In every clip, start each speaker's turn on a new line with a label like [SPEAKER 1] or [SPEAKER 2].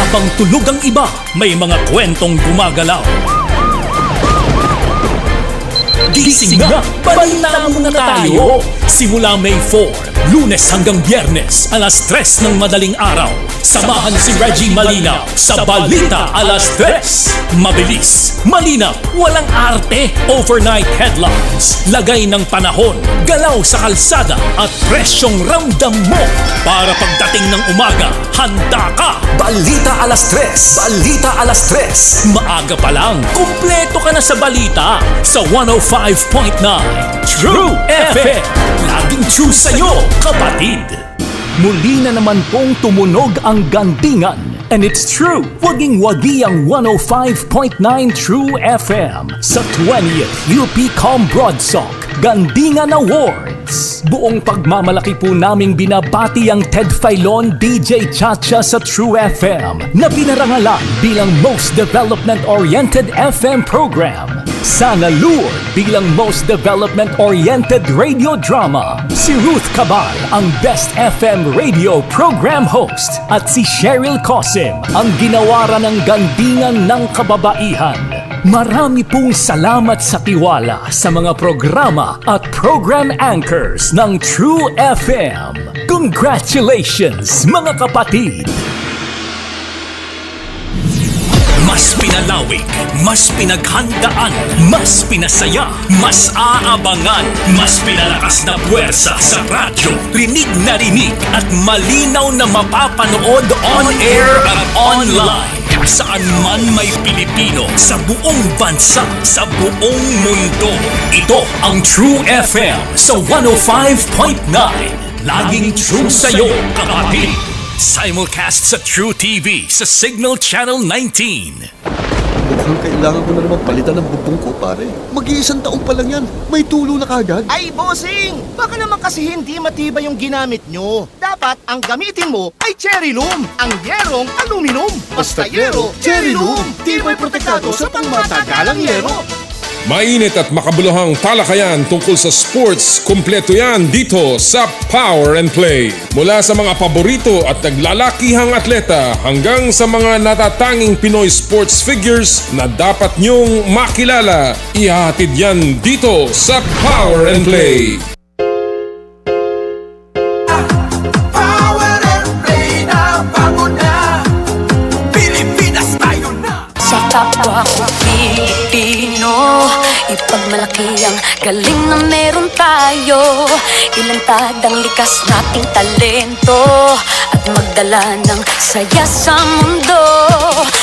[SPEAKER 1] Habang tulog ang iba, may mga kwentong gumagalaw. Gising na! Balita muna tayo! Simula May 4, Lunes hanggang Biyernes, alas 3 ng madaling araw. Samahan si Reggie Malinaw sa Balita alas 3. Mabilis, malinaw, walang arte, overnight headlines, lagay ng panahon, galaw sa kalsada at presyong ramdam mo. Para pagdating ng umaga, handa ka! Balita alas 3! Balita alas 3! Maaga pa lang, kumpleto ka na sa balita sa 105.9 True FM. Laging true sa'yo, kapatid! Muli na naman pong tumunog ang gandingan. And it's true, waging-wagi ang 105.9 True FM sa 20th UP Com Broadsock Gandingan Awards. Buong pagmamalaki po naming binabati ang Ted Filon DJ Chacha sa True FM na pinarangalan bilang Most Development-Oriented FM Program. Sana Lure bilang Most Development-Oriented Radio Drama. Si Ruth Cabal ang Best FM Radio Program Host. At si Cheryl Cosim ang ginawaran ng gandingan ng kababaihan. Marami pong salamat sa tiwala sa mga programa at program anchors ng True FM. Congratulations mga kapatid! Mas pinalawig, mas pinaghandaan, mas pinasaya, mas aabangan, mas pinalakas na puwersa sa radyo. Rinig na rinig at malinaw na mapapanood on-air at online. Saan man may Pilipino, sa buong bansa, sa buong mundo. Ito ang True FM sa 105.9. Laging true sa'yo, kapatid. Simulcast sa True TV sa Signal Channel 19.
[SPEAKER 2] Mukhang kailangan ko na naman palitan ng bubong ko, pare. Mag-iisang taon pa lang yan. May tulo na kagad.
[SPEAKER 3] Ay, bossing! Baka naman kasi hindi matibay yung ginamit nyo. Dapat ang gamitin mo ay Cherry Loom, ang yerong aluminum. Basta yero, Cherry Loom. Tibay protektado sa pangmatagalang yero.
[SPEAKER 4] Mainit at makabuluhang talakayan tungkol sa sports, kumpleto yan dito sa Power and Play. Mula sa mga paborito at naglalakihang atleta hanggang sa mga natatanging Pinoy sports figures na dapat nyong makilala, ihahatid yan dito sa Power and Play.
[SPEAKER 5] Power and Play na bago na, Pilipinas tayo na.
[SPEAKER 6] Sa kapwa ko Pilipino, ipagmalaki ang galing na meron tayo. Ilantad ang likas nating talento at magdala ng saya sa mundo.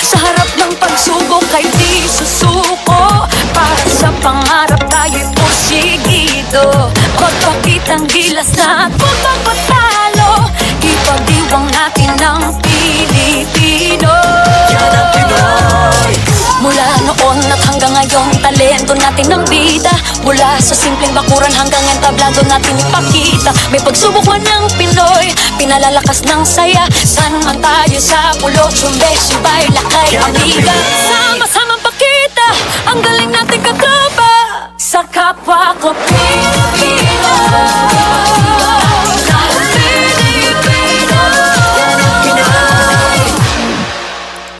[SPEAKER 6] Sa harap ng pagsubok ay di susuko. Para sa pangarap tayo'y porsigido. Magpakitang gilas na at huwag magpatalo. Ipag-iwang natin ang Pilipino.
[SPEAKER 5] Yan ang Pinoy.
[SPEAKER 6] Mula noon at hanggang ngayon, talento natin ang bida. Mula sa simpleng bakuran hanggang entablado natin ipakita. May pagsubok man ng Pinoy, pinalalakas ng saya. San man tayo sa pulot, sumbe, subay, lakay, amiga. Sama-samang pakita ang galing natin katropa sa kapwa ko Pilipino.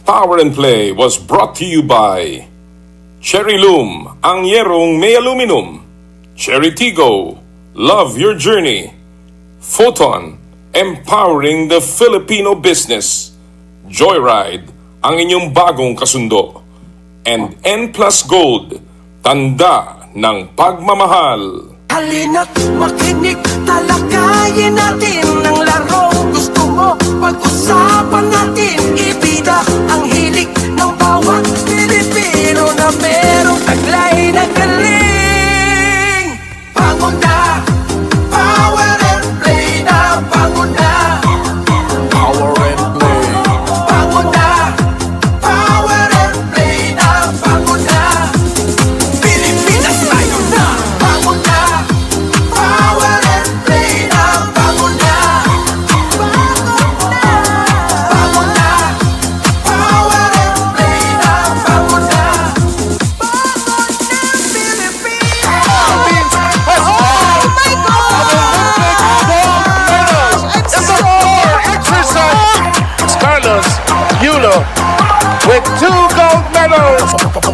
[SPEAKER 4] Power and Play was brought to you by Cherry Loom, ang yerong may aluminum. Cherry Tigo, love your journey. Photon, empowering the Filipino business. Joyride, ang inyong bagong kasundo. And N Plus Gold, tanda ng pagmamahal.
[SPEAKER 5] Halina't makinig, talakayin natin ang larong gusto mo. Pag-usapan natin, ibida ang hilig ng bawat Pilipino na merong taglay na galing. Bangon na, Power and Play na, bangon na.
[SPEAKER 2] Power and Play.
[SPEAKER 5] Bangon na, Power and Play na, bangon na. Pilipinas tayo na, bangon na. Power and Play na, bangon na. Bangon na,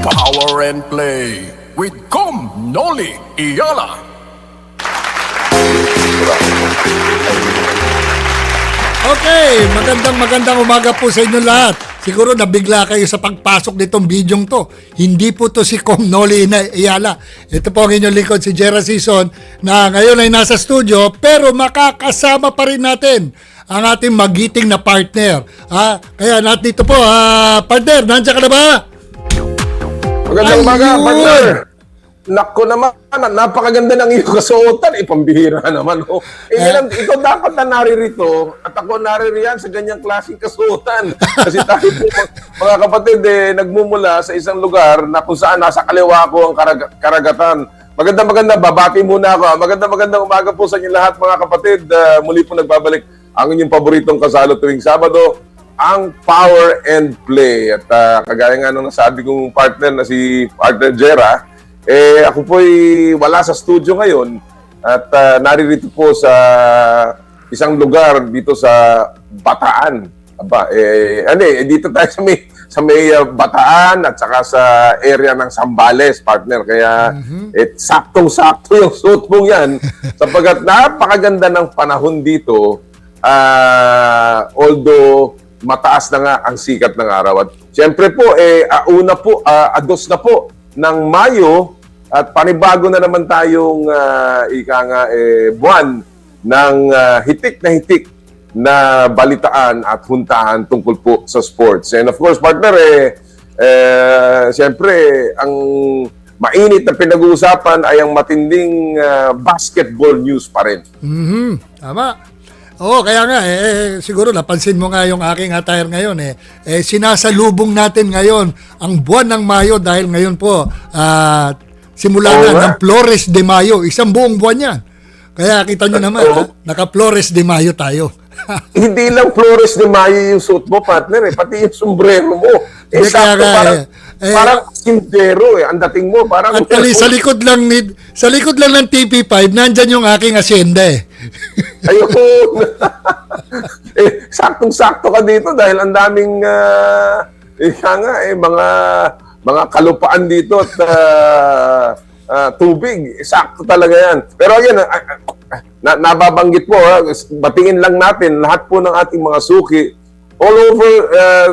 [SPEAKER 7] Power and Play with Noli Iyala.
[SPEAKER 8] Okay, magandang umaga po sa inyo lahat. Siguro nabigla kayo sa pagpasok nitong bidyong to. Hindi po to si Noli Iyala. Ito po ang inyong lingkod, si Jera Season, na ngayon ay nasa studio, pero makakasama pa rin natin ang ating magiting na partner. Kaya dito po, partner, nandiyan ka na ba?
[SPEAKER 9] Magandang umaga, partner. Nako naman, napakaganda ng iyong kasuotan. Pambihira naman. Ikaw dapat na naririto at ako naririyan sa ganyang klaseng kasuotan. Kasi tayo po, mga kapatid, nagmumula sa isang lugar na kung saan nasa kaliwa ko ang karagatan. Maganda, babati muna ako. Magandang umaga po sa inyo lahat, mga kapatid. Muli po nagbabalik ang inyong paboritong kasalo tuwing Sabado, ang Power and Play. At kagaya nga nung nasabi kong partner na si Partner Jera, ako po'y wala sa studio ngayon at naririto po sa isang lugar dito sa Bataan. Dito tayo sa may Bataan at saka sa area ng Zambales, partner. Kaya saktong-sakto yung suit mong yan sapagkat napakaganda ng panahon dito, although mataas na nga ang sikat ng araw. At siyempre po, ados na po ng Mayo at panibago na naman tayong buwan ng hitik na balitaan at huntahan tungkol po sa sports. And of course, partner, siyempre, ang mainit na pinag-uusapan ay ang matinding basketball news pa rin.
[SPEAKER 8] Tama. Oo, kaya nga, siguro napansin mo nga yung aking attire ngayon. Sinasalubong natin ngayon ang buwan ng Mayo dahil ngayon po, simula na ng Flores de Mayo. Isang buong buwan yan. Kaya kita nyo naman, naka-Flores de Mayo tayo.
[SPEAKER 9] Hindi lang Flores de Mayo yung suit mo, partner. Pati yung sombrero mo. Sakto, parang sindero ang dating mo. Parang,
[SPEAKER 8] actually, sa likod lang ng TP5, nandyan yung aking asyenda
[SPEAKER 9] Ayun. Saktong-sakto ka dito dahil ang daming mga kalupaan dito at tubig. Sakto talaga yan. Pero yan, nababanggit po, batingin lang natin lahat po ng ating mga suki all over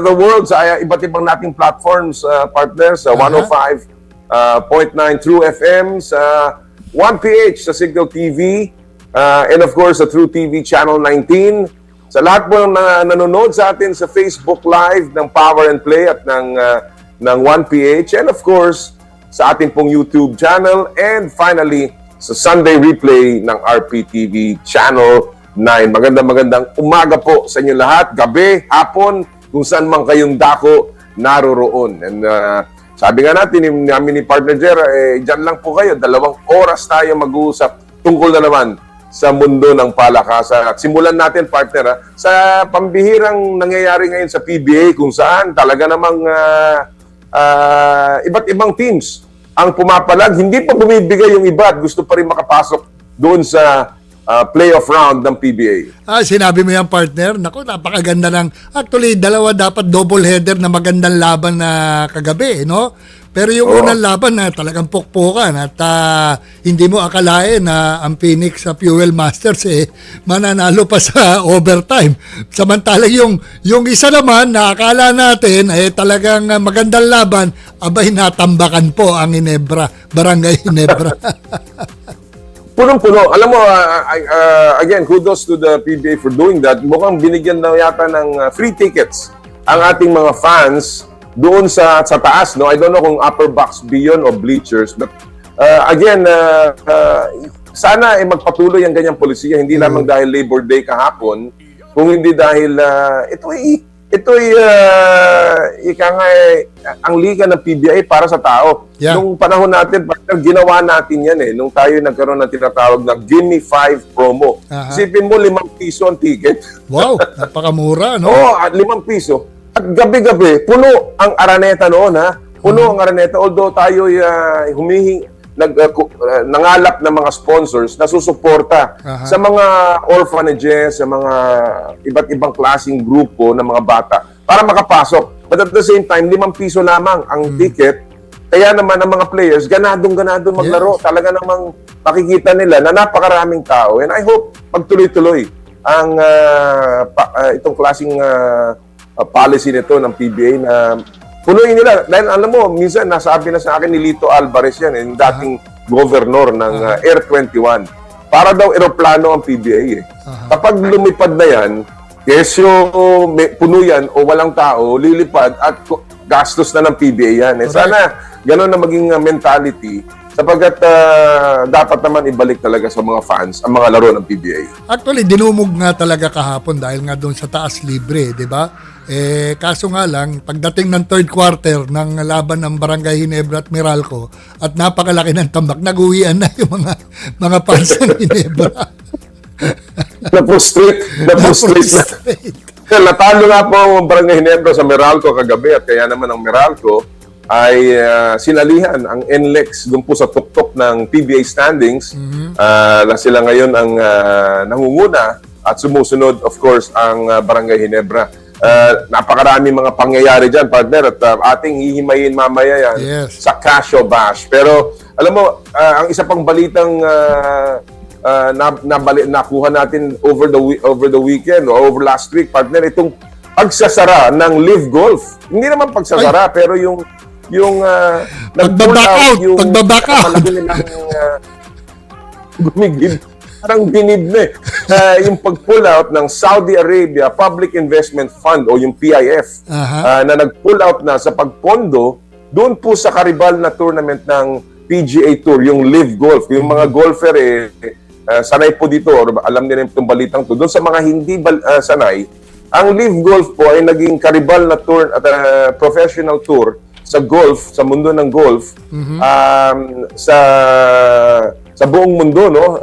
[SPEAKER 9] the world sa iba't ibang nating platforms, partners, sa 105.9 True FM, sa 1PH, sa Signal TV, and of course, sa True TV Channel 19. Sa lahat po na nanonood sa atin sa Facebook Live ng Power and Play at ng 1PH. And of course, sa ating pong YouTube channel. And finally, sa Sunday replay ng RPTV Channel 9. Magandang umaga po sa inyo lahat. Gabi, hapon, kung saan man kayong dako naroroon. And sabi nga natin, namin ni Partner Jera, dyan lang po kayo. 2 oras tayo mag-uusap tungkol na naman sa mundo ng palakasan. At simulan natin, partner, sa pambihirang nangyayari ngayon sa PBA kung saan talaga namang iba't ibang teams ang pumapalag. Hindi pa bumibigay yung iba at gusto pa rin makapasok doon sa playoff round ng PBA.
[SPEAKER 8] Sinabi mo yan, partner. Naku, napakaganda lang. Actually, 2 dapat double header na magandang laban na kagabi, no? Pero yung unang laban na talagang pukpukan at hindi mo akalain na ang Phoenix sa Fuel Masters mananalo pa sa overtime. Samantalang yung isa naman na akala natin talagang magandang laban, abay natambakan po ang Barangay Ginebra.
[SPEAKER 9] Punong-puno. Alam mo, again, kudos to the PBA for doing that. Mukhang binigyan na yata ng free tickets ang ating mga fans doon sa taas, no? I don't know kung upper box beyond o bleachers, but again, sana magpatuloy ang ganyang polisiya, hindi lamang dahil Labor Day kahapon, kung hindi dahil ang liga ng PBA para sa tao. Yeah. Nung panahon natin, ginawa natin yan nung tayo nagkaroon ng tinatawag na Gimme 5 promo. Isipin mo, 5 piso ang ticket.
[SPEAKER 8] Wow, napakamura, no?
[SPEAKER 9] Oo, 5 piso. At gabi-gabi, puno ang Araneta noon, Puno ang Araneta. Although tayo nangalap ng mga sponsors na susuporta sa mga orphanages, sa mga iba't ibang klaseng grupo ng mga bata para makapasok. But at the same time, 5 piso lamang ang ticket. Kaya naman ang mga players, ganadong-ganado maglaro. Talaga namang makikita nila na napakaraming tao. And I hope magtuloy-tuloy ang itong klaseng policy nito ng PBA na punuin nila. Dahil alam mo, minsan nasabi na sa akin ni Lito Alvarez yan, yung dating governor ng Air 21. Para daw eroplano ang PBA. Kapag lumipad na yan, kesyo puno yan o walang tao, lilipad at gastos na ng PBA yan. Sana gano'n na maging mentality sapagkat dapat naman ibalik talaga sa mga fans ang mga laro ng PBA.
[SPEAKER 8] Actually, dinumog nga talaga kahapon dahil nga doon sa taas libre, di ba? Kaso nga lang, pagdating ng third quarter ng laban ng Barangay Ginebra at Meralco at napakalaki ng tambak, nag-uwian na yung mga fans ng Ginebra.
[SPEAKER 9] Na-frustrate na. Natalo nga po ang Barangay Ginebra sa Meralco kagabi at kaya naman ang Meralco ay sinalihan ang NLEX doon po sa tuktok ng PBA standings. Na sila ngayon ang nangunguna at sumusunod of course ang Barangay Ginebra. Napakarami mga pangyayari dyan, partner, at ating hihimayin mamaya yan sa Casio Bash. Pero alam mo, ang isa pang balitang nakuha natin over the weekend o over last week, partner, itong pagsasara ng Live Golf. Hindi naman pagsasara, pero yung
[SPEAKER 8] pagbaback out,
[SPEAKER 9] malaki nilang gumigib. Parang binib na yung pag-pull out ng Saudi Arabia Public Investment Fund o yung PIF na nag-pull out na sa pagpondo doon po sa karibal na tournament ng PGA Tour, yung Live Golf. Yung mga golfer sanay po dito, or alam nila itong balitang to. Doon sa mga hindi sanay, ang Live Golf po ay naging karibal na tour at professional tour sa golf, sa mundo ng golf, sa buong mundo, no?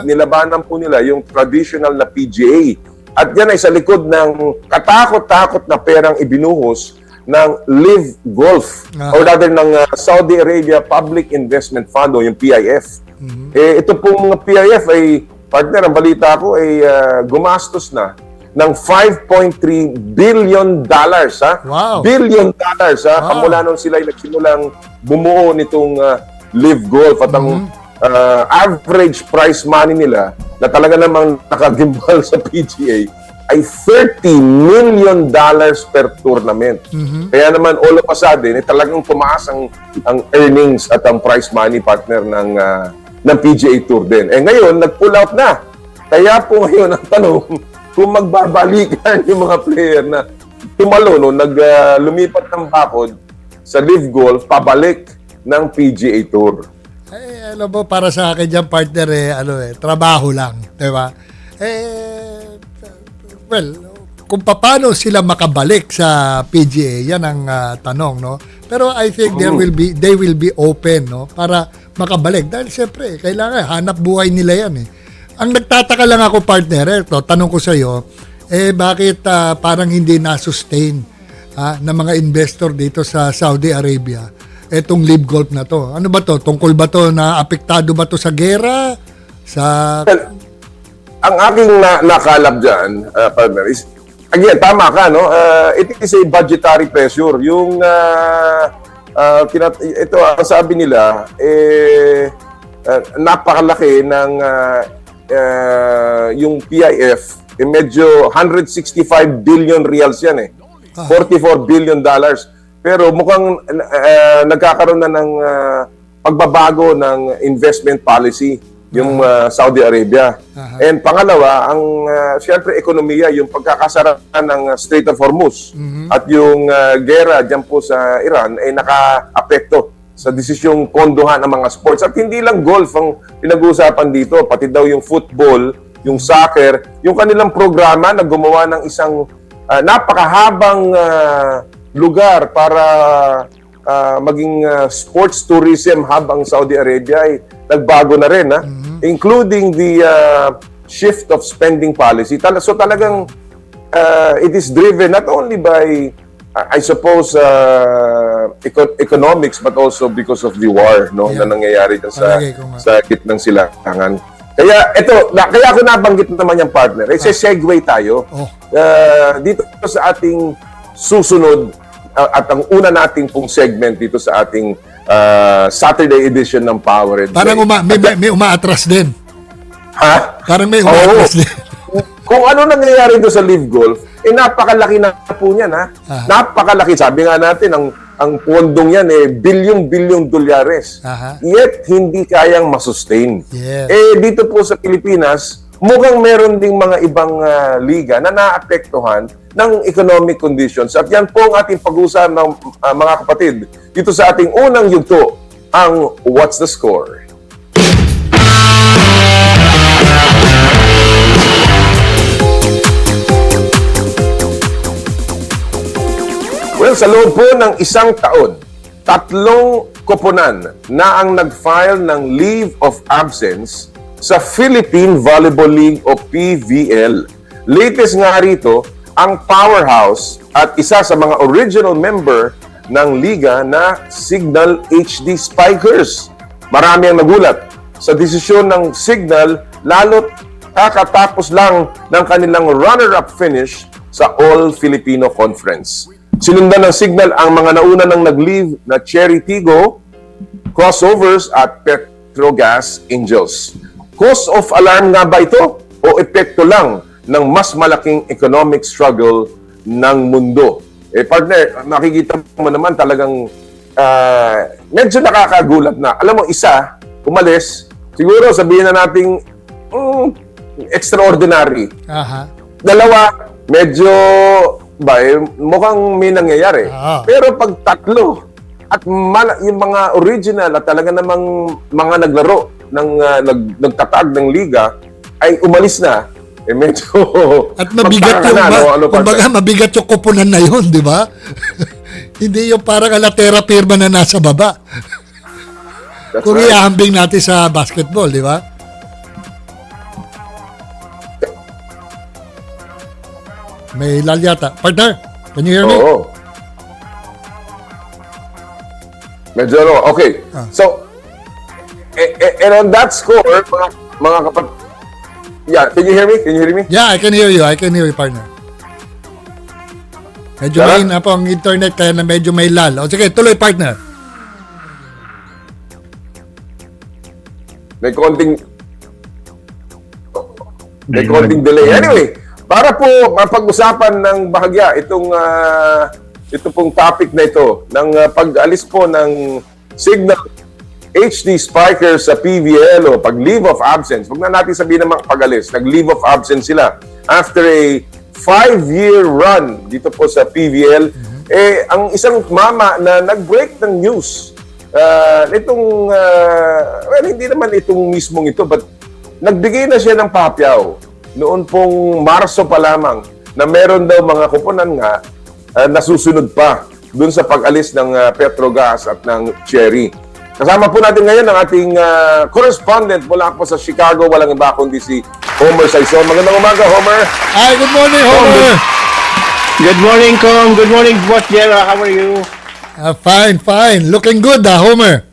[SPEAKER 9] Nilabanan po nila yung traditional na PGA. At yan ay sa likod ng katakot-takot na perang ibinuhos ng Live Golf or rather ng Saudi Arabia Public Investment Fund o yung PIF. Ito pong PIF ay, partner, ang balita ko ay gumastos na ng $5.3 billion, ha?
[SPEAKER 8] Wow.
[SPEAKER 9] $billion, ha? Kamula nung sila ay nagsimulang bumuo nitong Live Golf at ang average prize money nila na talaga namang nakagimbal sa PGA ay $30 million per tournament. Kaya naman all of a sudden, talagang tumaas ang earnings at ang prize money, partner, ng PGA Tour din. Ngayon, nag-pull out na. Kaya po ngayon ang tanong, kung magbabalikan yung mga player na tumalo, lumipat ng bakod sa Live Golf, pabalik ng PGA Tour.
[SPEAKER 8] Alam mo, para sa akin dyan, partner, trabaho lang, di ba? Well, kung paano sila makabalik sa PGA, yan ang tanong, no? Pero I think they will be open, no? Para makabalik. Dahil siyempre, kailangan, hanap buhay nila yan, Ang nagtataka lang ako, partner, tanong ko sa iyo, bakit parang hindi na-sustain ng mga investor dito sa Saudi Arabia etong Live Golf na to? Ano ba to? Tungkol ba to na apektado ba to sa gera?
[SPEAKER 9] Ang aking nakalap dyan, partner, is, again, tama ka, no? It is a budgetary pressure. Yung, ito, ang sabi nila, napakalaki ng yung PIF, medyo 165 billion reals yan, $44 billion. Pero mukhang nagkakaroon na ng pagbabago ng investment policy yung Saudi Arabia. And pangalawa, ang siyempre ekonomiya, yung pagkakasara ng Strait of Hormuz at yung gera dyan po sa Iran ay naka-apekto sa desisyong pondohan ng mga sports. At hindi lang golf ang pinag-uusapan dito, pati daw yung football, yung soccer, yung kanilang programa na gumawa ng isang napakahabang lugar para maging sports tourism hub ang Saudi Arabia ay nagbago na rin, including the shift of spending policy. So talagang it is driven not only by I suppose economics but also because of the war, no, na nangyayari dyan sa gitnang silangan. Kaya kaya ako nabanggit naman yung partner. Segue tayo dito sa ating susunod at ang una nating pong segment dito sa ating Saturday edition ng Power and
[SPEAKER 8] Parang
[SPEAKER 9] Play.
[SPEAKER 8] may umaatras din.
[SPEAKER 9] Ha?
[SPEAKER 8] Parang may
[SPEAKER 9] Oo.
[SPEAKER 8] umaatras din.
[SPEAKER 9] Kung ano nangyayari doon sa Live Golf, napakalaki na po niyan, ha? Napakalaki. Sabi nga natin, ang pondong yan, bilyong-bilyong dolyares. Yet, hindi kayang masustain.
[SPEAKER 8] Yes.
[SPEAKER 9] Dito po sa Pilipinas, mukhang meron ding mga ibang liga na naapektuhan ng economic conditions. At yan po ang ating pag-usap ng mga kapatid. Dito sa ating unang yugto, ang What's the Score? Well, sa loob po ng isang taon, 3 koponan na ang nag-file ng leave of absence sa Philippine Volleyball League o PVL. Latest nga rito, ang powerhouse at isa sa mga original member ng liga na Signal HD Spikers. Marami ang nagulat sa desisyon ng Signal, lalo't kakatapos lang ng kanilang runner-up finish sa All-Filipino Conference. Sinundan ng Signal ang mga nauna nang nag-leave na Cherry Tigo, Crossovers at Petrogas Angels. Cause of alarm nga ba ito o epekto lang ng mas malaking economic struggle ng mundo? Partner, nakikita mo naman talagang medyo nakakagulat na. Alam mo, isa, umalis, siguro sabihin na nating extraordinary. Dalawa, medyo mukhang may nangyayari. Pero pag 3 at yung mga original at talaga namang mga naglaro ng nagtatag ng liga ay umalis na, medyo
[SPEAKER 8] at mabigat yung kumbaga mabigat yung kupunan na yun, di ba? Hindi yung parang alatera pirma na nasa baba. Kung ihahambing natin sa basketball, di ba? May lalyata. Partner, can you hear me?
[SPEAKER 9] Oo. Medyo okay. So, and on that score, mga kapatid, yeah, can you hear me? Can you hear me?
[SPEAKER 8] Yeah, I can hear you. I can hear you, partner. Medyo may na po ang internet kaya na medyo may lal. O sige, tuloy, partner.
[SPEAKER 9] May konting delay. Anyway, para po mapag-usapan ng bahagya ito pong topic na ito ng pag-alis po ng Signal HD Spikers sa PVL o pag-leave of absence. Huwag na natin sabihin naman pag-alis. Nag-leave of absence sila. After a 5-year run dito po sa PVL, ang isang mama na nag-break ng news, hindi naman itong mismong ito, but nagbigay na siya ng papyaw noon pong Marso pa lamang na meron daw mga kuponan nga nasusunod pa dun sa pag-alis ng Petrogas at ng Cherry. Kasama po natin ngayon ang ating correspondent mula po sa Chicago, walang iba kundi si Homer Saison. Magandang umaga, Homer.
[SPEAKER 8] Hi, good morning, Homer.
[SPEAKER 10] Good morning, Com. Good morning, Boss Jera. How are you?
[SPEAKER 8] Fine. Looking good, Homer.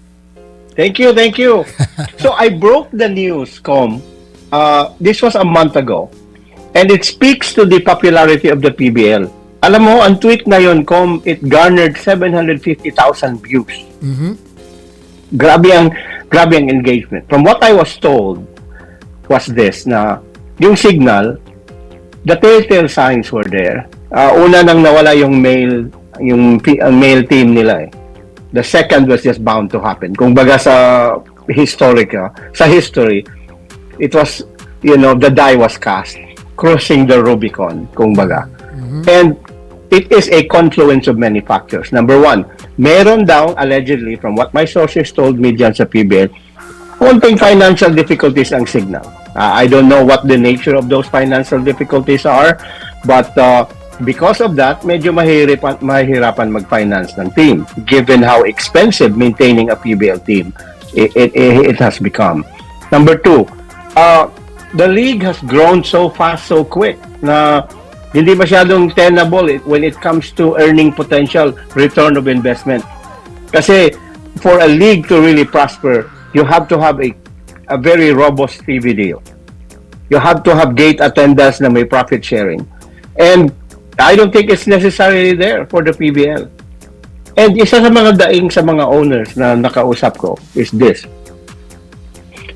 [SPEAKER 10] Thank you. So I broke the news, Com. This was a month ago. And it speaks to the popularity of the PBL. Alam mo, ang tweet na yun, Com, it garnered 750,000 views. Grabe ang engagement. From what I was told was this, na yung Signal, the telltale signs were there. Una nang nawala yung male team nila. The second was just bound to happen. Kung baga sa history, it was, the die was cast, crossing the Rubicon, kung baga. And it is a confluence of many factors. Number one, meron daw, allegedly, from what my sources told me dyan sa PBL, konting financial difficulties ang Signal. I don't know what the nature of those financial difficulties are, but because of that, medyo mahirapan mag-finance ng team, given how expensive maintaining a PBL team it has become. Number two, the league has grown so fast, so quick, na hindi masyadong tenable when it comes to earning potential return of investment. Kasi for a league to really prosper, you have to have a very robust TV deal. You have to have gate attendance na may profit sharing. And I don't think it's necessarily there for the PBL. And isa sa mga daing sa mga owners na nakausap ko is this.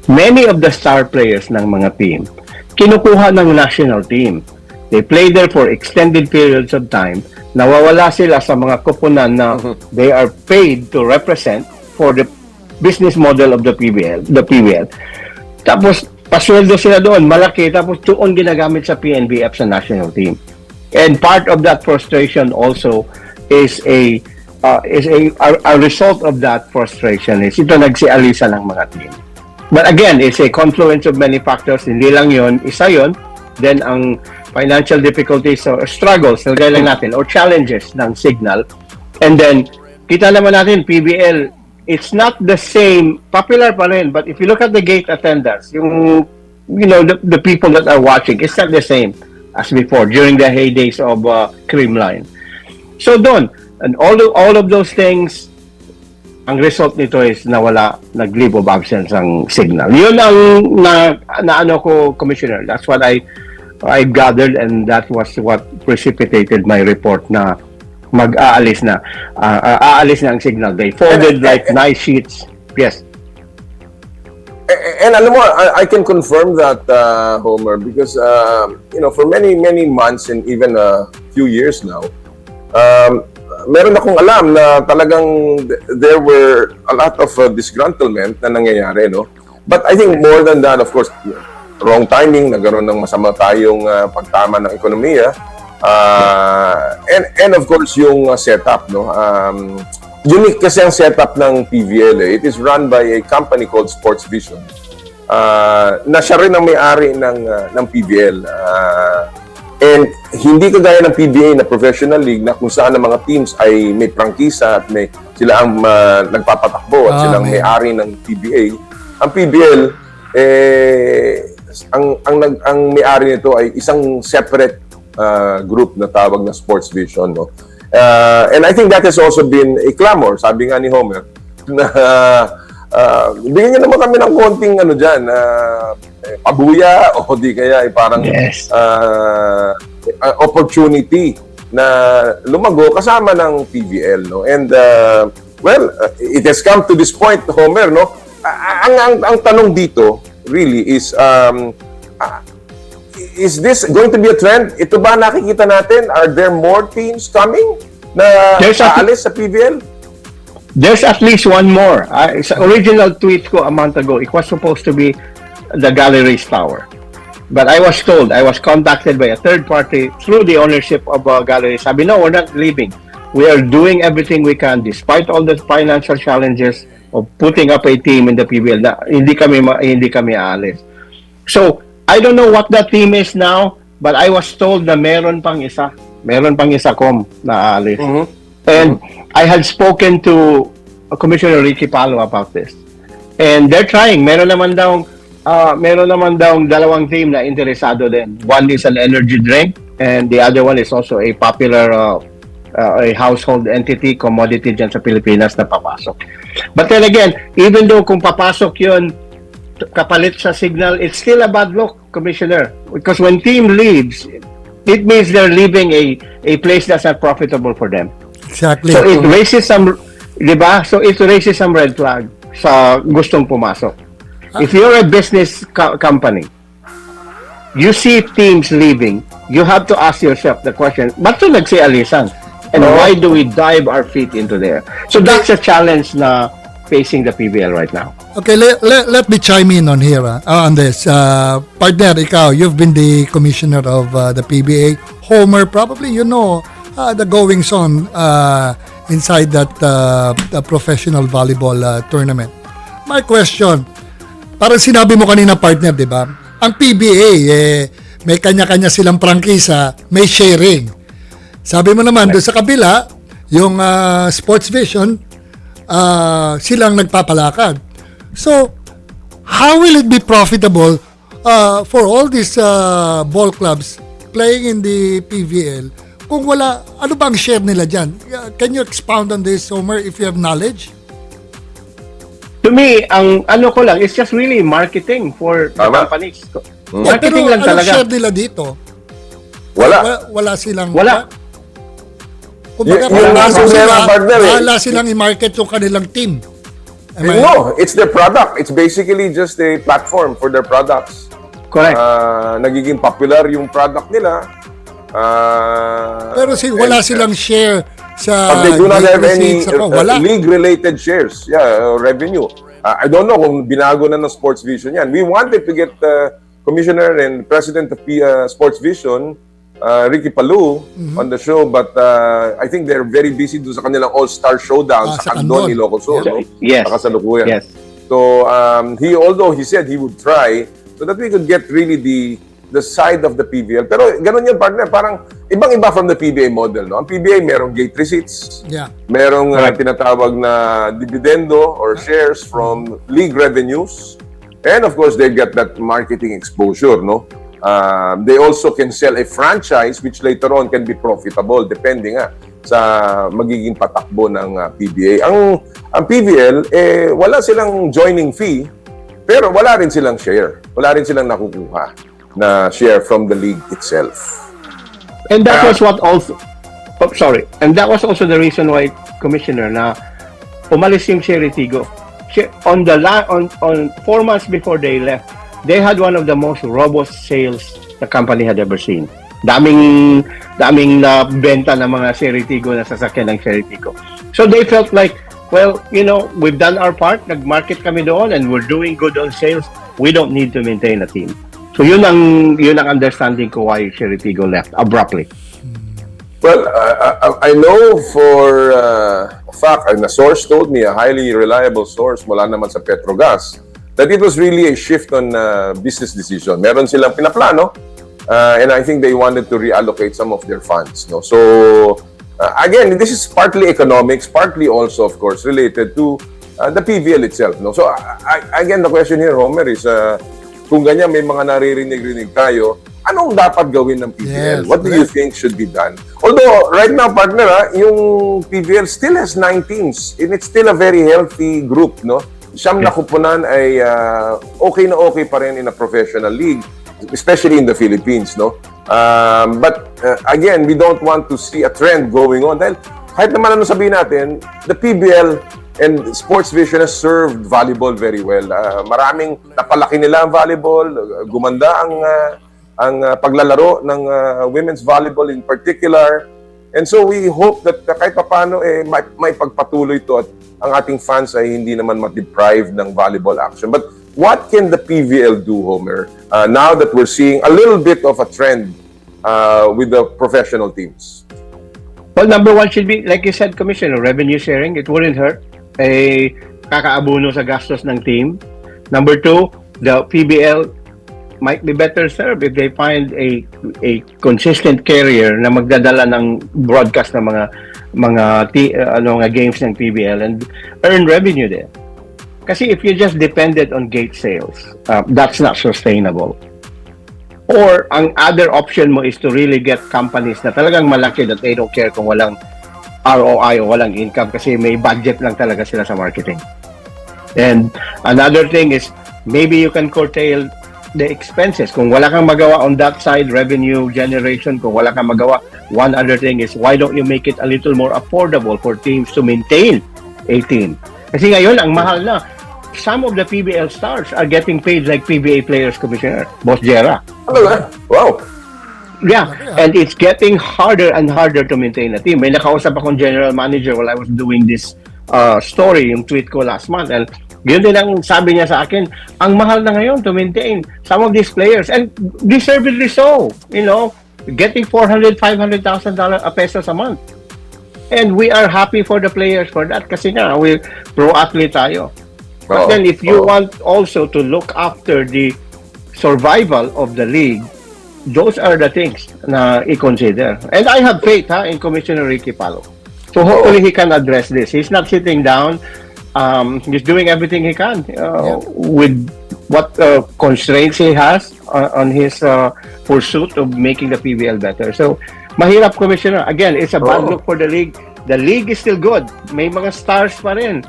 [SPEAKER 10] Many of the star players ng mga team, kinukuha ng national team. They play there for extended periods of time. Nawawala sila sa mga kupunan na they are paid to represent for the business model of the PBL. Tapos, pasweldo sila doon, malaki, tapos doon ginagamit sa PNBF sa national team. And part of that frustration also is a result of that frustration is ito nagsialisa ng mga team. But again, it's a confluence of many factors. Hindi lang yun, isa yun. Then ang financial difficulties or struggles, nalagay lang natin, or challenges ng Signal. And then, kita naman natin, PBL, it's not the same, popular pa rin, but if you look at the gate attendance, the people that are watching, it's not the same as before, during the heydays of Creamline. So doon, and all of those things, ang result nito is nawala, nag-leave of absence ang Signal. Yun ang na ko, Commissioner. That's what I gathered, and that was what precipitated my report na aalis na ang Signal. They folded like nice sheets. Yes.
[SPEAKER 9] And alam mo, I can confirm that, Homer, because for many months and even a few years now, meron akong alam na talagang there were a lot of disgruntlement na nangyayari, no? But I think more than that, of course, wrong timing, nagkaroon ng masama tayong pagtama ng ekonomiya. And of course, yung setup, no? Unique kasi ang setup ng PVL. It is run by a company called Sports Vision. Na siya rin ang may-ari ng PVL. And hindi kagaya ng PBA na professional league na kung saan ang mga teams ay may prangkisa at sila ang nagpapatakbo at silang may-ari ng PBA. Ang PBL, ang may-ari nito ay isang separate group na tawag na Sports Vision. No? And I think that has also been a clamor, sabi nga ni Homer, na bigyan niyo naman kami ng konting pabuya o di kaya parang opportunity na lumago kasama ng PVL, no? And it has come to this point, Homer, no? Ang tanong dito really is this going to be a trend? Ito ba nakikita natin? Are there more teams coming na aalis sa PVL?
[SPEAKER 10] There's at least one more. Sa original tweet ko a month ago, it was supposed to be the Galleries Tower. But I was contacted by a third party through the ownership of Galleries. Sabi, no, we're not leaving. We are doing everything we can despite all the financial challenges of putting up a team in the PBL. Na hindi kami aalis. So, I don't know what that team is now, but I was told na meron pang isa na aalis. And I had spoken to Commissioner Richie Palo about this. And they're trying. Meron naman daw dalawang team na interesado din. One is an energy drink, and the other one is also a popular a household entity, commodity dyan sa Pilipinas na papasok. But then again, even though kung papasok yun, kapalit sa Signal, it's still a bad look, Commissioner. Because when team leaves, it means they're leaving a place that's not profitable for them.
[SPEAKER 8] Exactly.
[SPEAKER 10] So it raises some, diba? So it raises some red flag sa gustong pumasok. If you're a business company, you see teams leaving, you have to ask yourself the question, ba't ito nagsialisan? And why do we dive our feet into there? So that's a challenge na facing the PBL right now.
[SPEAKER 8] Okay, let me chime in on here on this. Partner, ikaw, you've been the commissioner of the PBA. Homer, probably you know the goings on inside that the professional volleyball tournament. My question, parang sinabi mo kanina, partner, di ba? Ang PBA, may kanya-kanya silang prangkisa, may sharing. Sabi mo naman, doon sa kabila, yung Sports Vision, silang nagpapalakad. So, how will it be profitable for all these ball clubs playing in the PVL kung wala, ano bang share nila dyan? Can you expound on this, Homer, if you have knowledge?
[SPEAKER 10] To me, ang ano ko lang, it's just really marketing for the companies. Marketing lang talaga.
[SPEAKER 8] Pero anong share nila dito?
[SPEAKER 9] Wala.
[SPEAKER 8] Wala silang...
[SPEAKER 10] Wala.
[SPEAKER 8] Kumbaga,
[SPEAKER 9] Yung nga problema, partner, eh.
[SPEAKER 8] bahala silang i-market yung kanilang team.
[SPEAKER 9] No, it's their product. It's basically just a platform for their products.
[SPEAKER 10] Correct.
[SPEAKER 9] Nagiging popular yung product nila.
[SPEAKER 8] Pero wala silang share sa
[SPEAKER 9] But they do not have any
[SPEAKER 8] receipts ako. Wala.
[SPEAKER 9] league-related shares, revenue. I don't know kung binago na ng Sports Vision yan. We wanted to get Commissioner and President of Sports Vision, Ricky Palou, on the show, but I think they're very busy doon sa kanilang All-Star Showdown sa Candon, Ilocos Sur, no?
[SPEAKER 10] Yes.
[SPEAKER 9] Nakasalukuyan.
[SPEAKER 10] Yes.
[SPEAKER 9] So, although he said he would try so that we could get really the side of the PBL. Pero ganun yun, partner. Parang ibang-iba from the PBA model. No? Ang PBA, merong gate receipts.
[SPEAKER 8] Yeah.
[SPEAKER 9] Merong tinatawag na dividendo or shares from league revenues. And of course, they get that marketing exposure. No? They also can sell a franchise which later on can be profitable depending sa magiging patakbo ng PBA. Ang PBL, wala silang joining fee, pero wala rin silang share. Wala rin silang nakukuha na share from the league itself.
[SPEAKER 10] And that was what also, and that was also the reason why, Commissioner, na umalis yung Cherry Tigo. On 4 months before they left, they had one of the most robust sales the company had ever seen. Daming na benta ng mga Cherry Tigo na sasakyan ng Cherry Tigo. So they felt like, well, we've done our part, nag-market kami doon, and we're doing good on sales. We don't need to maintain a team. So yun ang understanding ko why Cherry Tigo left abruptly.
[SPEAKER 9] Well, I know for a fact, and a source told me, a highly reliable source mula naman sa Petrogas, that it was really a shift on business decision. Meron silang pinaplano, and I think they wanted to reallocate some of their funds. No? So, again, this is partly economics, partly also, of course, related to the PVL itself. No? So, again, the question here, Homer, is kung ganyan may mga naririnig-rinig tayo, anong dapat gawin ng PVL?
[SPEAKER 8] Yes,
[SPEAKER 9] What do you think should be done? Although, right now, partner, yung PVL still has 9 teams, and it's still a very healthy group, no? Siyam na kupunan ay okay na okay pa rin in a professional league, especially in the Philippines, no? But again, we don't want to see a trend going on. Dahil kahit naman ano sabihin natin, the PBL and Sports Vision has served volleyball very well. Maraming napalaki nila ang volleyball, gumanda ang paglalaro ng women's volleyball in particular. And so we hope that kahit paano may pagpatuloy to at ang ating fans ay hindi naman ma-deprive ng volleyball action. But what can the PVL do, Homer, now that we're seeing a little bit of a trend with the professional teams?
[SPEAKER 10] Well, number one should be, like you said, Commissioner, revenue sharing. It wouldn't hurt. Kakaabuno sa gastos ng team. Number two, the PBL might be better served if they find a consistent carrier na magdadala ng broadcast ng mga games ng PBL and earn revenue there. Kasi if you just depended on gate sales, that's not sustainable. Or ang other option mo is to really get companies na talagang malaki that they don't care kung walang ROI o walang income kasi may budget lang talaga sila sa marketing. And another thing is maybe you can curtail the expenses. Kung wala kang magawa on that side, revenue generation, kung wala kang magawa, one other thing is why don't you make it a little more affordable for teams to maintain a team? Kasi ngayon, ang mahal na. Some of the PBL stars are getting paid like PBA players, Commissioner. Boss Jera.
[SPEAKER 9] Wow.
[SPEAKER 10] Yeah, and it's getting harder and harder to maintain a team. May nakausap akong general manager while I was doing this story, yung tweet ko last month. And yun din ang sabi niya sa akin, ang mahal na ngayon to maintain some of these players. And deservedly so, getting $400,000, $500,000 pesos a month. And we are happy for the players for that kasi nga, we're pro-athlete tayo. But then if you want also to look after the survival of the league, those are the things na i-consider. And I have faith in Commissioner Ricky Palou. So hopefully he can address this. He's not sitting down. He's doing everything he can with what constraints he has on his pursuit of making the PBL better. So mahirap, Commissioner. Again, it's a bad look for the league. The league is still good. May mga stars pa rin.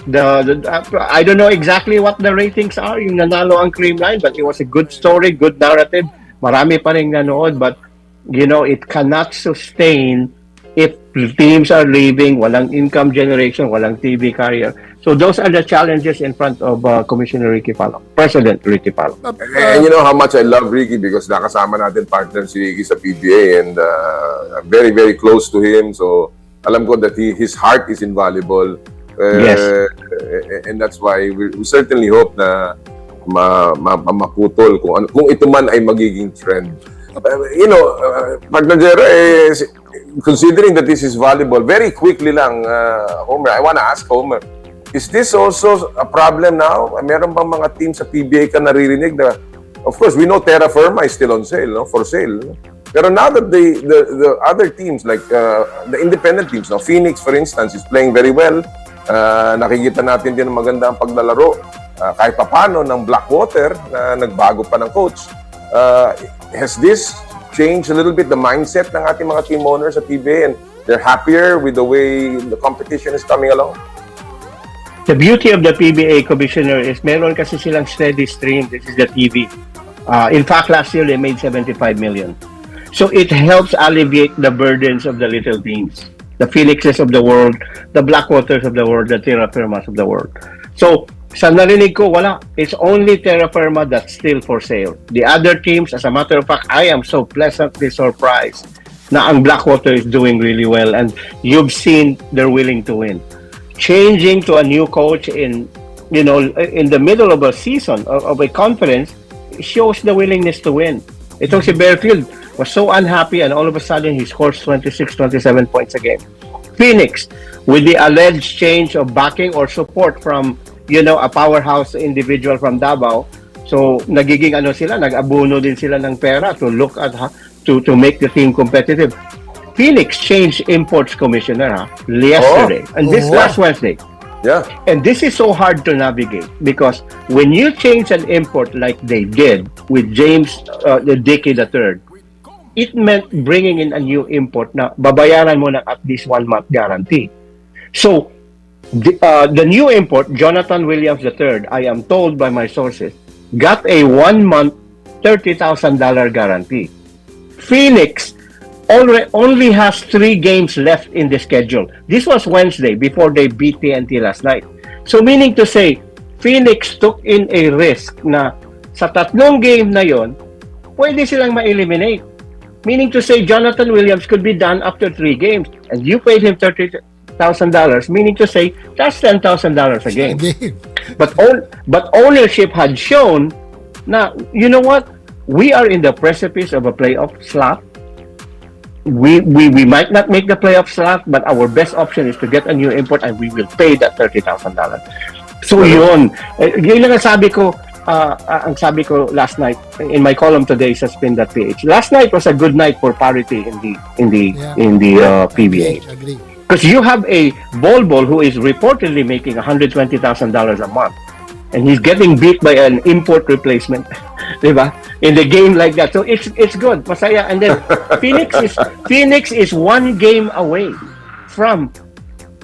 [SPEAKER 10] I don't know exactly what the ratings are, yung nanalo ang Creamline, but it was a good story, good narrative. Marami pa rin nanood, but it cannot sustain if teams are leaving, walang income generation, walang TV carrier. So those are the challenges in front of Commissioner Ricky Palom, President Ricky Palom.
[SPEAKER 9] And you know how much I love Ricky because nakasama natin partner si Ricky sa PBA and very, very close to him. So alam ko that his heart is invaluable.
[SPEAKER 10] Yes.
[SPEAKER 9] And that's why we certainly hope na maputol kung ito man ay magiging trend. Partner Jera, considering that this is valuable, very quickly lang, Homer, I wanna ask Homer, is this also a problem now? Meron bang mga team sa PBA ka naririnig na, of course, we know Terra Firma is still on sale, no? For sale. No? Pero now that the other teams, like the independent teams, no? Phoenix, for instance, is playing very well. Nakikita natin din ang magandang paglalaro kahit papano ng Blackwater na nagbago pa ng coach. Has this changed a little bit the mindset ng ating mga team owners sa PBA and they're happier with the way the competition is coming along?
[SPEAKER 10] The beauty of the PBA commissioner is meron kasi silang steady stream. This is the TV. In fact, last year they made 75 million. So it helps alleviate the burdens of the little teams. The Phoenixes of the world, the Blackwaters of the world, the Terra Firmas of the world. So, sa narinig ko, wala. It's only Terra Firma that's still for sale. The other teams, as a matter of fact, I am so pleasantly surprised na ang Blackwater is doing really well and you've seen they're willing to win. Changing to a new coach in the middle of a season of a conference shows the willingness to win. Itong si Bearfield was so unhappy and all of a sudden he scores 26, 27 points a game. Phoenix, with the alleged change of backing or support from a powerhouse individual from Davao, so nagiging nag-abuno din sila ng pera to look at to make the team competitive. Phoenix changed imports commissioner yesterday and this last Wednesday.
[SPEAKER 9] Yeah.
[SPEAKER 10] And this is so hard to navigate because when you change an import like they did with James Dickey III, it meant bringing in a new import na babayaran mo na at least 1 month guarantee. So, the new import, Jonathan Williams III, I am told by my sources, got a 1 month $30,000 guarantee. Phoenix only has 3 games left in the schedule. This was Wednesday before they beat TNT last night. So meaning to say, Phoenix took in a risk na sa 3 game na yon, pwede silang ma-eliminate. Meaning to say, Jonathan Williams could be done after 3 games and you paid him $30,000, meaning to say, that's $10,000 a game. But ownership had shown na, you know what? We are in the precipice of a playoff slot. We might not make the playoff slot, but our best option is to get a new import and we will pay that $30,000. So yun lang ang sabi ko, last night in my column today sa Spin.ph. Last night was a good night for parity in the PBA.
[SPEAKER 8] Agree.
[SPEAKER 10] Because you have a Bol who is reportedly making $120,000 a month. And he's getting beat by an import replacement, diba? In the game like that. So it's good, masaya. And then Phoenix is 1 game away from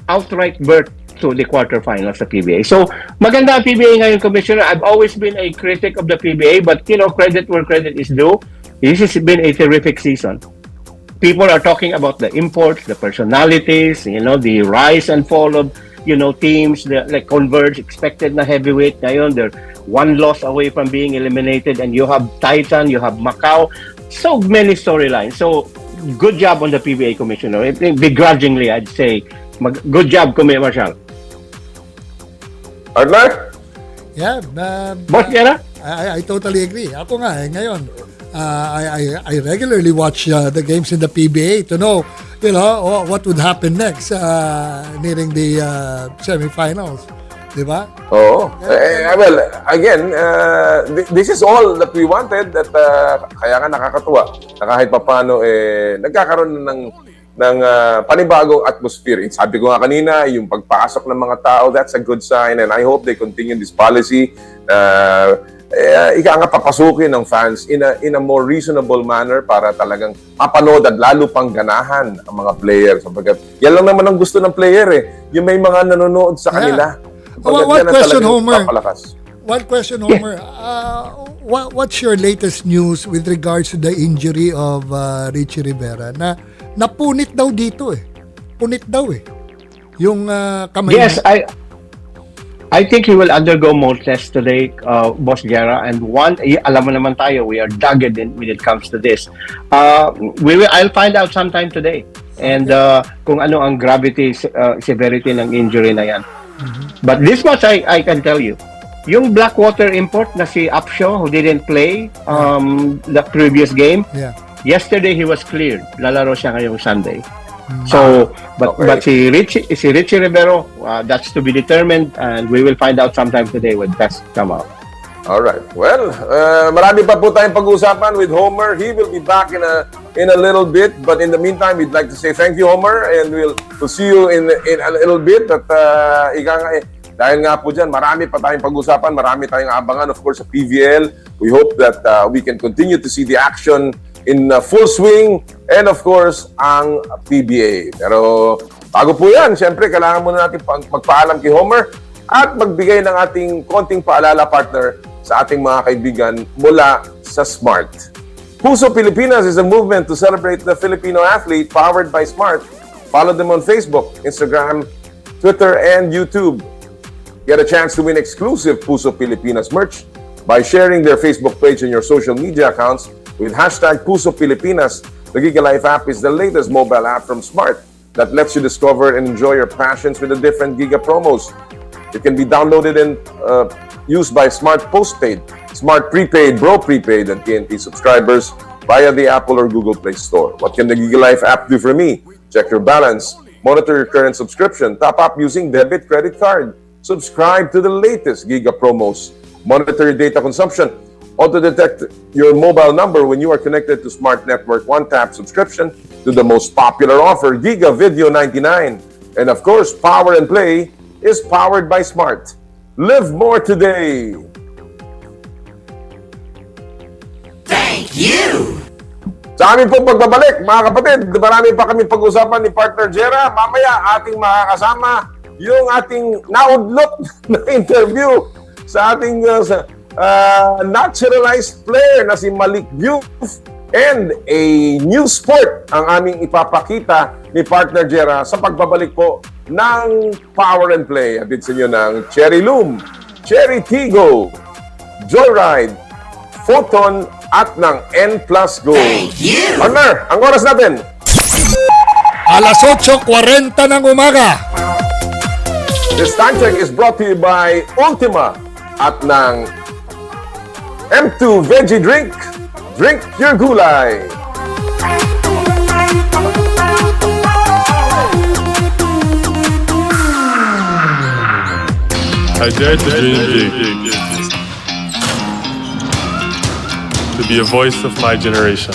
[SPEAKER 10] outright berth to the quarterfinals sa PBA. So maganda ang PBA ngayon, Commissioner. I've always been a critic of the PBA, but credit where credit is due. This has been a terrific season. People are talking about the imports, the personalities, the rise and fall of teams like Converge, expected na heavyweight ngayon. They're 1 loss away from being eliminated, and you have Titan, you have Macau. So many storylines. So good job on the PBA commissioner. Begrudgingly, I'd say, good job, Commissioner Marshall.
[SPEAKER 9] Partner?
[SPEAKER 8] Yeah.
[SPEAKER 10] Boss Yara?
[SPEAKER 8] I totally agree. Ako nga, ngayon, I regularly watch the games in the PBA to know, what would happen next nearing the semifinals. Diba?
[SPEAKER 9] Oo. Well, again, this is all that we wanted that kaya nga nakakatuwa na kahit papano nagkakaroon ng panibagong atmosphere. Sabi ko nga kanina, yung pagpasok ng mga tao, that's a good sign and I hope they continue this policy. Ika nga papasukin ng fans in a more reasonable manner para talagang mapanood at lalo pang ganahan ang mga players. Sapagkat yan lang naman ang gusto ng player yung may mga nanonood sa kanila.
[SPEAKER 8] One question, Homer. What's your latest news with regards to the injury of Richie Rivera? Na napunit daw dito eh. Punit daw eh. Yung kamay
[SPEAKER 10] Yes,
[SPEAKER 8] niya.
[SPEAKER 10] I think he will undergo more tests today, Boss Jera. And alam mo naman tayo, we are dogged when it comes to this. I'll find out sometime today. And kung ano ang gravity, severity ng injury na yan. But this much I can tell you. Yung Blackwater import na si Upshaw who didn't play the previous game, yesterday he was cleared. Lalaro siya ngayong Sunday. So, but si Richie Rivero, that's to be determined, and we will find out sometime today when tests come out.
[SPEAKER 9] All right. Well, marami pa po tayong pag-usapan with Homer. He will be back in a little bit, but in the meantime, we'd like to say thank you, Homer, and we'll see you in a little bit. At dahil nga po dyan, marami pa tayong pag-usapan, marami tayong abangan, of course, sa PVL. We hope that we can continue to see the action in full swing, and of course, ang PBA. Pero bago po yan, syempre, kailangan muna natin magpaalam kay Homer at magbigay ng ating konting paalala, partner, sa ating mga kaibigan mula sa SMART. Puso Pilipinas is a movement to celebrate the Filipino athlete powered by SMART. Follow them on Facebook, Instagram, Twitter, and YouTube. Get a chance to win exclusive Puso Pilipinas merch by sharing their Facebook page and your social media accounts with hashtag Puso Pilipinas. The Giga Life app is the latest mobile app from Smart that lets you discover and enjoy your passions with the different Giga promos. It can be downloaded and used by Smart Postpaid, Smart Prepaid, Bro Prepaid, and TNT subscribers via the Apple or Google Play Store. What can the Giga Life app do for me? Check your balance, monitor your current subscription, top up using debit credit card, subscribe to the latest Giga promos, monitor your data consumption, auto-detect your mobile number when you are connected to Smart Network one-tap subscription to the most popular offer, Giga Video 99. And of course, Power and Play is powered by Smart. Live more today!
[SPEAKER 5] Thank you!
[SPEAKER 9] Sa amin po pagbabalik, mga kapatid, marami pa kami pag-usapan ni Partner Jera. Mamaya ating makakasama yung ating naudlot na interview sa ating naturalized player na si Malik Diouf, and a new sport ang aming ipapakita ni Partner Jera sa pagbabalik po ng Power and Play. Atid sa inyo ng Cherry Loom, Cherry Tigo, Joyride, Photon at ng N Plus Go. Partner, ang oras natin
[SPEAKER 8] 8:40 ng umaga.
[SPEAKER 9] This time check is brought to you by Ultima at ng M2 Veggie Drink. Drink your gulay.
[SPEAKER 11] I dare to dream big, to be a voice of my generation,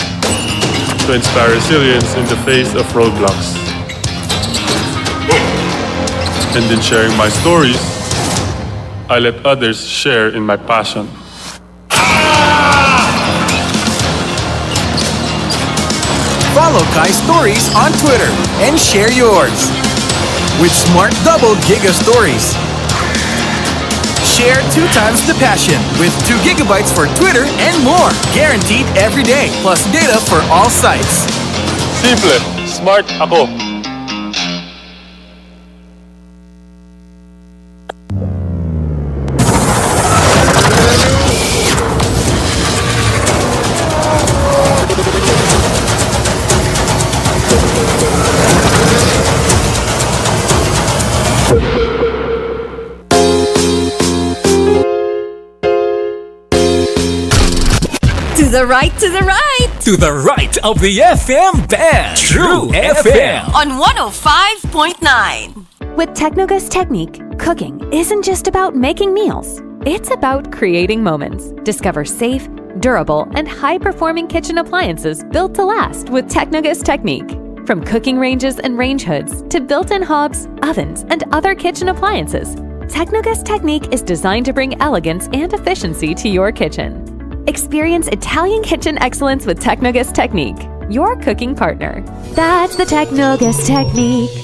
[SPEAKER 11] to inspire resilience in the face of roadblocks. And in sharing my stories, I let others share in my passion.
[SPEAKER 12] Follow Kai's stories on Twitter and share yours. With Smart Double Giga Stories. Share 2 times the passion with 2 gigabytes for Twitter and more. Guaranteed every day, plus data for all sites.
[SPEAKER 11] Simple, smart ako.
[SPEAKER 13] To the right, to the right!
[SPEAKER 1] To the right of the FM band, True FM.
[SPEAKER 13] On 105.9.
[SPEAKER 14] With Technogas Technique, cooking isn't just about making meals. It's about creating moments. Discover safe, durable, and high-performing kitchen appliances built to last with Technogas Technique. From cooking ranges and range hoods to built-in hobs, ovens, and other kitchen appliances, Technogas Technique is designed to bring elegance and efficiency to your kitchen. Experience Italian kitchen excellence with Technogas Technique, your cooking partner. That's the Technogas Technique.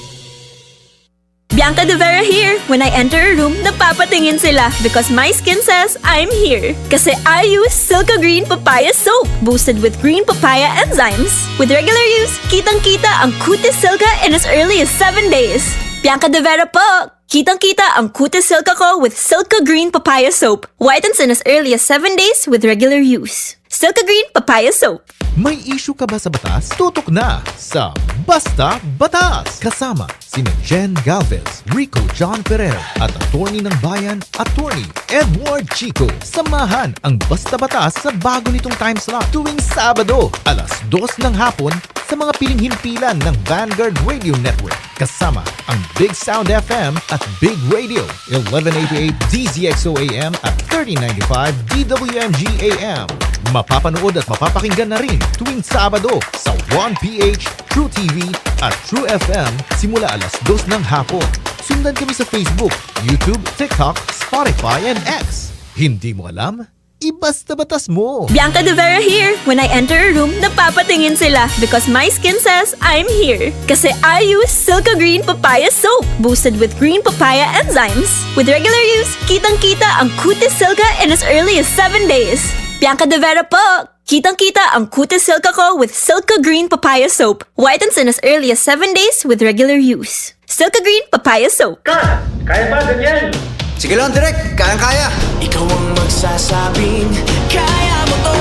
[SPEAKER 13] Bianca De Vera here. When I enter a room, napapatingin sila because my skin says I'm here. Kasi I use Silka Green Papaya Soap, boosted with green papaya enzymes. With regular use, kitang-kita ang Cutis Silka in as early as 7 days. Bianca De Vera po! Kitang-kita ang Cutis Silka ko with Silka Green Papaya Soap. Whitens in as early as 7 days with regular use. Silka Green Papaya Soap.
[SPEAKER 15] May issue ka ba sa batas? Tutok na sa Basta Batas! Kasama sina Jen Galvez, Rico John Ferrer at attorney ng bayan, attorney Edward Chico. Samahan ang Basta Batas sa bago nitong time slot tuwing Sabado, alas 2 ng hapon sa mga piling-himpilan ng Vanguard Radio Network. Kasama ang Big Sound FM at Big Radio, 1188 DZXO AM at 3095 DWMG AM. Mapapanood at mapapakinggan na rin tuwing Sabado sa 1PH, True TV at True FM simula alas 2 ng hapon. Sundan kami sa Facebook, YouTube, TikTok, Spotify, and X. Hindi mo alam? Ibasta batas mo!
[SPEAKER 13] Bianca De Vera here. When I enter a room, napapatingin sila because my skin says I'm here. Kasi I use Silka Green Papaya Soap, boosted with green papaya enzymes. With regular use, kitang-kita ang Cutis Silka in as early as 7 days. Bianca De Vera po! Kitang-kita ang Cutis Silka ko with Silka Green Papaya Soap. Whitens in as early as 7 days with regular use. Silka Green Papaya Soap.
[SPEAKER 16] Kaya ba, Daniel?
[SPEAKER 17] Sige lang, Direk. Kayang-kaya.
[SPEAKER 5] Ikaw ang magsasabing kaya mo to.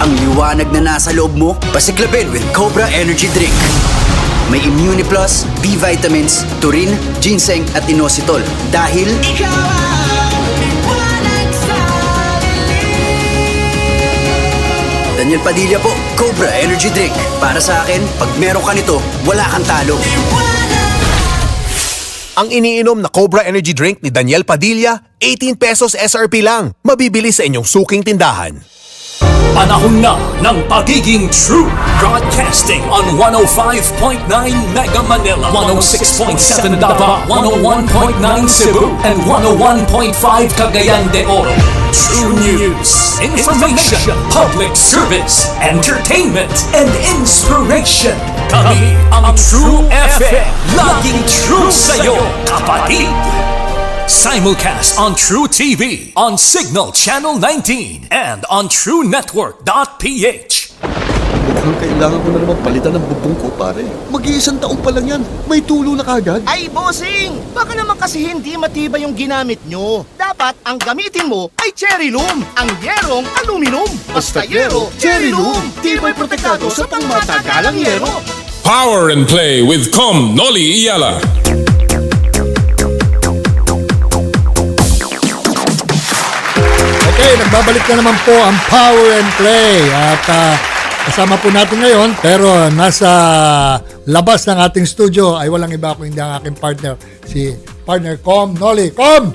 [SPEAKER 17] Ang liwanag na nasa loob mo, pasiklabin with Cobra Energy Drink. May Immune Plus, B vitamins, taurine, ginseng at inositol. Dahil
[SPEAKER 5] ikaw ang liwanag sa
[SPEAKER 17] Daniel Padilla po, Cobra Energy Drink. Para sa akin, pag meron ka nito, wala kang talo.
[SPEAKER 12] Ang iniinom na Cobra Energy Drink ni Daniel Padilla, 18 pesos SRP lang. Mabibili sa inyong suking tindahan.
[SPEAKER 1] Panahon na ng pagiging true. Broadcasting on 105.9 Mega Manila, 106.7 Davao, 101.9 Cebu, and 101.5 Cagayan de Oro. True news, information, public service, entertainment, and inspiration. Kami ang True FM. Laging true sa'yo, kapatid. Simulcast on True TV, on Signal Channel 19, and on TrueNetwork.ph.
[SPEAKER 2] Mukhang kailangan ko na naman palitan ng bubong ko, pare. Mag-iisang taong pa lang yan. May tulo na kagad.
[SPEAKER 3] Ay, bossing! Baka naman kasi hindi matibay yung ginamit nyo. Dapat ang gamitin mo ay Cherry Loom, ang yerong aluminum. Basta yero, Cherry Loom. Tibay protektado sa pangmatagalang yero.
[SPEAKER 4] Power and Play with Noli Iyala.
[SPEAKER 8] Okay, nagbabalik na naman po ang Power and Play at kasama po natin ngayon pero nasa labas ng ating studio ay walang iba kundi ang aking partner, si partner Noli.
[SPEAKER 9] Partner,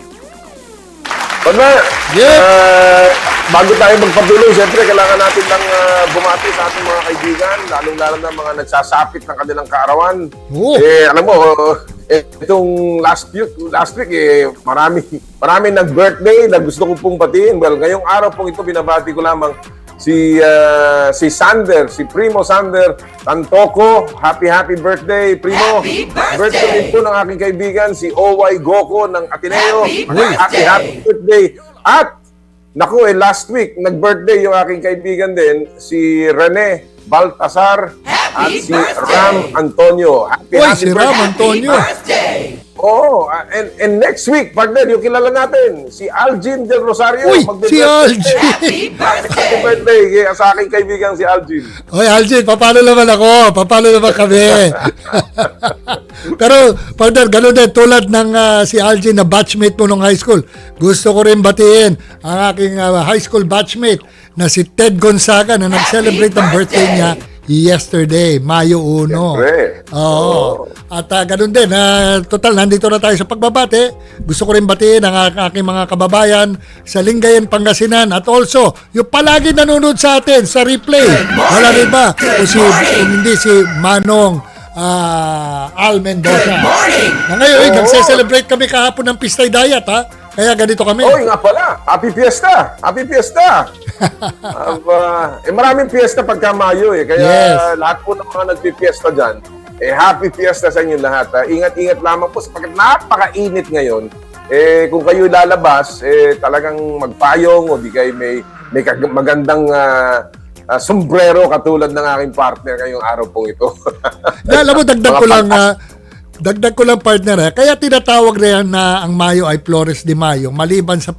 [SPEAKER 9] bago tayo magpatuloy, siyempre kailangan natin lang bumati sa ating mga kaibigan, lalong-lalo na mga nagsasapit ng kanilang kaarawan. Alam mo, itong last week marami nag-birthday na gusto ko pong batiin. Well, ngayong araw pong ito binabati ko lamang si Sander, si Primo Sander Tantoco. Happy birthday, Primo.
[SPEAKER 5] Happy
[SPEAKER 9] Birthday din po ng aking kaibigan si Oway Goko ng Ateneo. Happy birthday. At naku, last week nag-birthday yung aking kaibigan din si Rene Baltasar at si Ram Antonio. Happy
[SPEAKER 8] si Ram Antonio.
[SPEAKER 9] Oh, and next week, partner, yung kilala natin, si Algin Del Rosario.
[SPEAKER 8] Si Algin!
[SPEAKER 9] Happy birthday sa aking kaibigan si Algin.
[SPEAKER 8] Oy, Algin, paano naman ako? Paano naman kami? Pero, partner, gano'n din, tulad ng si Algin na batchmate mo nung high school. Gusto ko rin batiin ang aking high school batchmate na si Ted Gonzaga na nag-celebrate ang birthday niya yesterday, Mayo 1. Oo. At ganun din, total, nandito na tayo sa pagbabate. Gusto ko rin batiin ang aking mga kababayan sa Lingayen, Pangasinan at also yung palagi nanonood sa atin sa replay. Wala rin ba? Kung hindi si Manong Al Mendoza. Na ngayon, nagse-celebrate kami kahapon ng Pistay Diet, ha? Kaya ganito kami.
[SPEAKER 9] Oy, nga pala. Happy Fiesta! Happy Fiesta! Maraming fiesta pagka Mayo eh. Kaya lahat po ng mga nagpipiesta dyan, Happy Fiesta sa inyo lahat. Ingat-ingat lamang po sapagkat napakainit ngayon. Kung kayo lalabas, talagang magpayong o di kayo may magandang sombrero katulad ng aking partner ngayong araw pong ito.
[SPEAKER 8] Alam mo, dagdag ko lang partner, kaya tinatawag na yan na ang Mayo ay Flores de Mayo maliban sa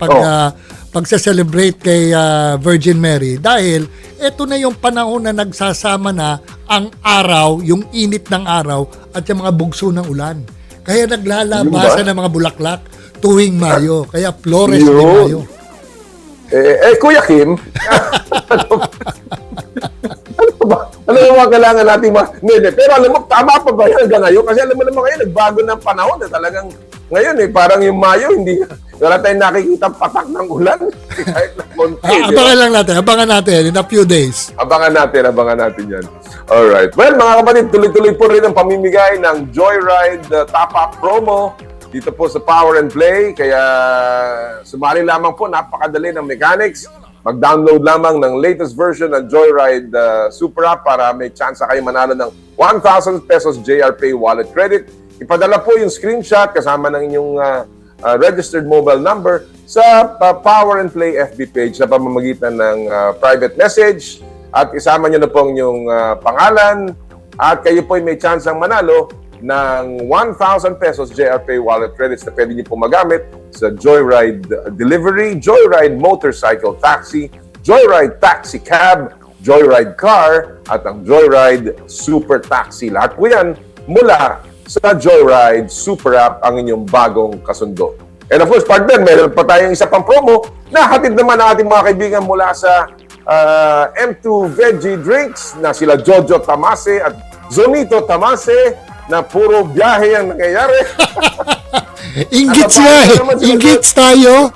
[SPEAKER 8] pagsa-celebrate kay Virgin Mary dahil ito na yung panahon na nagsasama na ang araw, yung init ng araw at yung mga bugso ng ulan. Kaya naglalabasan ng mga bulaklak tuwing Mayo. Kaya Flores de Mayo.
[SPEAKER 9] Kuya Kim, ano ba kailangan natin pero alam mo, tama pa ba yan hanggang ngayon? Kasi alam mo naman ngayon, nagbago ng panahon. Talagang ngayon, parang yung Mayo, wala tayong nakikita patak ng ulan. Kahit na konti.
[SPEAKER 8] Abangan natin in a few days.
[SPEAKER 9] Abangan natin yan. Alright. Well, mga kapatid, tuloy-tuloy po rin ang pamimigay ng Joyride Top-Up promo dito po sa Power and Play. Kaya sumali lamang po, napakadali ng mechanics. Mag-download lamang ng latest version ng Joyride Super App para may chance kayo manalo ng 1,000 pesos JRPay wallet credit. Ipadala po yung screenshot kasama ng inyong registered mobile number sa Power and Play FB page sa pamamagitan ng private message at isama nyo na po yung pangalan at kayo po may chance ang manalo ng 1,000 pesos JRPay wallet credits na pwede niyo po magamit sa Joyride Delivery, Joyride Motorcycle Taxi, Joyride Taxi Cab, Joyride Car, at ang Joyride Super Taxi. Lahat po yan mula sa Joyride Super App, ang inyong bagong kasundo. And of course, partner, meron pa tayong isa pang promo na hatid naman ang ating mga kaibigan mula sa M2 Veggie Drinks na sila Jojo Tamase at Zonito Tamase na puro biyahe ang nangyayari.
[SPEAKER 8] Inggits Inggits tayo.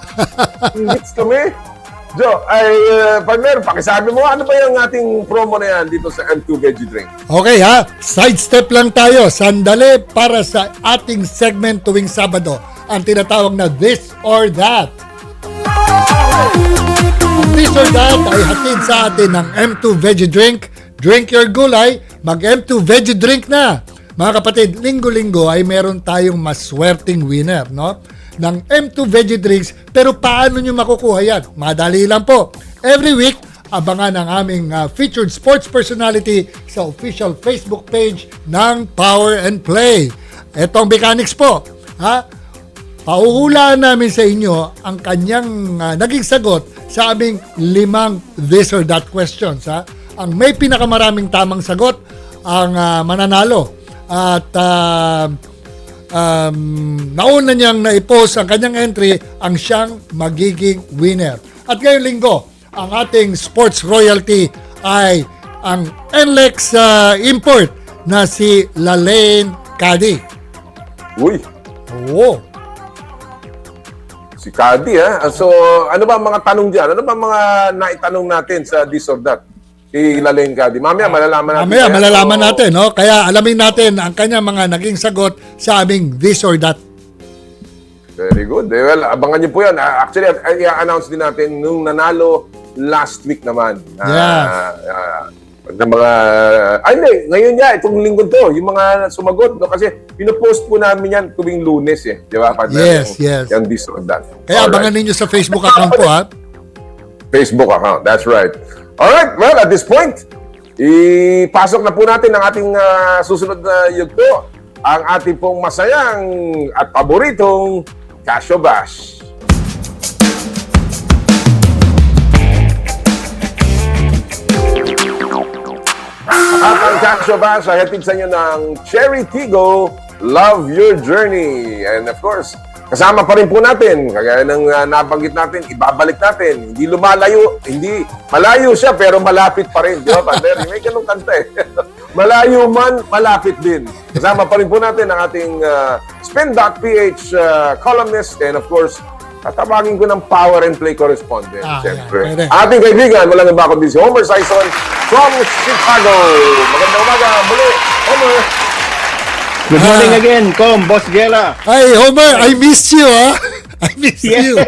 [SPEAKER 9] Inggits kami. Jo, partner, pakisabi mo, ano ba yung ating promo na yan dito sa M2 Veggie Drink?
[SPEAKER 8] Okay sidestep lang tayo. Sandali para sa ating segment tuwing Sabado. Ang tinatawag na This or That. Ang This or That ay hatid sa atin ng M2 Veggie Drink. Drink your gulay, mag M2 Veggie Drink na. Mga kapatid, linggo-linggo ay meron tayong maswerteng winner, no? Ng M2 Veggie Drinks. Pero paano nyo makukuha yan? Madali lang po. Every week, abangan ang aming featured sports personality sa official Facebook page ng Power and Play. Etong mechanics po. Pauhulaan namin sa inyo ang kanyang naging sagot sa aming 5 this or that questions. Ang may pinakamaraming tamang sagot ang mananalo. At nauna niyang na-post ang kanyang entry ang siyang magiging winner. At ngayong linggo, ang ating sports royalty ay ang NLEX import na si Lalaine Cady.
[SPEAKER 9] Uy!
[SPEAKER 8] Oo.
[SPEAKER 9] Si Cady, So, ano ba mga tanong dyan? Ano ba mga naitanong natin sa This or That? Lalaine Cady. Mamaya malalaman natin.
[SPEAKER 8] No? Kaya alamin natin ang kanya mga naging sagot sa aming This or That.
[SPEAKER 9] Very good. Well, abangan niyo po yan. Actually, i-announce din natin nung nanalo last week naman. Ngayon itong linggo to, yung mga sumagot. No? Kasi pinopost po namin yan tuwing Lunes. Di ba?
[SPEAKER 8] Yes.
[SPEAKER 9] Yung This or That.
[SPEAKER 8] Kaya abangan ninyo sa Facebook account po.
[SPEAKER 9] Facebook account. That's right. Alright, well, at this point, ipasok na po natin ang ating susunod na yugto, ang ating pong masayang at paboritong Casio Bash. At ang Casio Bash ay hatid sa inyo ng Cherry Tigo, Love Your Journey. And of course, kasama pa rin po natin, kagaya ng nabanggit natin, ibabalik natin. Hindi malayo siya pero malapit pa rin. Di ba, partner? May ganung kanta Malayo man, malapit din. Kasama pa rin po natin ang ating Spin.ph columnist and of course, tatawagin ko ng Power and Play correspondent. Siyempre. Ating kaibigan, walang iba kundi si Homer Sison from Chicago. Magandang umaga muli, Homer.
[SPEAKER 10] Good morning again, Boss Gela.
[SPEAKER 8] Hey, Homer, I missed you, I miss you.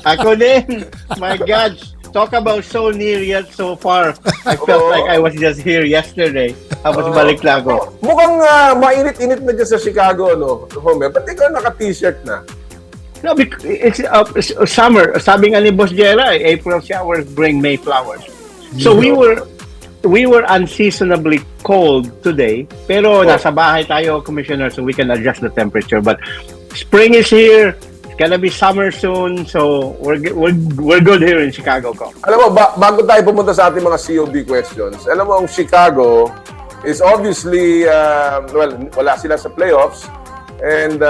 [SPEAKER 10] Ako din. My gosh. talk about so near yet so far. I felt like I was just here yesterday. Tapos balik lang ako.
[SPEAKER 9] Mukhang mainit-init na dyan sa Chicago, no? Homer, ba't ikaw naka-t-shirt na?
[SPEAKER 10] No, because it's summer. Sabi nga ni Boss Jera, April showers bring May flowers. So we were unseasonably cold today, pero nasa bahay tayo, Commissioner, so we can adjust the temperature. But spring is here. It's gonna be summer soon, so we're good here in Chicago.
[SPEAKER 9] Alam mo, bago tayo pumunta sa ating mga COB questions, alam mo, ang Chicago is obviously, wala sila sa playoffs. And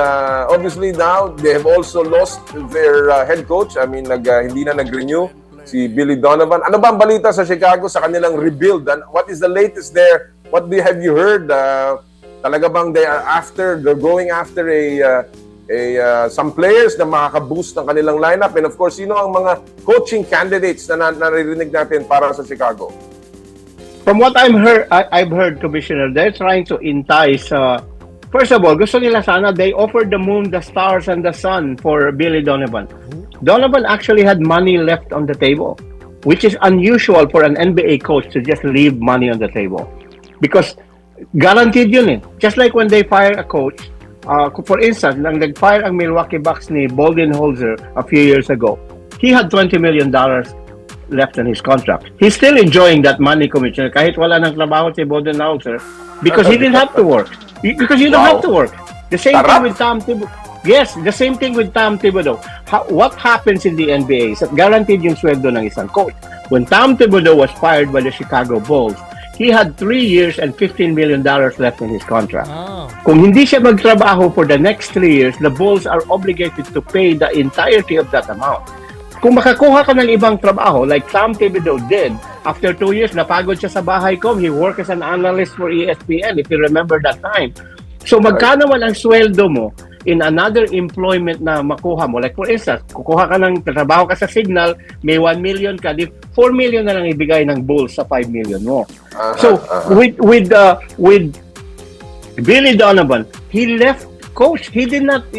[SPEAKER 9] obviously now, they have also lost their head coach. I mean, hindi na nag-renew si Billy Donovan. Ano ba ang balita sa Chicago sa kanilang rebuild? And what is the latest there? What have you heard? Talaga bang they're going after some players na makaka-boost ng kanilang lineup? And of course, sino ang mga coaching candidates na naririnig natin para sa Chicago?
[SPEAKER 10] From what I've heard, Commissioner, they're trying to entice. First of all, gusto nila sana, they offered the moon, the stars, and the sun for Billy Donovan. Donovan actually had money left on the table, which is unusual for an NBA coach to just leave money on the table. Because guaranteed yun eh. Just like when they fire a coach, for instance, nang nag-fire ang Milwaukee Bucks ni Budenholzer a few years ago, he had $20 million left in his contract. He's still enjoying that money, Commissioner, kahit wala ng trabaho si Budenholzer, because he didn't have to work. Because you don't have to work. The same thing with Tom Thibodeau. Yes, the same thing with Tom Thibodeau. What happens in the NBA is that guaranteed yung sweldo ng isang coach. When Tom Thibodeau was fired by the Chicago Bulls, he had 3 years and $15 million left in his contract. Kung hindi siya magtrabaho for the next 3 years, the Bulls are obligated to pay the entirety of that amount. Kung makakuha ka ng ibang trabaho, like Tom Thibodeau did, after 2 years, napagod siya sa bahay ko. He worked as an analyst for ESPN, if you remember that time. So magkano man ang sweldo mo in another employment na makuha mo? Like for instance, kukuha ka ng trabaho ka sa Signal, may 1 million ka, 4 million na lang ibigay ng Bulls sa 5 million mo. So with Billy Donovan, he left coach. He did not,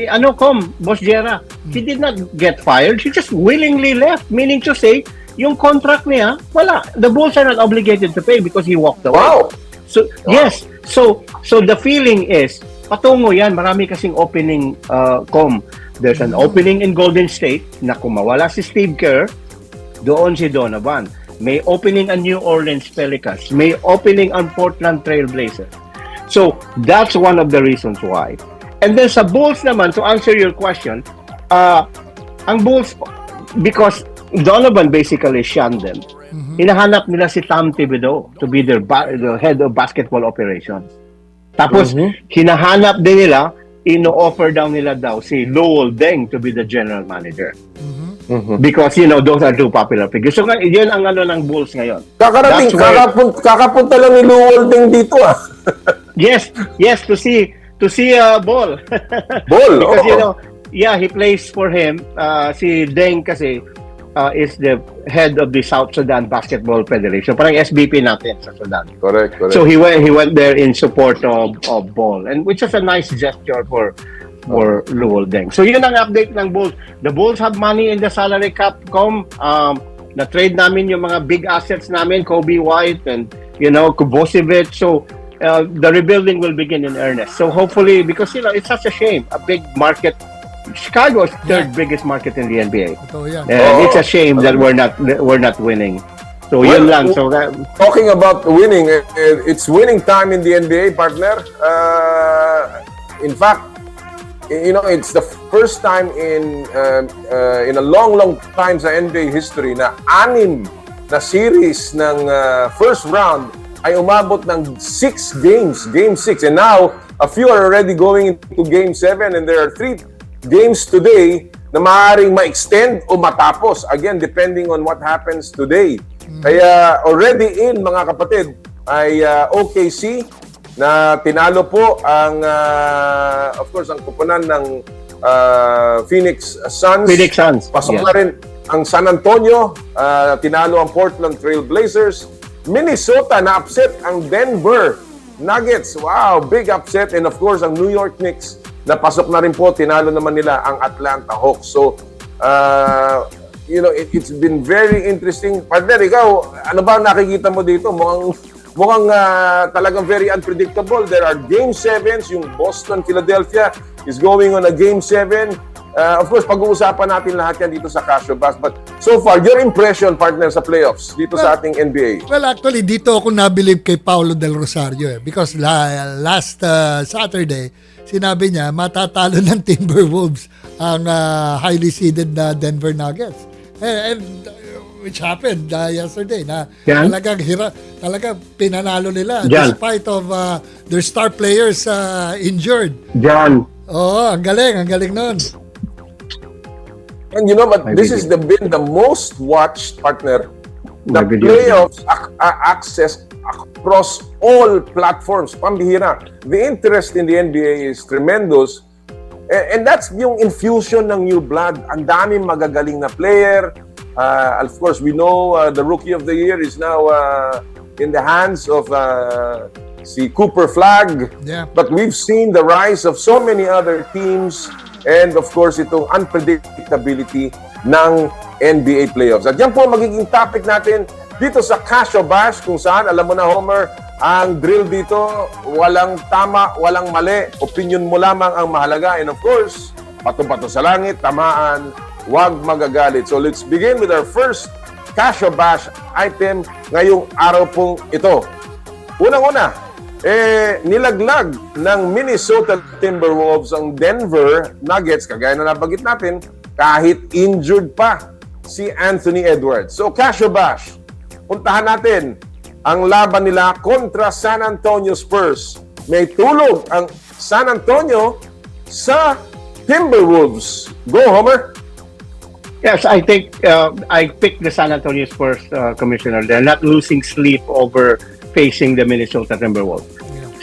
[SPEAKER 10] Boss Jera, he did not get fired. He just willingly left, meaning to say, yung contract niya, wala. The Bulls are not obligated to pay because he walked away.
[SPEAKER 9] Wow!
[SPEAKER 10] So, yes. So the feeling is, patungo yan, marami kasing opening, There's an opening in Golden State na kung mawala si Steve Kerr, doon si Donovan. May opening ang New Orleans Pelicans. May opening ang Portland Trail Blazers. So, that's one of the reasons why. And then sa Bulls naman, to answer your question, ang Bulls, because Donovan basically shunned them, hinahanap nila si Tom Thibodeau to be the head of basketball operations. Tapos, hinahanap din nila, ino-offer down nila daw si Lowell Deng to be the general manager. Because, those are two popular figures. So, yun ang ng Bulls ngayon.
[SPEAKER 9] Kakapunta lang ni Lowell Deng dito
[SPEAKER 10] Yes, to see Ball. Because, he plays for him. Si Deng kasi is the head of the South Sudan Basketball Federation. Parang SBP natin sa Sudan.
[SPEAKER 9] Correct.
[SPEAKER 10] So he went there in support of Ball, and which is a nice gesture for Lowell Deng. So yun ang update ng Bulls. The Bulls have money in the salary cap. Na-trade namin yung mga big assets namin, Kobe White and Kubocevic. So the rebuilding will begin in earnest. So hopefully, because it's such a shame, a big market. Chicago is third biggest market in the NBA. It's a shame that we're not winning. So yun lang. So
[SPEAKER 9] talking about winning, it's winning time in the NBA, partner. In fact, it's the first time in a long time sa NBA history na 6 na series ng first round ay umabot ng 6 games, Game 6. And now, a few are already going into Game 7 and there are 3 games today na maaaring ma-extend o matapos. Again, depending on what happens today. Kaya already in, mga kapatid, ay OKC na tinalo po ang, of course, ang kupunan ng Phoenix Suns. Pasok na rin ang San Antonio, tinalo ang Portland Trail Blazers. Minnesota na upset ang Denver Nuggets. Wow, big upset. And of course, ang New York Knicks na pasok na rin po, tinalo naman nila ang Atlanta Hawks. So, it's been very interesting. Partner, ikaw, ano ba nakikita mo dito? Mukhang talagang very unpredictable. There are Game 7s, yung Boston-Philadelphia is going on a Game 7. Of course, pag-uusapan natin lahat yan dito sa Casio Bus. But so far, your impression, partner, sa playoffs dito sa ating NBA?
[SPEAKER 8] Well, actually, dito ako nabilib kay Paulo Del Rosario because last Saturday, sinabi niya, matatalo ng Timberwolves ang highly seeded na Denver Nuggets. And which happened yesterday na talagang pinanalo nila despite of their star players injured. Oo, ang galing nun.
[SPEAKER 9] And but this has been the most watched, partner. The playoffs access across all platforms. Pambihira. The interest in the NBA is tremendous. And that's yung infusion ng new blood. Ang daming magagaling na player. Of course, we know the Rookie of the Year is now in the hands of si Cooper Flag.
[SPEAKER 8] Yeah.
[SPEAKER 9] But we've seen the rise of so many other teams. And of course, itong unpredictability ng NBA playoffs. At yan po magiging topic natin dito sa Casio Bash, kung saan, alam mo na Homer, ang drill dito, walang tama, walang mali. Opinion mo lamang ang mahalaga. And of course, pato-pato sa langit, tamaan, huwag magagalit. So let's begin with our first Casio Bash item ngayong araw pong ito. Unang-una, nilaglag ng Minnesota Timberwolves ang Denver Nuggets, kagaya na nabanggit natin, kahit injured pa si Anthony Edwards. So, Casio Bash, puntahan natin ang laban nila kontra San Antonio Spurs. May tulog ang San Antonio sa Timberwolves. Go, Homer!
[SPEAKER 10] Yes, I think I picked the San Antonio Spurs, Commissioner. They're not losing sleep over facing the Minnesota Timberwolves.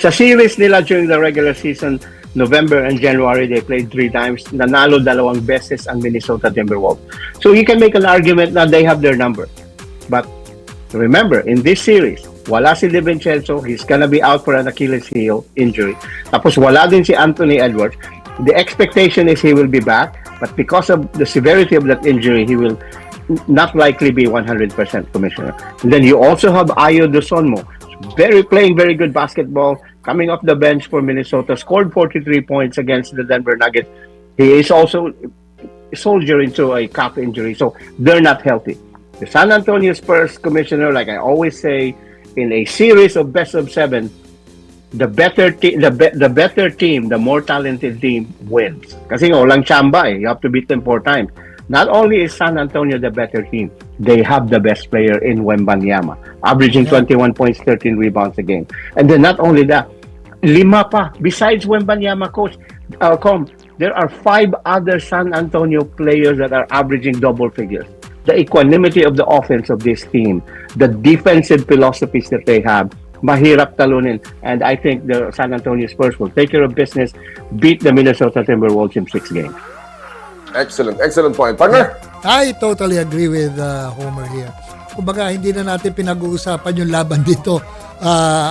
[SPEAKER 10] Sa series nila during the regular season, November and January, they played 3 times. Nanalo 2 beses ang Minnesota Timberwolves. So you can make an argument na they have their number. But remember, in this series, wala si DiVincenzo. He's gonna be out for an Achilles heel injury. Tapos wala din si Anthony Edwards. The expectation is he will be back. But because of the severity of that injury, he will not likely be 100%, Commissioner. And then you also have Ayo Dosonmo, playing very good basketball, coming off the bench for Minnesota, scored 43 points against the Denver Nuggets. He is also soldiering to a calf injury, so they're not healthy. The San Antonio Spurs, Commissioner, like I always say, in a series of best of 7, the better team, the more talented team wins. Kasi walang chamba you have to beat them 4 times. Not only is San Antonio the better team, they have the best player in Wembanyama, averaging 21 points, 13 rebounds a game. And then not only that, 5 pa. Besides Wembanyama, Coach, there are 5 other San Antonio players that are averaging double figures. The equanimity of the offense of this team, the defensive philosophies that they have, mahirap talunin. And I think the San Antonio Spurs will take care of business, beat the Minnesota Timberwolves in 6 games.
[SPEAKER 9] Excellent point. Partner?
[SPEAKER 8] I totally agree with Homer here. Kumbaga, hindi na natin pinag-uusapan yung laban dito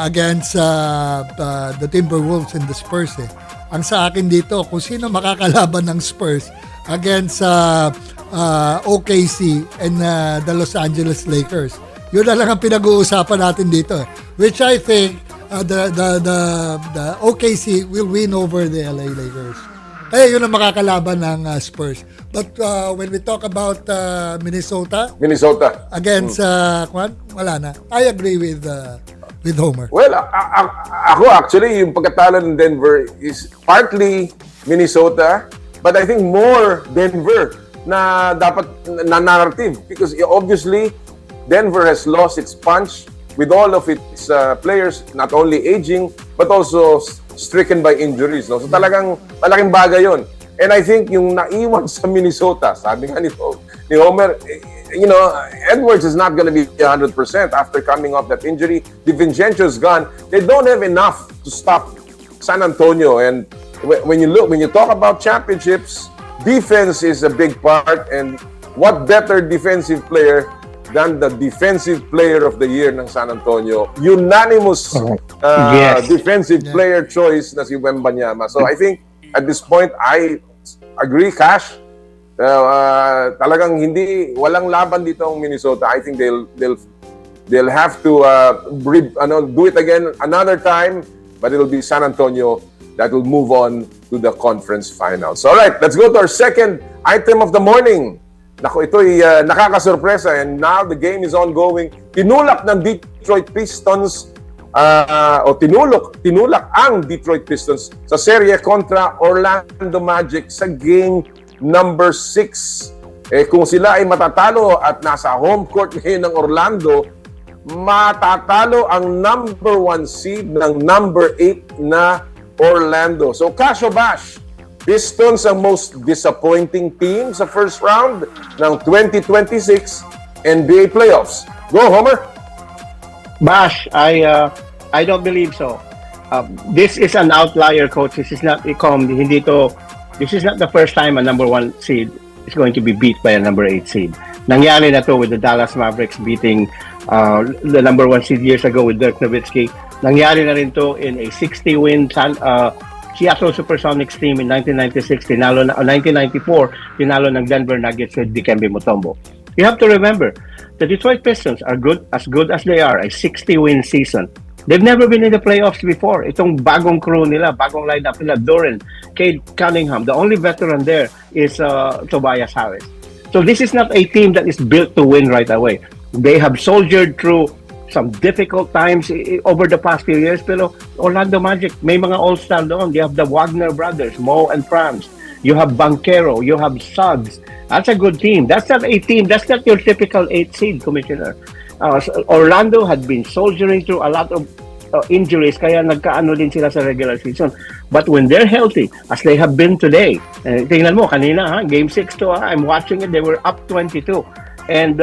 [SPEAKER 8] against the Timberwolves and the Spurs. Ang sa akin dito, kung sino makakalaban ng Spurs against OKC and the Los Angeles Lakers. Yun na lang ang pinag-uusapan natin dito. Which I think the OKC will win over the LA Lakers. Kaya yun ang makakalaban ng Spurs. But when we talk about Minnesota against wala na. I agree with Homer.
[SPEAKER 9] Well, ako actually, yung pagkatalo ng Denver is partly Minnesota, but I think more Denver na dapat na narrative because obviously Denver has lost its punch with all of its players not only aging but also stricken by injuries. No? So talagang malaking bagay yun. And I think yung naiwan sa Minnesota, sabi nga ni Homer, Edwards is not going to be 100% after coming off that injury. DiVincenzo's gone. They don't have enough to stop San Antonio. And when you talk about championships, defense is a big part. And what better defensive player than the defensive player of the year ng San Antonio? Unanimous defensive player choice na si Wembanyama. So I think at this point, I agree, Cash, Talagang walang laban dito ang Minnesota. I think they'll have to do it again another time, but it'll be San Antonio that will move on to the conference finals. All right, let's go to our second item of the morning. Naku, ito'y nakakasurpresa, and now the game is ongoing. Tinulak ng Detroit Pistons tinulak ang Detroit Pistons sa serye kontra Orlando Magic sa game number 6. Kung sila ay matatalo at nasa home court ngayon ng Orlando, matatalo ang number 1 seed ng number 8 na Orlando. So, Casio Bash, Pistons ang most disappointing team sa first round ng 2026 NBA playoffs. Go, Homer!
[SPEAKER 10] Bash, I don't believe so. This is an outlier, coach. This is not This is not the first time a number 1 seed is going to be beat by a number 8 seed. Nangyari na to with the Dallas Mavericks beating the number 1 seed years ago with Dirk Nowitzki. Nangyari na rin to in a 60-win Seattle Supersonics team in 1996. 1994, tinalo ng Denver Nuggets with Dikembe Mutombo. You have to remember, the Detroit Pistons are as good as they are, a 60-win season. They've never been in the playoffs before. Itong bagong crew nila, bagong lineup nila, Doran, Cade Cunningham. The only veteran there is Tobias Harris. So this is not a team that is built to win right away. They have soldiered through some difficult times over the past few years. Pero Orlando Magic, may mga all-star doon. You have the Wagner brothers, Mo and Franz. You have Banchero. You have Suggs. That's a good team. That's not a team. That's not your typical 8 seed, Commissioner. Orlando had been soldiering through a lot of injuries, kaya nagkaano din sila sa regular season. But when they're healthy, as they have been today, tingnan mo, kanina, game 6 to, I'm watching it, they were up 22. And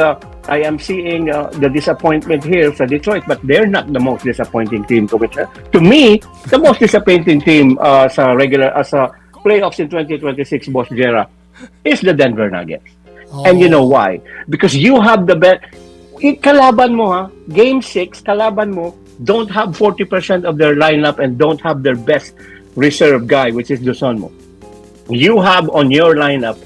[SPEAKER 10] I am seeing the disappointment here sa Detroit, but they're not the most disappointing team, Commissioner. To me, the most disappointing team sa playoffs in 2026, Boss Jera, is the Denver Nuggets. And you know why? Because you have the best. Kalaban mo game 6, kalaban mo, don't have 40% of their lineup and don't have their best reserve guy, which is Duson mo. You have on your lineup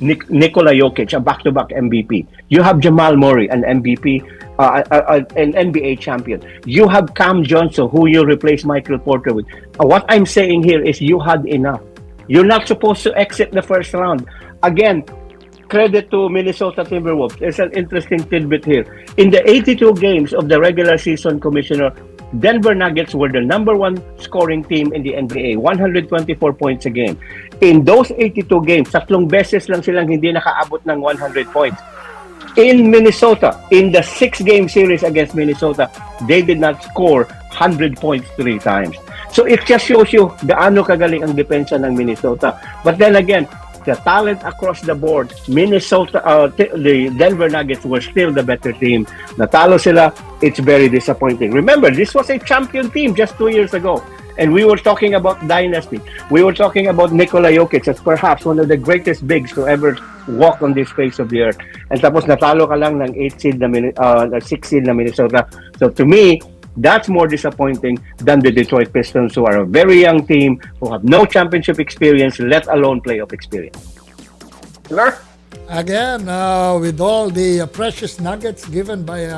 [SPEAKER 10] Nikola Jokic, a back-to-back MVP. You have Jamal Murray, an MVP, an NBA champion. You have Cam Johnson, who you replace Michael Porter with. What I'm saying here is you had enough. You're not supposed to exit the first round. Again, credit to Minnesota Timberwolves. There's an interesting tidbit here. In the 82 games of the regular season, Commissioner, Denver Nuggets were the number 1 scoring team in the NBA, 124 points a game. In those 82 games, 3 beses lang silang hindi nakaabot ng 100 points. In Minnesota, in the 6-game series against Minnesota, they did not score 100 points 3 times. So it just shows you gaano kagaling ang depensa ng Minnesota. But then again, the talent across the board, the Denver Nuggets were still the better team. Natalo sila, it's very disappointing. Remember, this was a champion team just 2 years ago. And we were talking about dynasty. We were talking about Nikola Jokic as perhaps one of the greatest bigs to ever walk on this face of the earth. And tapos natalo ka lang ng 6 seed na Minnesota. So to me, that's more disappointing than the Detroit Pistons, who are a very young team, who have no championship experience, let alone playoff experience.
[SPEAKER 8] Again, with all the precious nuggets given by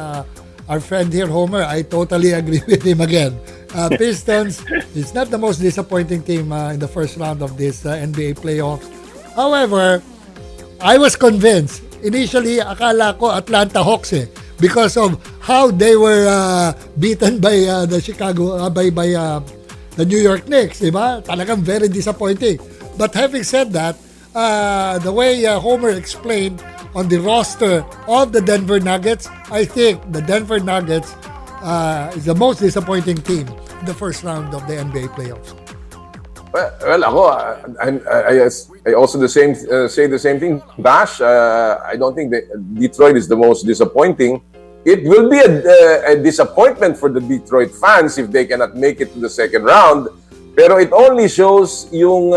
[SPEAKER 8] our friend here, Homer, I totally agree with him again. Pistons is not the most disappointing team in the first round of this NBA playoffs. However, I was convinced. Initially, akala ko Atlanta Hawks because of how they were beaten by the the New York Knicks, diba? Talagang very disappointing. But having said that, the way Homer explained on the roster of the Denver Nuggets, I think the Denver Nuggets is the most disappointing team in the first round of the NBA playoffs.
[SPEAKER 9] Well, ako, I also say the same thing. Bash, I don't think Detroit is the most disappointing. It will be a disappointment for the Detroit fans if they cannot make it to the second round. Pero it only shows yung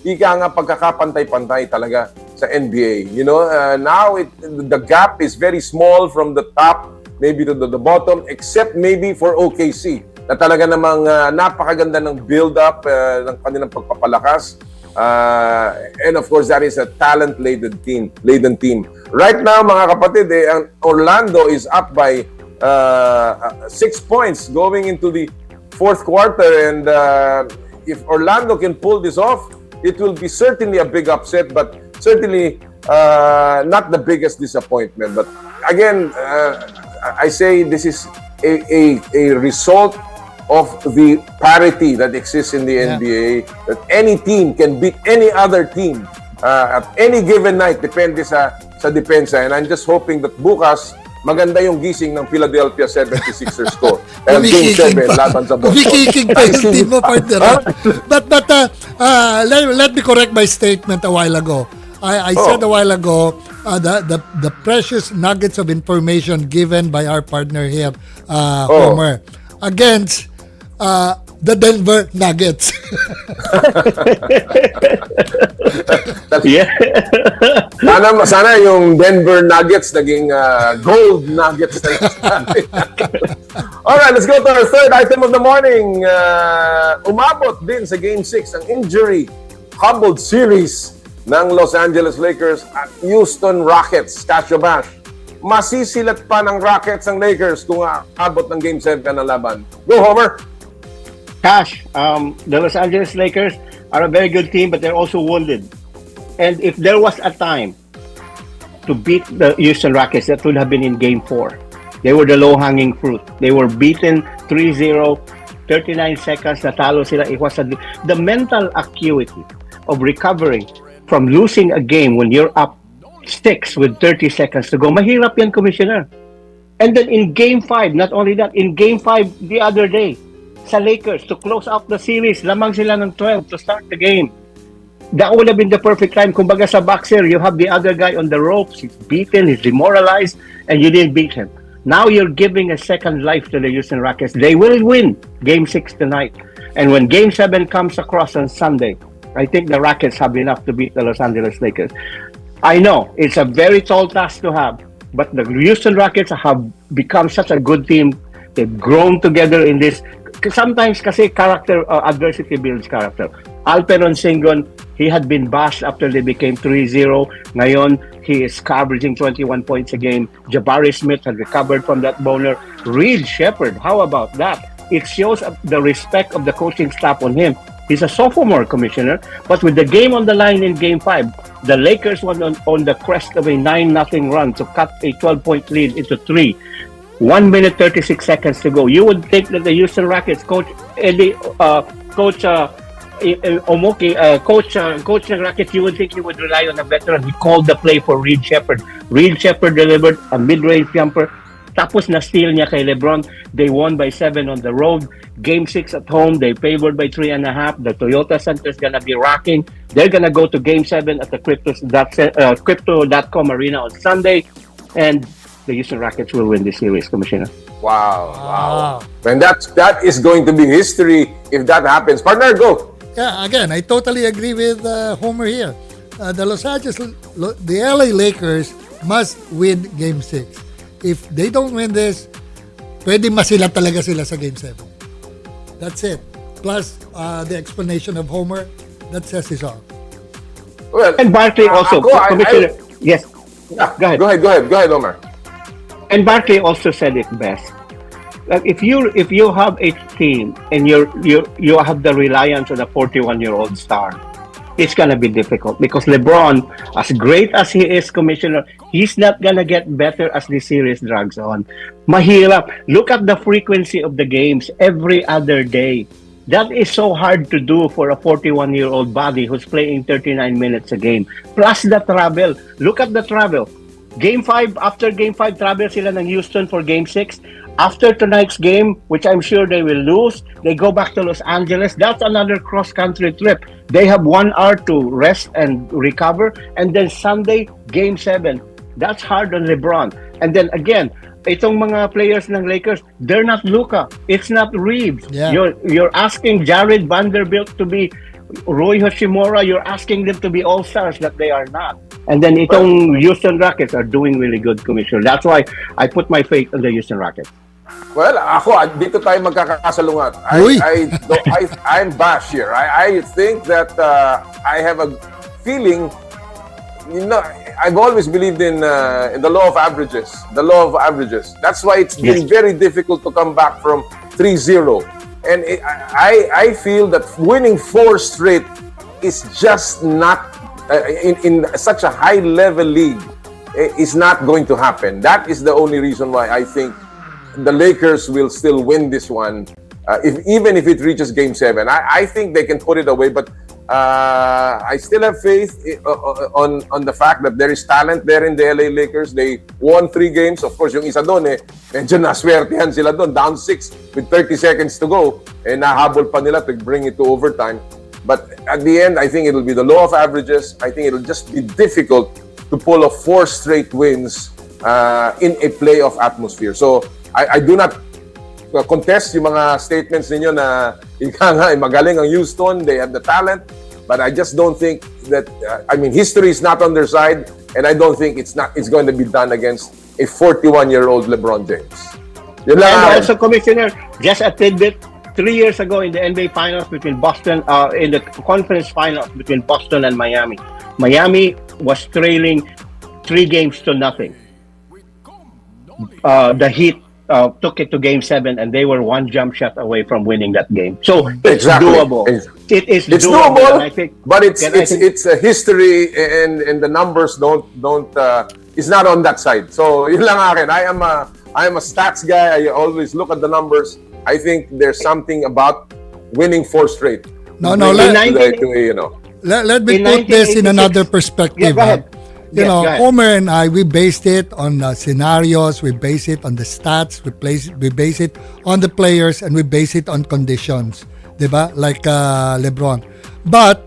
[SPEAKER 9] ika nga pagkakapantay-pantay talaga sa NBA. You know, now the gap is very small from the top maybe to the bottom, except maybe for OKC, na talaga namang napakaganda ng build-up ng kanilang pagpapalakas. And of course, that is a talent-laden team. Right now, mga kapatid, ang Orlando is up by 6 points going into the fourth quarter. And if Orlando can pull this off, it will be certainly a big upset, but certainly not the biggest disappointment. But again, I say this is a result of the parity that exists in the NBA, that any team can beat any other team at any given night, depende sa depensa. And I'm just hoping that bukas, maganda yung gising ng Philadelphia 76ers ko. And Game 7, laban sa Boston.
[SPEAKER 8] Kumikiking pa yung team mo, partner. But let me correct my statement a while ago. I said a while ago, the precious nuggets of information given by our partner here, Homer, against the Denver Nuggets.
[SPEAKER 9] Sana yung Denver Nuggets naging gold Nuggets na Alright, let's go to our third item of the morning. Umabot din sa Game 6 ang injury-hobbled series ng Los Angeles Lakers at Houston Rockets. Casio Bash, masisilat pa ng Rockets ang Lakers kung abot ng Game 7 na laban. Go, Homer!
[SPEAKER 10] Cash, the Los Angeles Lakers are a very good team, but they're also wounded. And if there was a time to beat the Houston Rockets, that would have been in Game 4. They were the low-hanging fruit. They were beaten 3-0, 39 seconds, natalo sila. It was the mental acuity of recovering from losing a game when you're up 6 with 30 seconds to go. Mahirap yan, Commissioner. And then in Game 5, not only that, in Game 5 the other day, sa Lakers to close out the series, lamang sila ng 12 to start the game. That would have been the perfect time. Kumbaga sa boxer, you have the other guy on the ropes, he's beaten, he's demoralized, and you didn't beat him. Now you're giving a second life to the Houston Rockets. They will win Game 6 tonight. And when Game 7 comes across on Sunday, I think the Rockets have enough to beat the Los Angeles Lakers. I know, it's a very tall task to have, but the Houston Rockets have become such a good team. They've grown together in this. Sometimes kasi character, adversity builds character. Alperen Sengun, he had been bashed after they became 3-0. Ngayon, he is averaging 21 points a game. Jabari Smith had recovered from that boner. Reed Shepherd, how about that? It shows the respect of the coaching staff on him. He's a sophomore, Commissioner, but with the game on the line in Game 5, the Lakers were on the crest of a 9-0 run to cut a 12-point lead into 3. 1 minute 36 seconds to go. You would think that the Houston Rockets coach Omoki, coach ng Rockets, you would think he would rely on a veteran. He called the play for Reed Shepherd. Reed Shepherd delivered a mid-range jumper. Tapos na-steal niya kay LeBron. They won by 7 on the road. Game 6 at home, they favored by 3.5. The Toyota Center is gonna be rocking. They're gonna go to Game 7 at the Crypto.com Arena on Sunday. And the Houston Rockets will win this series, Commissioner.
[SPEAKER 9] Wow. And that is going to be history if that happens. Partner, go.
[SPEAKER 8] Yeah, again, I totally agree with Homer here. The LA Lakers must win Game 6. If they don't win this, pwede masila talaga sila sa Game 7. That's it. Plus the explanation of Homer, that says it all.
[SPEAKER 9] Well,
[SPEAKER 10] and Barkley also, Commissioner. Yes. Go ahead.
[SPEAKER 9] Go ahead, Homer.
[SPEAKER 10] And Barkley also said it best. Like if you have a team and you have the reliance on a 41-year-old star, it's gonna be difficult because LeBron, as great as he is, Commissioner, he's not gonna get better as the series drags on. Mahirap. Look at the frequency of the games every other day. That is so hard to do for a 41-year-old body who's playing 39 minutes a game. Plus the travel. Look at the travel. Game 5, after Game 5, travel sila ng Houston for Game 6. After tonight's game, which I'm sure they will lose, they go back to Los Angeles. That's another cross-country trip. They have 1 hour to rest and recover. And then Sunday, Game 7. That's hard on LeBron. And then again, itong mga players ng Lakers, they're not Luka. It's not Reeves.
[SPEAKER 8] Yeah.
[SPEAKER 10] You're asking Jared Vanderbilt to be Roy Hachimura. You're asking them to be all-stars that they are not. And then itong Houston Rockets are doing really good, Commissioner. That's why I put my faith on the Houston Rockets.
[SPEAKER 9] Well, dito tayo magkakasalungat. I'm bash here. I think that I have a feeling, I've always believed in the law of averages. The law of averages. That's why it's been very difficult to come back from 3-0. And I feel that winning 4 straight is just not, in such a high-level league, is not going to happen. That is the only reason why I think the Lakers will still win this one, even if it reaches Game 7. I think they can put it away, but I still have faith on the fact that there is talent there in the LA Lakers. They won 3 games. Of course, yung isa doon, medyo naswertehan sila doon. Down 6 with 30 seconds to go. Nahabol pa nila to bring it to overtime. But at the end, I think it will be the law of averages. I think it will just be difficult to pull off 4 straight wins in a playoff atmosphere. So, I do not contest yung mga statements ninyo na magaling ang Houston, they have the talent, but I just don't think that, history is not on their side, and I don't think it's going to be done against a 41-year-old LeBron James. Yun lang.
[SPEAKER 10] And also, Commissioner, just a tidbit, 3 years ago in the NBA Finals between Boston, in the conference finals between Boston and Miami, Miami was trailing 3-0. The Heat took it to Game 7, and they were 1 jump shot away from winning that game. So it's doable. It's
[SPEAKER 9] doable.
[SPEAKER 10] I think,
[SPEAKER 9] but it's a history, and the numbers don't. It's not on that side. So yun lang akin. I am a stats guy. I always look at the numbers. I think there's something about winning 4 straight.
[SPEAKER 8] Let me put this in another perspective.
[SPEAKER 10] Yeah, go ahead.
[SPEAKER 8] Homer and I, we based it on scenarios, we base it on the stats, we base it on the players, and we base it on conditions. Diba? Like LeBron. But,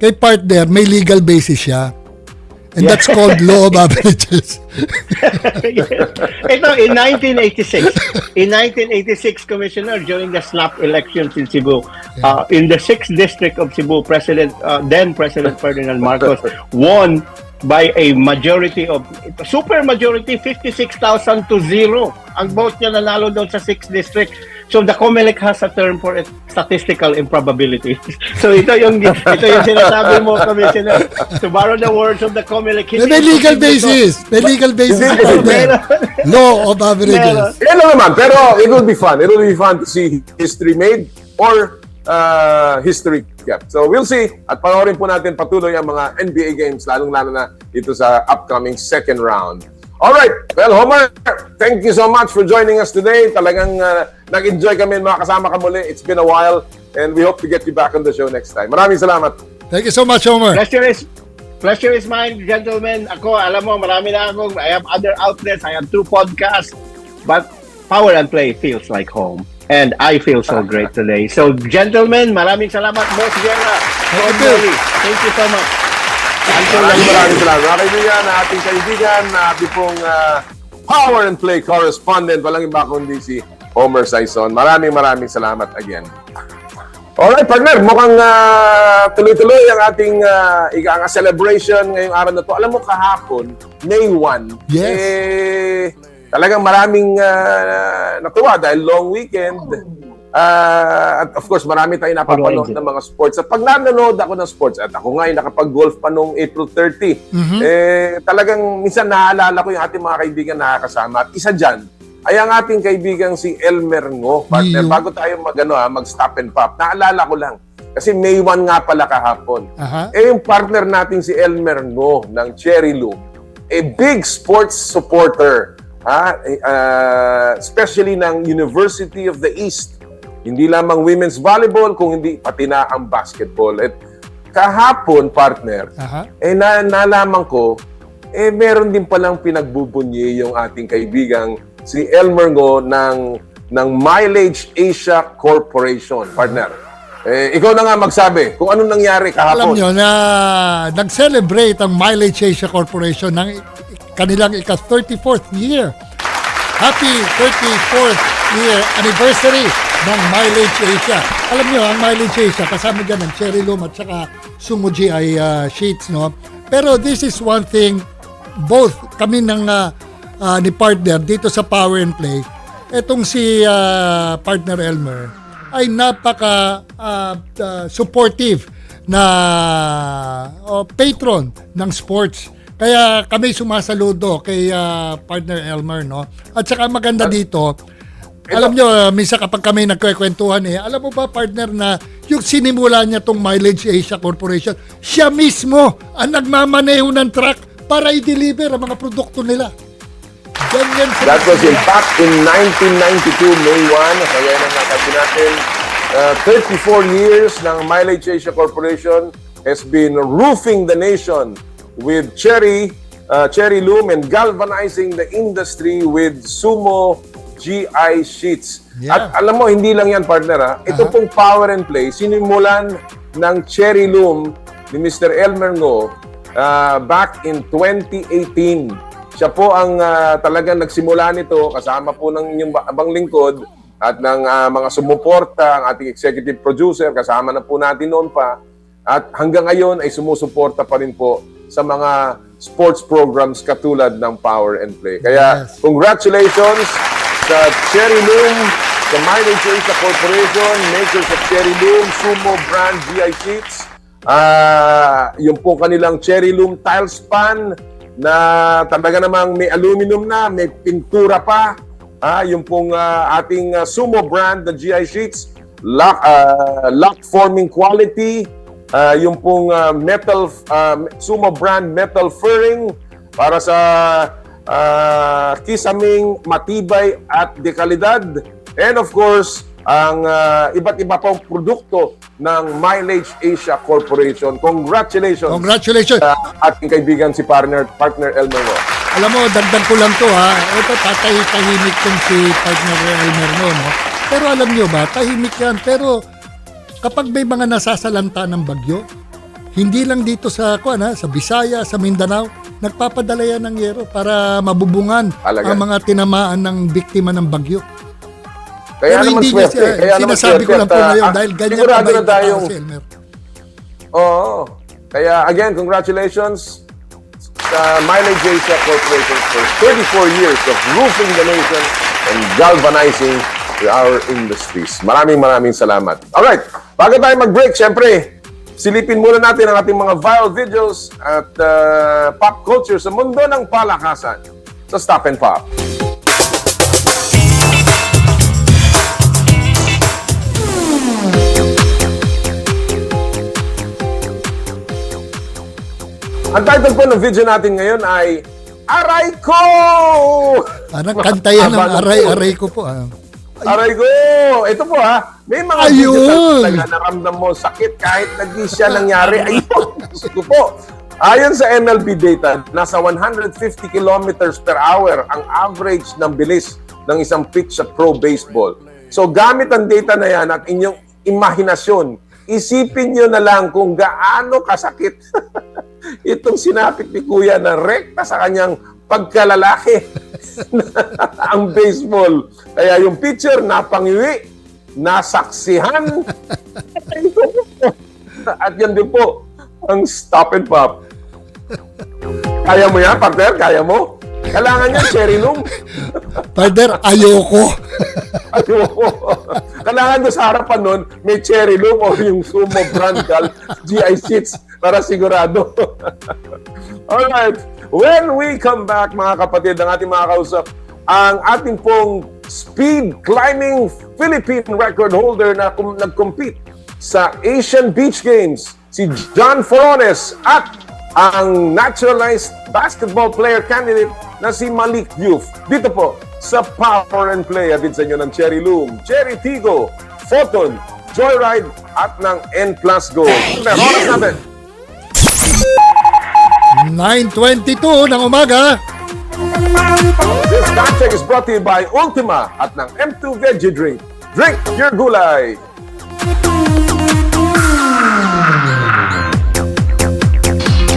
[SPEAKER 8] kay partner, may legal basis siya. And that's called law of averages.
[SPEAKER 10] Ito, in 1986, Commissioner, during the snap elections in Cebu, in the 6th district of Cebu, then President Ferdinand Marcos won by a super majority, 56,000 to 0. Ang vote niya nanalo doon sa 6th district. So the COMELEC has a term for it, statistical improbability. So ito yung sinasabi mo, Commissioner. To borrow the words of the COMELEC.
[SPEAKER 8] May legal basis. May legal basis. Law of averages.
[SPEAKER 9] Yan lang naman. Pero it will be fun. It will be fun to see history made or history kept. So we'll see. At panoorin po natin patuloy ang mga NBA games, lalong-lalo na dito sa upcoming second round. Alright, well, Homer, thank you so much for joining us today. Talagang nag-enjoy kami makasama ka muli. It's been a while, and we hope to get you back on the show next time. Maraming salamat.
[SPEAKER 8] Thank you so much, Homer.
[SPEAKER 10] Pleasure is mine, gentlemen. Ako, alam mo, marami na akong, I have other outlets, I have 2 podcasts, but Power and Play feels like home. And I feel so great today. So, gentlemen, maraming salamat, Boss Guerra. Thank you so much.
[SPEAKER 9] Maraming salamat. Mga kaibigan, ating kaibigan, ating pong Power and Play correspondent, walang iba kundi si Homer Saison. Maraming salamat again. Alright, partner, mukhang tuloy-tuloy ang ating celebration ngayong araw na to. Alam mo, kahapon, May 1, talagang maraming natuwa dahil long weekend. At of course, marami tayong napapanood ng mga sports. At pag nanonood ako ng sports, at ako nga ay nakapag-golf pa noong April 30, talagang minsan naaalala ko yung ating mga kaibigan na nakakasama. At isa dyan ay ang ating kaibigang si Elmer Ngo. Partner, bago tayo mag-stop and pop, naalala ko lang. Kasi May 1 nga pala kahapon. Yung partner natin si Elmer Ngo ng Cherry Loom, a big sports supporter, especially ng University of the East. Hindi lamang women's volleyball, kung hindi pati na ang basketball. At kahapon, partner, nalaman ko, meron din palang pinagbubunyi yung ating kaibigang si Elmer Ngo ng Mileage Asia Corporation, partner. Ikaw na nga magsabi kung anong nangyari kahapon.
[SPEAKER 8] Alam nyo na nag-celebrate ang Mileage Asia Corporation ng kanilang ika-34th year. Happy 34th year anniversary ng Mileage Asia. Alam nyo, ang Mileage Asia, kasama dyan ng Cherry Loom at saka Sumo GI sheets, no? Pero this is one thing, both kami ng ni partner dito sa Power and Play, etong si partner Elmer ay napaka supportive na patron ng sports. Kaya kami sumasaludo kay partner Elmer, no? At saka maganda dito, alam nyo, minsan kapag kami nagkwekwentuhan alam mo ba, partner, na yung sinimula niya tong Mileage Asia Corporation, siya mismo ang nagmamaneho ng truck para i-deliver ang mga produkto nila. Ganyan.
[SPEAKER 9] That was in fact in 1992, May 1. Kaya na natin natin, 34 years ng Mileage Asia Corporation has been roofing the nation with cherry loom and galvanizing the industry with Sumo GI sheets.
[SPEAKER 8] Yeah.
[SPEAKER 9] At alam mo, hindi lang yan, partner. Ito pong Power and Play, sinimulan ng cherry loom ni Mr. Elmer Ngo back in 2018. Siya po ang talagang nagsimula nito kasama po ng inyong abang lingkod at ng mga sumuporta, ang ating executive producer, kasama na po natin noon pa. At hanggang ngayon ay sumusuporta pa rin po sa mga sports programs katulad ng Power and Play. Kaya congratulations sa Cherry Loom, sa Mileage Asia Corporation, makers of Cherry Loom, Sumo brand GI sheets. Yung po kanilang Cherry Loom tile span na talaga namang may aluminum na, may pintura pa. Yung pong ating Sumo brand na GI sheets, lock forming quality, yung pong Sumo brand metal furring para sa kisaming matibay at dekalidad. And of course, ang iba't iba pang produkto ng Mileage Asia Corporation. Congratulations!
[SPEAKER 8] Congratulations!
[SPEAKER 9] Ating kaibigan si partner Elmer Ngo.
[SPEAKER 8] Alam mo, dagdag ko lang to ito, tahimik tong si partner Elmer Ngo, no? Pero alam nyo ba, tahimik yan. Pero kapag may mga nasasalanta ng bagyo, hindi lang dito sa Bisaya, sa Mindanao, nagpapadala yan ng yero para mabubungan ang mga tinamaan ng biktima ng bagyo.
[SPEAKER 9] Kaya
[SPEAKER 8] pero
[SPEAKER 9] naman
[SPEAKER 8] hindi
[SPEAKER 9] swerte.
[SPEAKER 8] sinasabi ko lang po ngayon dahil ganyan
[SPEAKER 9] sigurado
[SPEAKER 8] pa
[SPEAKER 9] na tayong
[SPEAKER 8] si Elmer.
[SPEAKER 9] Oo. Kaya again, congratulations sa Mileage Asia Corporation for 34 years of roofing the nation and galvanizing our industries. Maraming salamat. Alright, bago tayo mag-break, syempre, silipin muna natin ang ating mga viral videos at pop culture sa mundo ng palakasan sa Stop and Pop. Ang title po ng video natin ngayon ay Aray Ko!
[SPEAKER 8] Parang kanta yan ng aray ko po.
[SPEAKER 9] Aray ko! Ito po may mga video talaga naramdam mo sakit kahit nagdi siya nangyari. Ayun! Gusto po. Ayon sa MLB data, nasa 150 kilometers per hour ang average ng bilis ng isang pitch sa pro baseball. So gamit ang data na yan at inyong imahinasyon, isipin nyo na lang kung gaano kasakit itong sinapit ni Kuya na rekta sa kanyang pagkalalaki ang baseball. Kaya yung pitcher napangiwi, nasaksihan. At yan din po ang Stop and Pop. Kaya mo yan, partner? Kaya mo? Kailangan niya cherry loom.
[SPEAKER 8] Partner, ayoko.
[SPEAKER 9] Ayoko. Kailangan doon sa harapan nun, may cherry loom o yung Sumo brand GI sheets para sigurado. Alright. When we come back, mga kapatid, ang ating mga kausap, ang ating pong speed climbing Philippine record holder na nag-compete sa Asian Beach Games, si John Forones, at ang naturalized basketball player candidate na si Malik Diouf. Dito po sa Power and Play, atid sa inyo ng Cherry Loom, Cherry Tigo, Photon, Joyride at ng N Plus Gold. Oras natin
[SPEAKER 8] 9:22 ng umaga.
[SPEAKER 9] This time check is brought to you by Ultima at ng M2 Veggie Drink. Drink your gulay!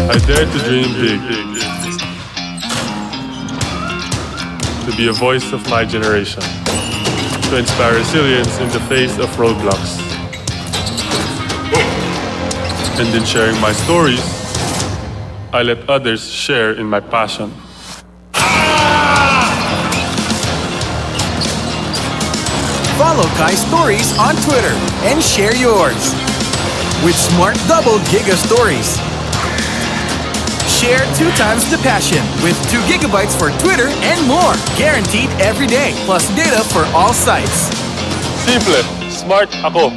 [SPEAKER 11] I dare to dream big. To be a voice of my generation. To inspire resilience in the face of roadblocks. And in sharing my stories, I let others share in my passion.
[SPEAKER 12] Follow Kai Stories on Twitter and share yours. With Smart Double Giga Stories. Share 2 times the passion with 2 gigabytes for Twitter and more. Guaranteed every day. Plus data for all sites.
[SPEAKER 11] Simple. Smart ako.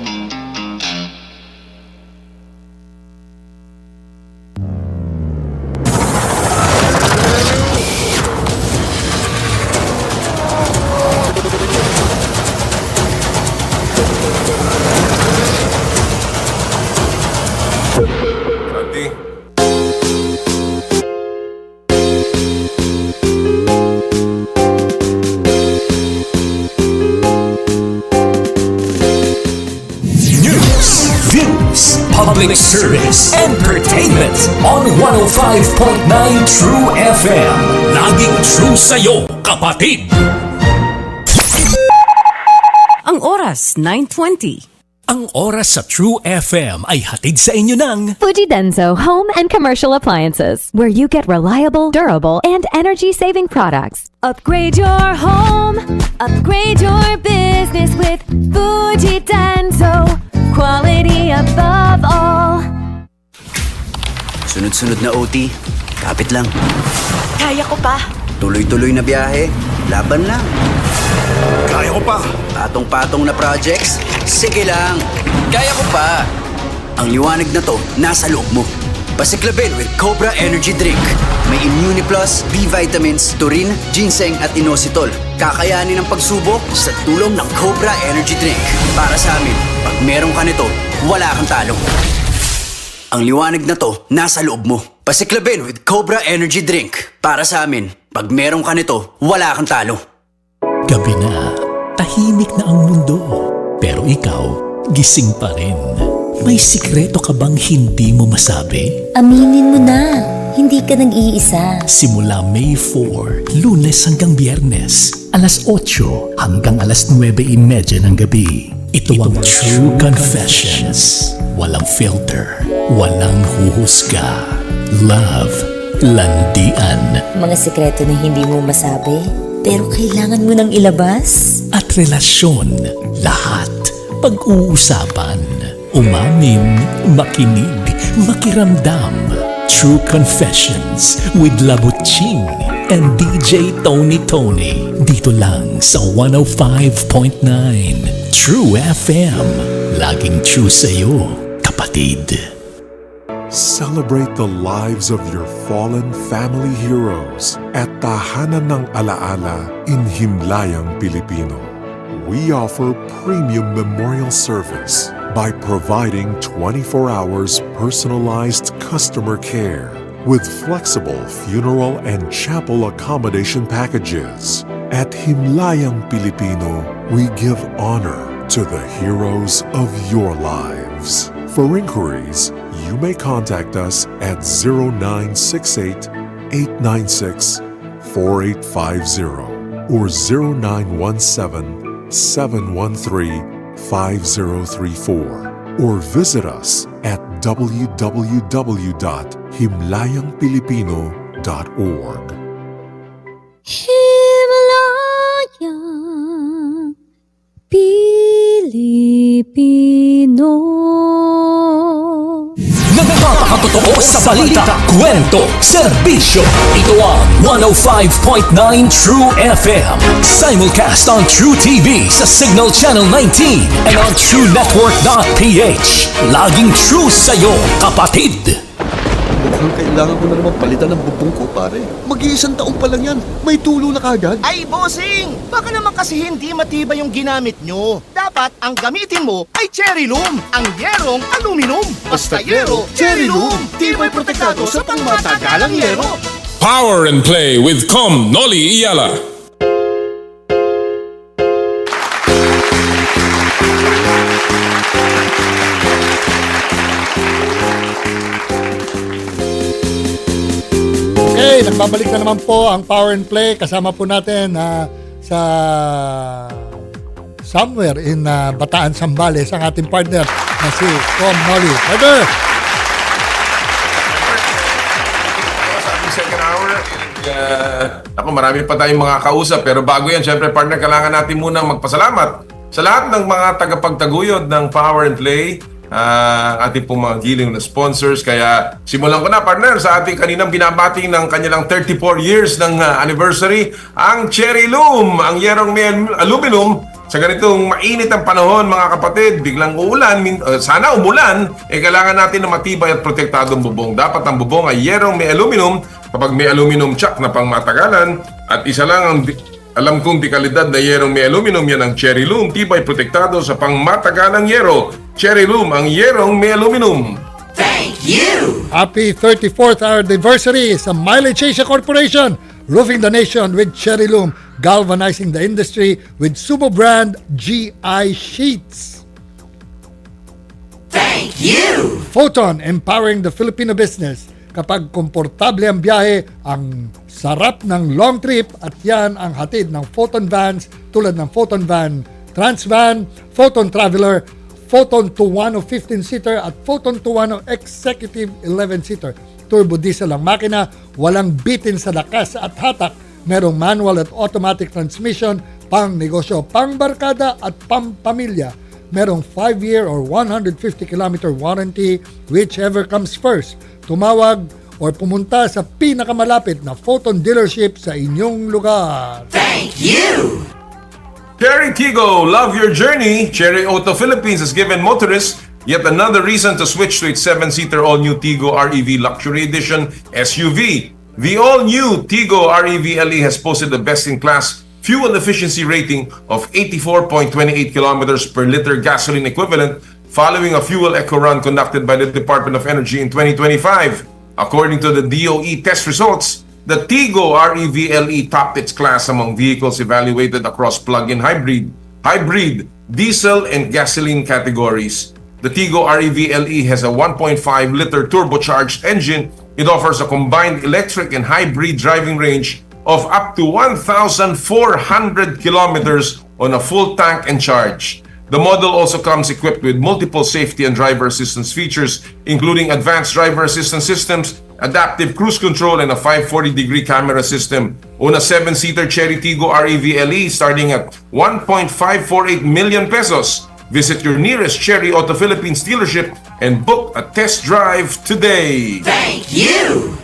[SPEAKER 1] Public service, entertainment on 105.9 True FM. Laging true sa'yo, kapatid!
[SPEAKER 16] Ang oras, 9:20.
[SPEAKER 1] Ang oras sa True FM ay hatid sa inyo ng
[SPEAKER 14] Fujidenso Home and Commercial Appliances, where you get reliable, durable, and energy-saving products. Upgrade your home, upgrade your business with Fujidenso. Quality above all.
[SPEAKER 17] Sunod-sunod na OT, kapit lang.
[SPEAKER 16] Kaya ko pa.
[SPEAKER 17] Tuloy-tuloy na biyahe, laban lang.
[SPEAKER 7] Kaya ko pa.
[SPEAKER 17] Patong-patong na projects, sige lang. Kaya ko pa. Ang liwanag na to, nasa loob mo. Pasiklabin with Cobra Energy Drink. May Immune Plus, B vitamins, taurine, ginseng at inositol. Kakayanin ang pagsubok sa tulong ng Cobra Energy Drink. Para sa amin, pag meron ka nito, wala kang talo. Ang liwanag na to, nasa loob mo. Pasiklabin with Cobra Energy Drink. Para sa amin, pag meron ka nito, wala kang talo.
[SPEAKER 1] Gabi na, tahimik na ang mundo. Pero ikaw, gising pa rin. May sikreto ka bang hindi mo masabi?
[SPEAKER 18] Aminin mo na, hindi ka nag-iisa.
[SPEAKER 1] Simula May 4, Lunes hanggang Biyernes, alas 8 hanggang alas 9:30 ng gabi. Ito ang True Confessions. Walang filter, walang huhusga. Love, landian.
[SPEAKER 18] Mga sikreto na hindi mo masabi, pero kailangan mo nang ilabas.
[SPEAKER 1] At relasyon, lahat pag-uusapan. Umamin, makinig, makiramdam. True Confessions with Labuching and DJ Tony. Dito lang sa 105.9 True FM. Laging true sa'yo, kapatid.
[SPEAKER 19] Celebrate the lives of your fallen family heroes at Tahanan ng Alaala in Himlayang, Pilipino. We offer premium memorial service by providing 24 hours personalized customer care with flexible funeral and chapel accommodation packages. At Himlayang Pilipino, we give honor to the heroes of your lives. For inquiries, you may contact us at 0968-896-4850 or 0917-713-5034 or visit us at www.himlayangpilipino.org.
[SPEAKER 6] Himlayang Pilipino.
[SPEAKER 1] Nagpapakatotoo sa balita, kwento, serbisyo. Ito ang 105.9 True FM. Simulcast on True TV sa Signal Channel 19 and on TrueNetwork.ph. Laging true sa'yo, kapatid.
[SPEAKER 2] Mukhang kailangan ko na naman palitan ng bubong ko, pare. Mag-iisang taong pa lang yan. May tulo na kagad.
[SPEAKER 3] Ay, bossing! Baka naman kasi hindi matibay yung ginamit nyo. Dapat ang gamitin mo ay Cherry Loom, ang yerong aluminum. Basta yero, Cherry Loom. Tibay protektado sa pangmatagalang yero.
[SPEAKER 4] Power and Play with Noli Iyala.
[SPEAKER 8] Okay, nagbabalik na naman po ang Power and Play. Kasama po natin sa somewhere in Bataan, Zambales ang ating partner na si Noli. Partner!
[SPEAKER 9] Sa ating second hour, ako marami pa tayong mga kausap. Pero bago yan, syempre partner, kailangan natin munang magpasalamat Sa lahat ng mga tagapagtaguyod ng Power and Play, ating pong mga giling na sponsors. Kaya simulan ko na, partner, sa ating kaninang binabati ng kanilang 34 years ng anniversary, ang Cherry Loom, ang yerong may aluminum. Sa ganitong mainit ang panahon, mga kapatid, biglang uulan, sana umulan, kailangan natin ng matibay at protektadong bubong. Dapat ang bubong ay yerong may aluminum. Kapag may aluminum chuck na pangmatagalan, at isa lang ang alam kong di kalidad na yerong may aluminum, yan ang Cherry Loom, tibay protektado sa pangmatagalang yero. Cherry Loom, ang yerong may aluminum.
[SPEAKER 8] Thank you! Happy 34th anniversary sa Mileage Asia Corporation, roofing the nation with Cherry Loom, galvanizing the industry with Sumo brand GI sheets. Thank you! Photon, empowering the Filipino business. Kapag komportable ang biyahe, ang sarap ng long trip, at yan ang hatid ng Photon vans tulad ng Photon Van Transvan, Photon Traveler, Photon 210 15-seater at Photon 210 Executive 11-seater. Turbo diesel ang makina, walang bitin sa lakas at hatak. Merong manual at automatic transmission, pang negosyo, pang barkada at pang pamilya. Merong 5-year or 150-kilometer warranty, whichever comes first. Tumawag o pumunta sa pinakamalapit na Photon dealership sa inyong lugar. Thank you!
[SPEAKER 9] Cherry Tigo, love your journey. Cherry Auto Philippines has given motorists yet another reason to switch to its 7-seater all-new Tigo REV Luxury Edition SUV. The all-new Tigo REV LE has posted the best-in-class fuel efficiency rating of 84.28 kilometers per liter gasoline equivalent following a fuel eco run conducted by the Department of Energy in 2025. According to the DOE test results, the Tigo REV LE topped its class among vehicles evaluated across plug-in hybrid, diesel, and gasoline categories. The Tigo REV LE has a 1.5-liter turbocharged engine. It offers a combined electric and hybrid driving range of up to 1,400 kilometers on a full tank and charge. The model also comes equipped with multiple safety and driver assistance features, including advanced driver assistance systems, adaptive cruise control, and a 540-degree camera system. On a 7-seater Cherry Tigo REV LE starting at 1.548 million pesos. Visit your nearest Cherry Auto Philippines dealership and book a test drive today.
[SPEAKER 8] Thank you!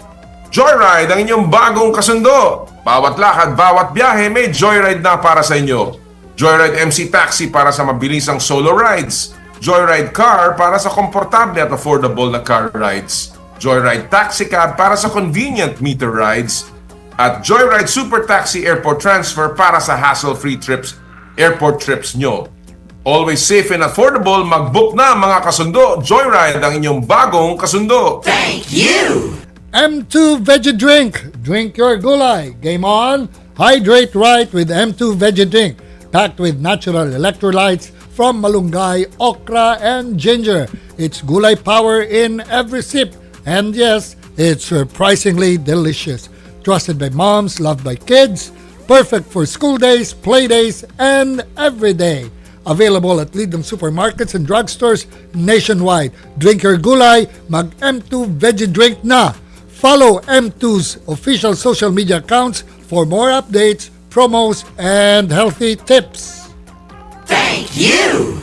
[SPEAKER 9] Joyride, ang inyong bagong kasundo. Bawat lakad, bawat biyahe, may Joyride na para sa inyo. Joyride MC Taxi para sa mabilisang solo rides. Joyride Car para sa komportable at affordable na car rides. Joyride Taxi Cab para sa convenient meter rides. At Joyride Super Taxi Airport Transfer para sa hassle-free airport trips nyo. Always safe and affordable, mag-book na mga kasundo. Joyride, ang inyong bagong kasundo.
[SPEAKER 8] Thank you! M2 Veggie Drink. Drink your gulay. Game on. Hydrate right with M2 Veggie Drink. Packed with natural electrolytes from malunggay, okra, and ginger. It's gulay power in every sip. And yes, it's surprisingly delicious. Trusted by moms, loved by kids. Perfect for school days, play days, and every day. Available at leading supermarkets and drugstores nationwide. Drink your gulay, mag M2 Veggie Drink na. Follow M2's official social media accounts for more updates, promos, and healthy tips.
[SPEAKER 9] Thank you!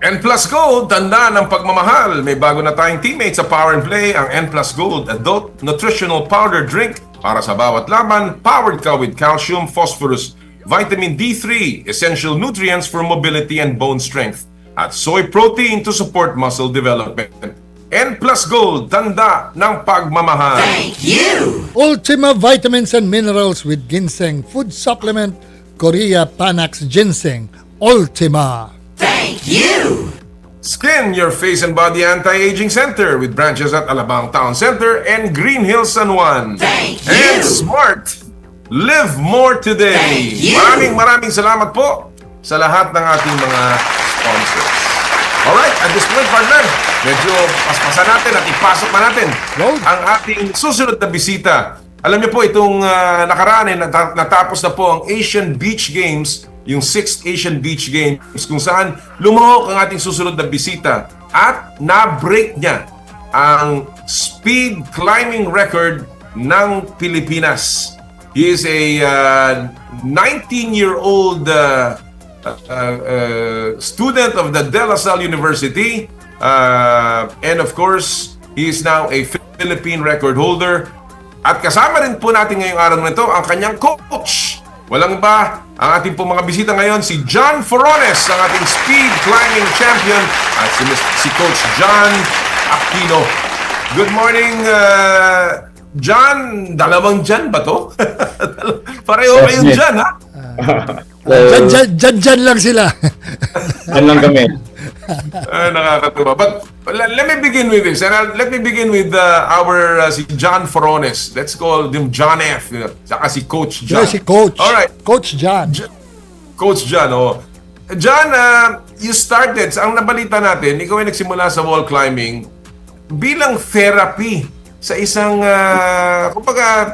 [SPEAKER 9] N Plus Gold, tanda ng pagmamahal. May bago na tayong teammates sa Power and Play, ang N Plus Gold Adult Nutritional Powder Drink para sa bawat laban. Powered ka with calcium, phosphorus, vitamin D3, essential nutrients for mobility and bone strength, at soy protein to support muscle development. N Plus Gold, tanda ng pagmamahal.
[SPEAKER 8] Thank you! Ultima Vitamins and Minerals with Ginseng Food Supplement, Korea Panax Ginseng, Ultima. Thank you!
[SPEAKER 9] Skin, your face and body anti-aging center with branches at Alabang Town Center and Green Hills San Juan.
[SPEAKER 8] Thank you!
[SPEAKER 9] And Smart, live more today.
[SPEAKER 8] Thank you!
[SPEAKER 9] Maraming salamat po sa lahat ng ating mga sponsors. Alright, at this point, partner, medyo paspasan natin at ipasok na natin ang ating susunod na bisita. Alam niyo po, itong nakaraan natapos na po ang Asian Beach Games, yung 6th Asian Beach Games, kung saan lumahok ang ating susunod na bisita at na-break niya ang speed climbing record ng Pilipinas. He is a 19-year-old student of the De La Salle University. And of course, he is now a Philippine record holder. At kasama rin po natin ngayong araw na ito ang kanyang coach. Walang iba, ang ating po mga bisita ngayon, si John Forones, ang ating speed climbing champion, at si Coach John Aquino. Good morning, John. Dalawang John ba to? Pareho kayong John, ha?
[SPEAKER 8] Dyan lang sila.
[SPEAKER 10] Dyan lang kami.
[SPEAKER 9] Nakakatuwa. But let me begin with this. And let me begin with our si John Forones. Let's call him John F. Saka si Coach John.
[SPEAKER 8] Si Coach.
[SPEAKER 9] All right.
[SPEAKER 8] Coach John.
[SPEAKER 9] Coach John, oh. John, you started, ang nabalita natin, ikaw ay nagsimula sa wall climbing bilang therapy sa isang, kumbaga,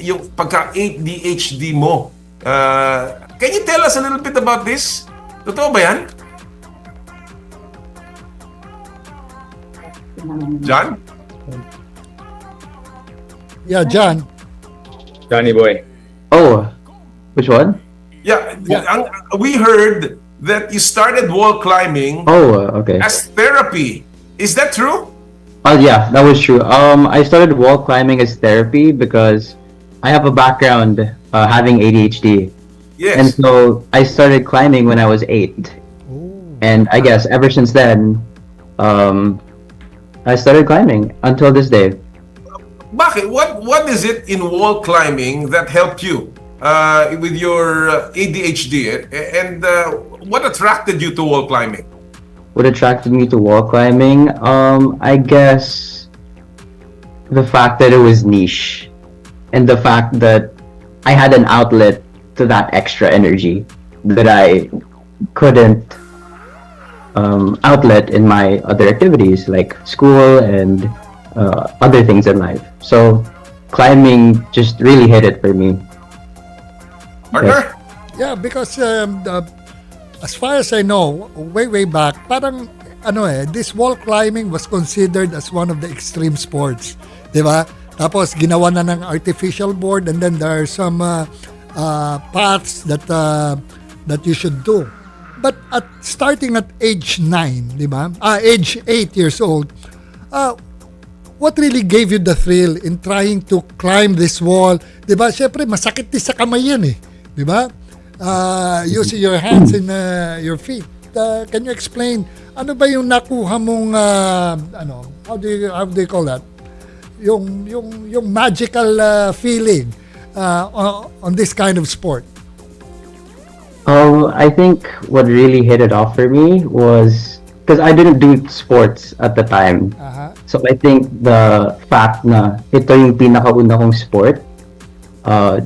[SPEAKER 9] yung pagka-ADHD mo. Can you tell us a little bit about this? Totoo ba yan? John?
[SPEAKER 8] Yeah, John.
[SPEAKER 10] Johnny boy. Oh, which one?
[SPEAKER 9] Yeah. We heard that you started wall climbing
[SPEAKER 10] Okay.
[SPEAKER 9] as therapy. Is that true?
[SPEAKER 10] Yeah, that was true. I started wall climbing as therapy because I have a background having ADHD.
[SPEAKER 9] Yes.
[SPEAKER 10] And so I started climbing when I was 8. And I guess ever since then, I started climbing until this day.
[SPEAKER 9] Bakit? What is it in wall climbing that helped you with your ADHD? And what attracted you to wall climbing?
[SPEAKER 10] What attracted me to wall climbing? I guess the fact that it was niche and the fact that I had an outlet to that extra energy that I couldn't outlet in my other activities like school and other things in life. So climbing just really hit it for me.
[SPEAKER 9] Partner?
[SPEAKER 8] Yeah, because as far as I know, way back, parang this wall climbing was considered as one of the extreme sports, di ba? Tapos ginawa na ng artificial board, and then there are some paths that you should do. But starting at age 9, di ba? Age 8 years old, what really gave you the thrill in trying to climb this wall? Di ba? Siyempre, masakit din sa kamay yan eh. Di ba? Using your hands and your feet. Can you explain, ano ba yung nakuha mong, how do you call that? Yung magical feeling on this kind of sport?
[SPEAKER 10] I think what really hit it off for me was because I didn't do sports at the time. So I think the fact na ito yung pinakauna kong sport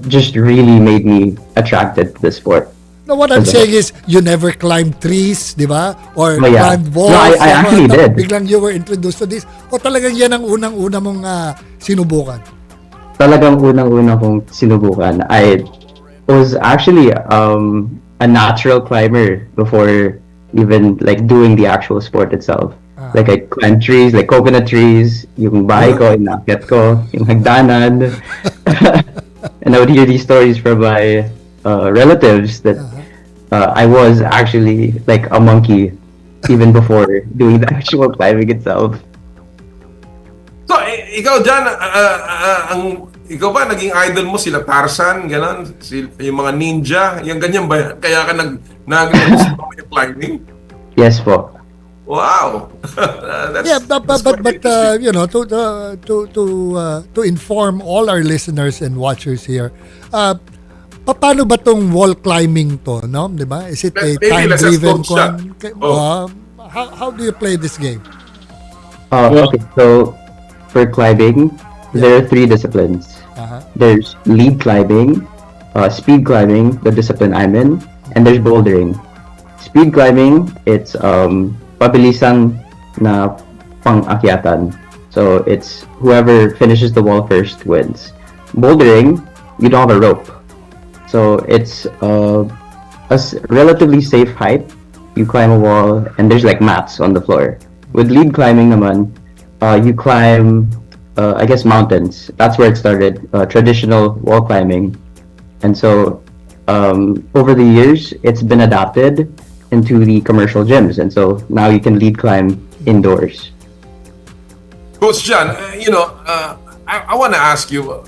[SPEAKER 10] just really made me attracted to the sport.
[SPEAKER 8] No, what I'm saying is, you never climbed trees, di ba? Or climbed walls.
[SPEAKER 10] No, I actually did.
[SPEAKER 8] Biglang you were introduced to this. O talagang yan ang unang-una mong sinubukan?
[SPEAKER 10] Talagang unang-una kong sinubukan. I was actually a natural climber before even like doing the actual sport itself. Like I climbed trees, like coconut trees, yung bahay ko, inakyat ko, yung hagdanan. And I would hear these stories from my relatives that I was actually like a monkey even before doing the actual climbing itself.
[SPEAKER 9] So, ikaw dyan, ikaw ba naging idol mo sila Tarzan, gano'n? Yung mga ninja, yung ganyan ba? Kaya ka nag-gusto mo yung climbing?
[SPEAKER 10] Yes po.
[SPEAKER 9] Wow.
[SPEAKER 8] But you know, to inform all our listeners and watchers here, paano ba tong wall climbing to, no? 'Di ba? Is it a time-driven one? How do you play this game?
[SPEAKER 10] Okay, so for climbing, there are 3 disciplines. There's lead climbing, speed climbing, the discipline I'm in, and there's bouldering. Speed climbing, it's pabilisan na pang-akyatan. So it's whoever finishes the wall first wins. Bouldering, you don't have a rope. So it's a relatively safe height. You climb a wall and there's like mats on the floor. With lead climbing naman, you climb, I guess, mountains. That's where it started, traditional wall climbing. And so
[SPEAKER 20] over the years, it's been adapted into the commercial gyms, and so now you can lead climb indoors.
[SPEAKER 9] Coach John, I want to ask you,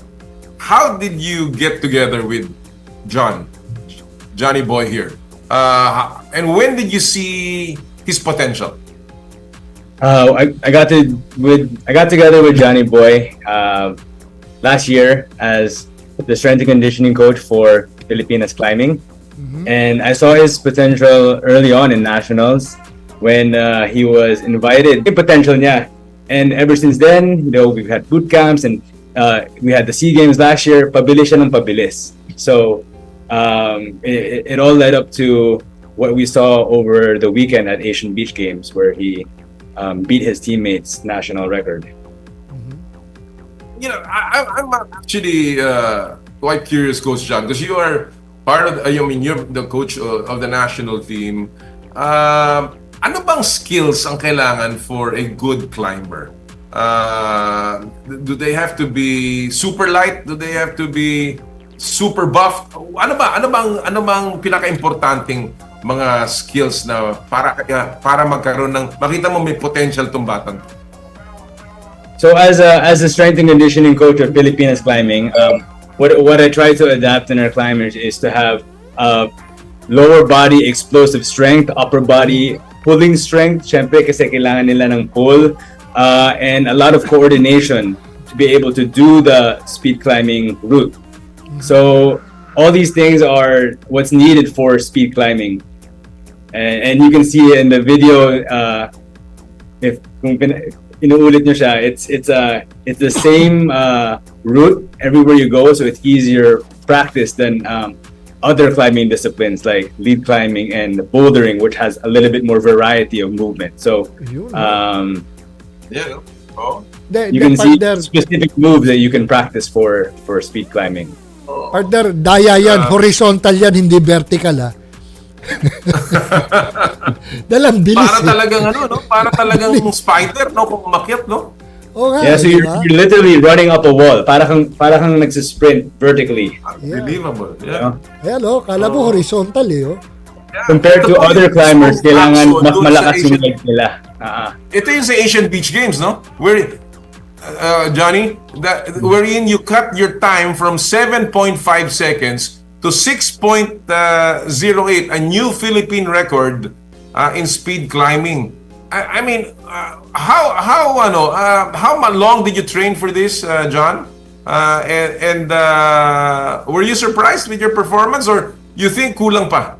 [SPEAKER 9] how did you get together with Johnny Boy here? And when did you see his potential?
[SPEAKER 21] I got together with Johnny Boy last year as the strength and conditioning coach for Filipinas climbing, and I saw his potential early on in nationals when he was invited. The potential niya, and ever since then, we've had boot camps and we had the SEA Games last year. Pabilis siya ng pabilis. So it all led up to what we saw over the weekend at Asian Beach Games, where he beat his teammates' national record.
[SPEAKER 9] I'm actually quite curious, Coach John, because you are part of, you're the coach of the national team. Ano bang skills ang kailangan for a good climber? Do they have to be super light? Do they have to be super buff? Ano bang pinaka-importanting mga skills na para magkaroon ng makita mo may potential tong batang?
[SPEAKER 21] So as a strength and conditioning coach of Filipinas climbing, what I try to adapt in our climbers is to have lower body explosive strength, upper body pulling strength, syempre kasi kailangan nila ng pull, and a lot of coordination to be able to do the speed climbing route. So all these things are what's needed for speed climbing, and you can see in the video if inuulit nyo siya, it's the same route everywhere you go, so it's easier practice than other climbing disciplines like lead climbing and bouldering, which has a little bit more variety of movement. So you can see specific moves that you can practice for speed climbing.
[SPEAKER 8] Partner, daya yan, horizontal yan, hindi vertical Dalang bilis.
[SPEAKER 9] Para talagang para talagang spider, kung umakyat, no?
[SPEAKER 21] Yeah, so you're literally running up a wall. Para kang nagsisprint vertically.
[SPEAKER 9] Unbelievable. Yeah.
[SPEAKER 8] Ayan, kala mo horizontal
[SPEAKER 9] Ito
[SPEAKER 21] Compared to other climbers, kailangan mas malakas yung legs nila.
[SPEAKER 9] Ito yung sa Asian Beach Games, no? Where Johnny, wherein you cut your time from 7.5 seconds to 6.08, a new Philippine record in speed climbing. I mean, how long did you train for this, John? And were you surprised with your performance, or you think kulang pa?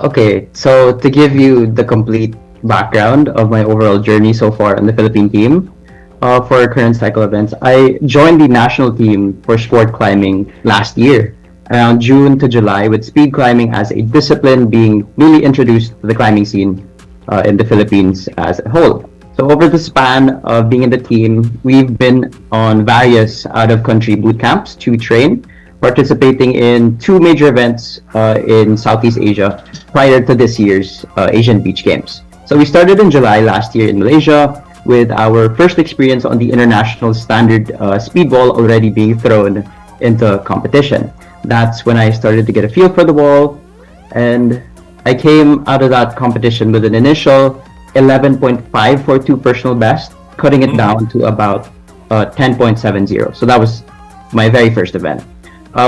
[SPEAKER 20] Okay, so to give you the complete background of my overall journey so far on the Philippine team, for current cycle events, I joined the national team for sport climbing last year, around June to July, with speed climbing as a discipline being newly introduced to the climbing scene in the Philippines as a whole. So over the span of being in the team, we've been on various out-of-country boot camps to train, participating in 2 major events in Southeast Asia prior to this year's Asian Beach Games. So we started in July last year in Malaysia, with our first experience on the international standard speed wall already being thrown into competition. That's when I started to get a feel for the wall, and I came out of that competition with an initial 11.542 personal best, cutting it down to about 10.70. So that was my very first event.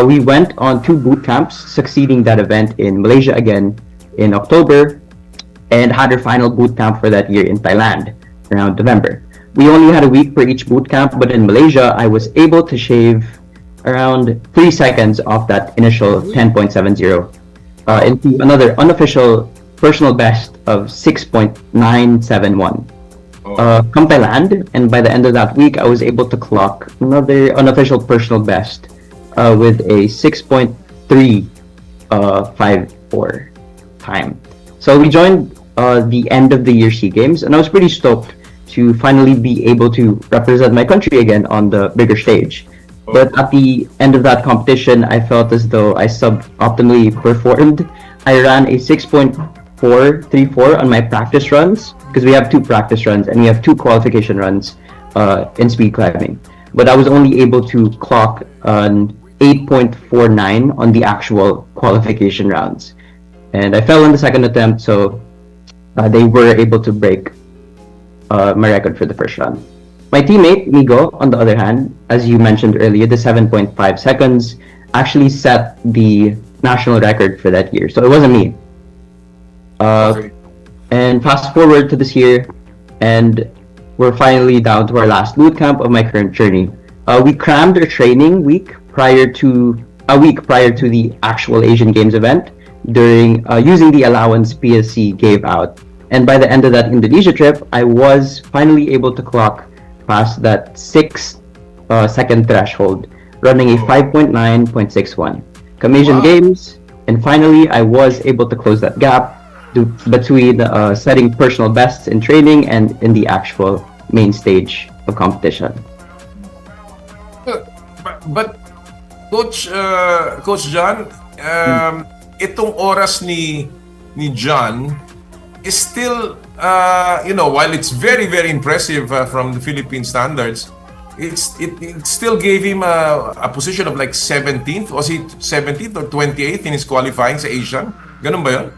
[SPEAKER 20] We went on 2 boot camps, succeeding that event in Malaysia again in October, and had our final boot camp for that year in Thailand around November. We only had a week for each boot camp, but in Malaysia, I was able to shave around 3 seconds off that initial 10.70 into another unofficial personal best of 6.971. Come Thailand, and by the end of that week, I was able to clock another unofficial personal best with a 6.354 time. So we joined the end of the year SEA Games, and I was pretty stoked to finally be able to represent my country again on the bigger stage. But at the end of that competition, I felt as though I sub-optimally performed. I ran a 6.434 on my practice runs, because we have 2 practice runs and we have 2 qualification runs in speed climbing. But I was only able to clock an 8.49 on the actual qualification rounds. And I fell on the second attempt, so they were able to break my record for the first run. My teammate, Migo, on the other hand, as you mentioned earlier, the 7.5 seconds actually set the national record for that year. So it wasn't me. And fast forward to this year, and we're finally down to our last boot camp of my current journey. We crammed our training week prior to the actual Asian Games event during using the allowance PSC gave out. And by the end of that Indonesia trip, I was finally able to clock past that 6-second threshold, running a 5.9.61. Come Asian Games, and finally I was able to close that gap between setting personal bests in training and in the actual main stage of competition.
[SPEAKER 9] But Coach John, itong oras ni John is still, while it's very, very impressive from the Philippine standards, it still gave him a position of like 17th. Was he 17th or 28th in his qualifying sa Asian? Ganun ba yun?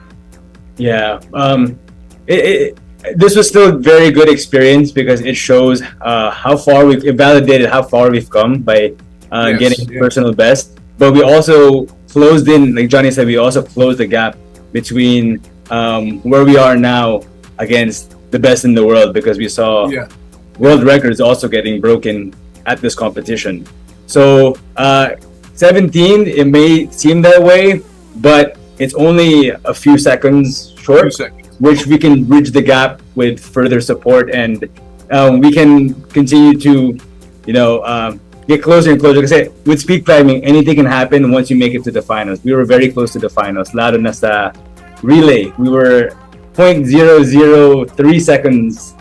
[SPEAKER 21] Yeah. This was still very good experience because it shows it validated how far we've come by getting personal best. But we also closed in, like Johnny said, we also closed the gap between where we are now against the best in the world, because we saw world records also getting broken at this competition. So 17, it may seem that way, but it's only a few seconds short, which we can bridge the gap with further support, and we can continue to, get closer and closer. Because with speed climbing, anything can happen once you make it to the finals. We were very close to the finals. Lalo na sa relay, we were 0.003 seconds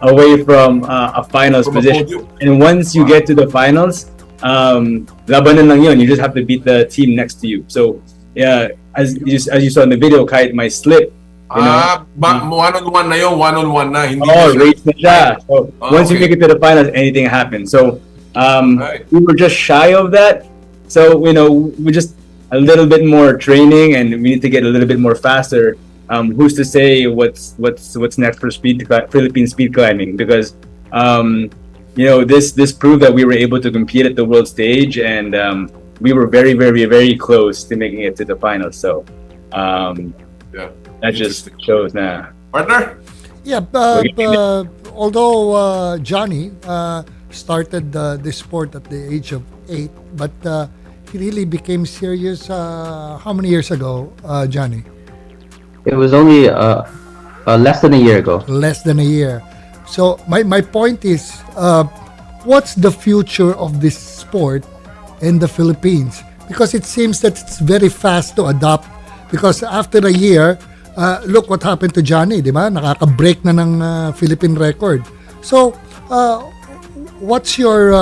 [SPEAKER 21] away from a finals position. And once you get to the finals, labanan lang yun. You just have to beat the team next to you. So yeah, as you saw in the video, Kite, my slip.
[SPEAKER 9] One-on-one na yun, one-on-one na. Hindi
[SPEAKER 21] race na siya. So once you make it to the finals, anything happens. So we were just shy of that. So we just a little bit more training, and we need to get a little bit more faster. Who's to say what's next for Philippine speed climbing? Because this proved that we were able to compete at the world stage, and we were very, very, very close to making it to the finals. So that just shows now.
[SPEAKER 9] Partner?
[SPEAKER 8] Yeah, although Johnny started this sport at the age of 8, but he really became serious how many years ago, Johnny?
[SPEAKER 20] It was only less than a year ago.
[SPEAKER 8] Less than a year. So my point is, what's the future of this sport in the Philippines? Because it seems that it's very fast to adopt. Because after a year, look what happened to Johnny, di ba? Nakaka-break na ng Philippine record. So, what's your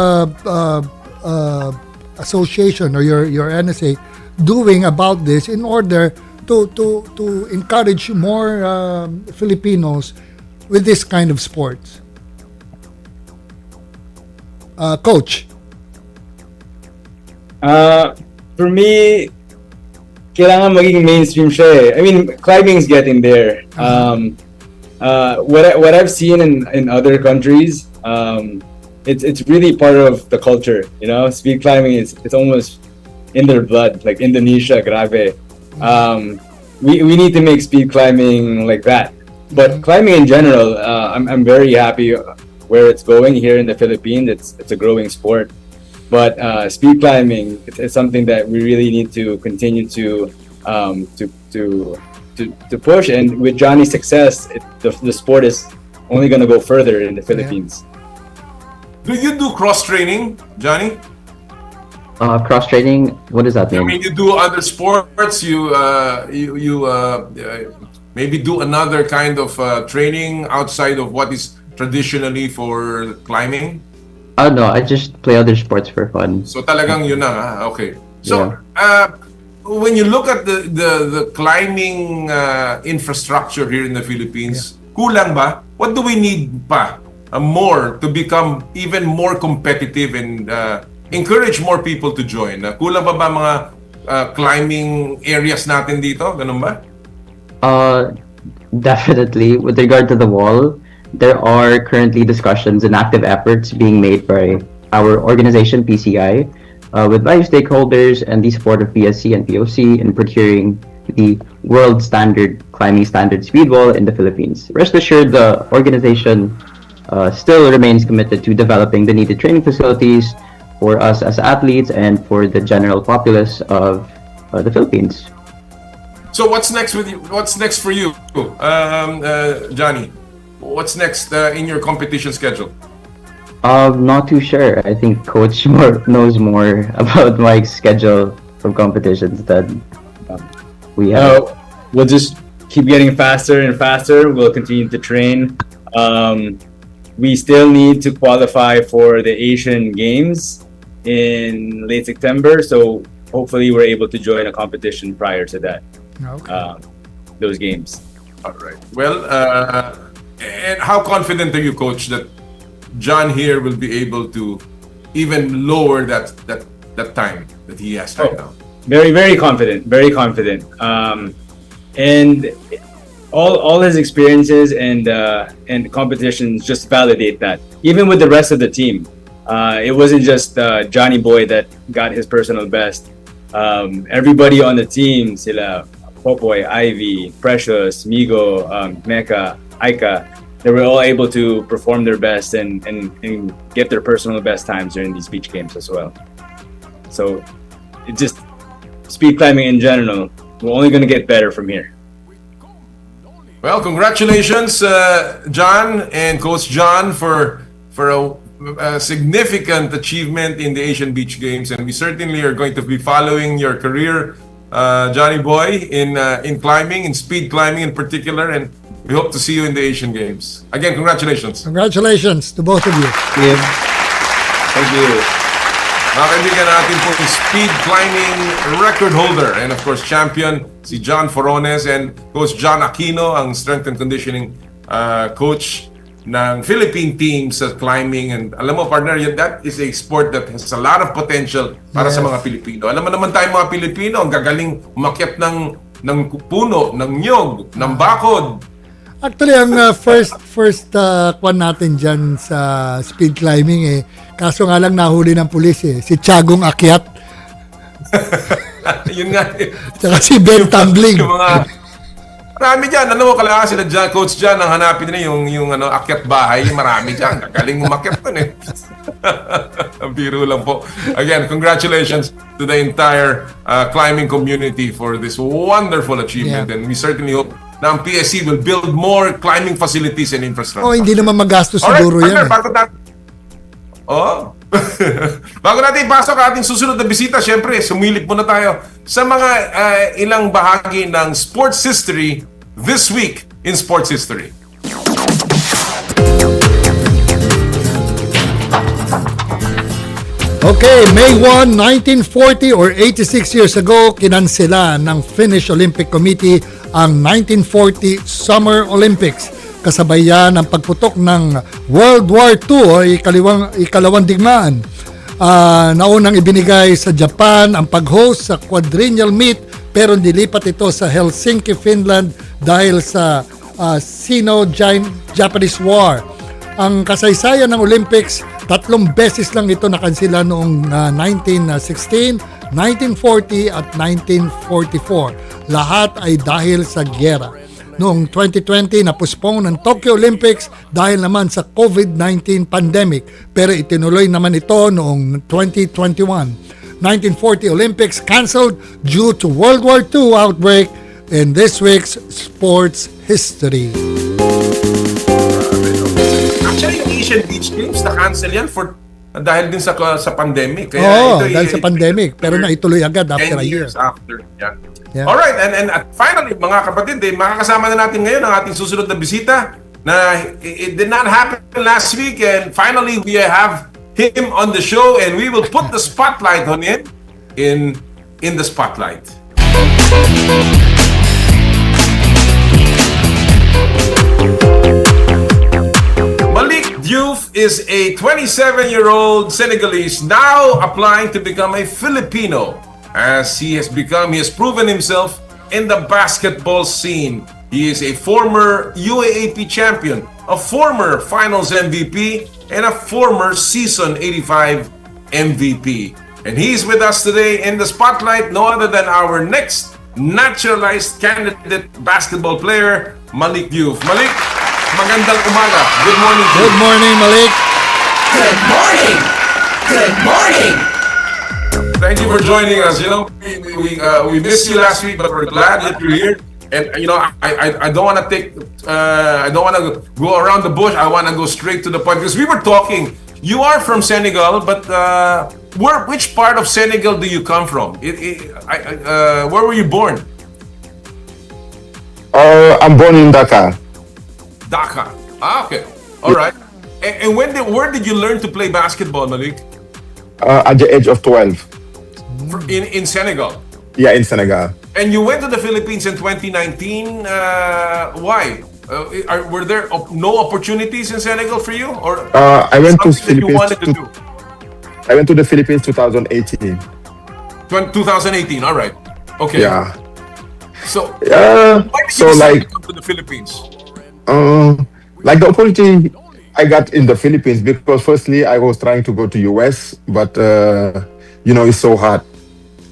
[SPEAKER 8] association or your NSA doing about this in order to encourage more Filipinos with this kind of sports? Coach?
[SPEAKER 21] For me, kailangan maging mainstream siya eh. I mean, climbing's getting there. What I've seen in other countries, it's really part of the culture. Speed climbing it's almost in their blood. Like Indonesia, grabe. We need to make speed climbing like that. But climbing in general, I'm very happy where it's going here in the Philippines. It's a growing sport. But speed climbing, it's something that we really need to continue to push. And with Johnny's success, the sport is only going to go further in the Philippines.
[SPEAKER 9] Do you do cross training, Johnny?
[SPEAKER 20] Cross training. What does that mean?
[SPEAKER 9] I mean, you do other sports. You maybe do another kind of training outside of what is traditionally for climbing.
[SPEAKER 20] No, I just play other sports for fun.
[SPEAKER 9] So talagang yun na, okay. So when you look at the climbing infrastructure here in the Philippines, kulang ba? What do we need pa more to become even more competitive and
[SPEAKER 4] encourage more people to join. Kulang pa ba mga climbing areas natin dito? Ganun ba?
[SPEAKER 20] Definitely. With regard to the wall, there are currently discussions and active efforts being made by our organization, PCI, with various stakeholders and the support of PSC and POC in procuring the world standard climbing standard speed wall in the Philippines. Rest assured, the organization still remains committed to developing the needed training facilities for us as athletes and for the general populace of the Philippines.
[SPEAKER 4] So what's next with you? What's next for you, Johnny? What's next in your competition schedule?
[SPEAKER 20] Not too sure. I think Coach knows more about my schedule from competitions than we have.
[SPEAKER 21] We'll just keep getting faster and faster. We'll continue to train. We still need to qualify for the Asian Games in late September, so hopefully we're able to join a competition prior to that. Those games.
[SPEAKER 4] All right. Well, and how confident are you, Coach, that John here will be able to even lower that time that he has right now?
[SPEAKER 21] Very, very confident. Very confident. And all his experiences and competitions just validate that. Even with the rest of the team, it wasn't just Johnny Boy that got his personal best. Everybody on the team, sila Popoy, Ivy, Precious, Migo, Mecca, Aika, they were all able to perform their best and get their personal best times during these beach games as well. So it just speed climbing in general, we're only going to get better from here.
[SPEAKER 4] Well, congratulations, John and Coach John, for a significant achievement in the Asian Beach Games, and we certainly are going to be following your career, Johnny Boy, in climbing, in speed climbing in particular, and we hope to see you in the Asian Games. Again, congratulations.
[SPEAKER 8] Congratulations to both of you.
[SPEAKER 4] Thank you. Mga kaibigan natin po yung speed climbing record holder and of course champion si John Forones and Coach John Aquino, ang strength and conditioning coach ng Philippine team sa climbing. And alam mo, partner, that is a sport that has a lot of potential para sa mga Pilipino. Alam mo naman tayo mga Pilipino, ang gagaling umakyat ng puno, ng nyog, ng bakod.
[SPEAKER 8] Actually, ang first kwan natin dyan sa speed climbing kaso nga lang nahuli ng pulis si Tiagong Akyat.
[SPEAKER 4] Yun nga
[SPEAKER 8] Tsaka si Ben Tumbling.
[SPEAKER 4] Yung mga marami dyan. Ano mo, kailangan sila dyan, coach dyan, ang hanapin nila yung akyat bahay. Marami dyan. Gagaling umakyat dun Biro lang po. Again, congratulations to the entire climbing community for this wonderful achievement. And we certainly hope na ang PSC will build more climbing facilities and infrastructure.
[SPEAKER 8] Hindi naman magastos siguro yan.
[SPEAKER 4] Bago natin ipasok ang ating susunod na bisita, syempre, sumilip muna tayo sa mga ilang bahagi ng sports history this week in sports history.
[SPEAKER 8] Okay, May 1, 1940 or 86 years ago, kinansela ng Finnish Olympic Committee ang 1940 Summer Olympics. Kasabay yan ang pagputok ng World War II o ikalawang digmaan. Naunang ibinigay sa Japan ang pag-host sa quadrennial meet pero nilipat ito sa Helsinki, Finland dahil sa Sino-Japanese War. Ang kasaysayan ng Olympics, 3 beses lang ito nakansela noong 1916, 1940 at 1944. Lahat ay dahil sa gyera. Noong 2020, na-postpone ang Tokyo Olympics dahil naman sa COVID-19 pandemic. Pero itinuloy naman ito noong 2021. 1940 Olympics canceled due to World War II outbreak in this week's sports history.
[SPEAKER 4] Actually, yung Asian Beach Games na-cancel yan dahil din sa pandemic. Kaya
[SPEAKER 8] dahil sa pandemic. Pero naituloy agad after
[SPEAKER 4] 10
[SPEAKER 8] a year.
[SPEAKER 4] years after. Yeah. Alright, and finally, mga kapatid, makakasama na natin ngayon ang ating susunod na bisita na it did not happen last week, and finally we have him on the show, and we will put the spotlight on him in the spotlight. Diouf is a 27-year-old Senegalese now applying to become a Filipino, as he has proven himself in the basketball scene. He is a former UAAP champion, a former Finals MVP, and a former Season 85 MVP. And he's with us today in the spotlight, no other than our next naturalized candidate basketball player, Malik Diouf. Malik, magandang umaga. Good morning to you.
[SPEAKER 8] Good morning, Malik.
[SPEAKER 5] Good morning! Good morning!
[SPEAKER 4] Thank you for joining us. You know, we missed you last week, but we're glad that you're here. And you know, I don't want to I don't want to go around the bush. I want to go straight to the point because we were talking. You are from Senegal, but which part of Senegal do you come from? Where were you born?
[SPEAKER 9] I'm born in Dakar.
[SPEAKER 4] Dhaka. Ah, okay. All right. And where did you learn to play basketball, Malik?
[SPEAKER 9] At the age of 12.
[SPEAKER 4] In Senegal.
[SPEAKER 9] Yeah, in Senegal.
[SPEAKER 4] And you went to the Philippines in 2019. Why? Were there no opportunities in Senegal for you, or
[SPEAKER 9] I went to
[SPEAKER 4] something that you wanted to
[SPEAKER 9] Philippines.
[SPEAKER 4] do?
[SPEAKER 9] I went to the Philippines 2018.
[SPEAKER 4] 2018. All right. Okay.
[SPEAKER 9] Yeah.
[SPEAKER 4] So why did
[SPEAKER 9] So
[SPEAKER 4] you decide
[SPEAKER 9] like,
[SPEAKER 4] to come to the Philippines?
[SPEAKER 9] like the opportunity I got in the Philippines, because firstly I was trying to go to US, but you know, it's so hard,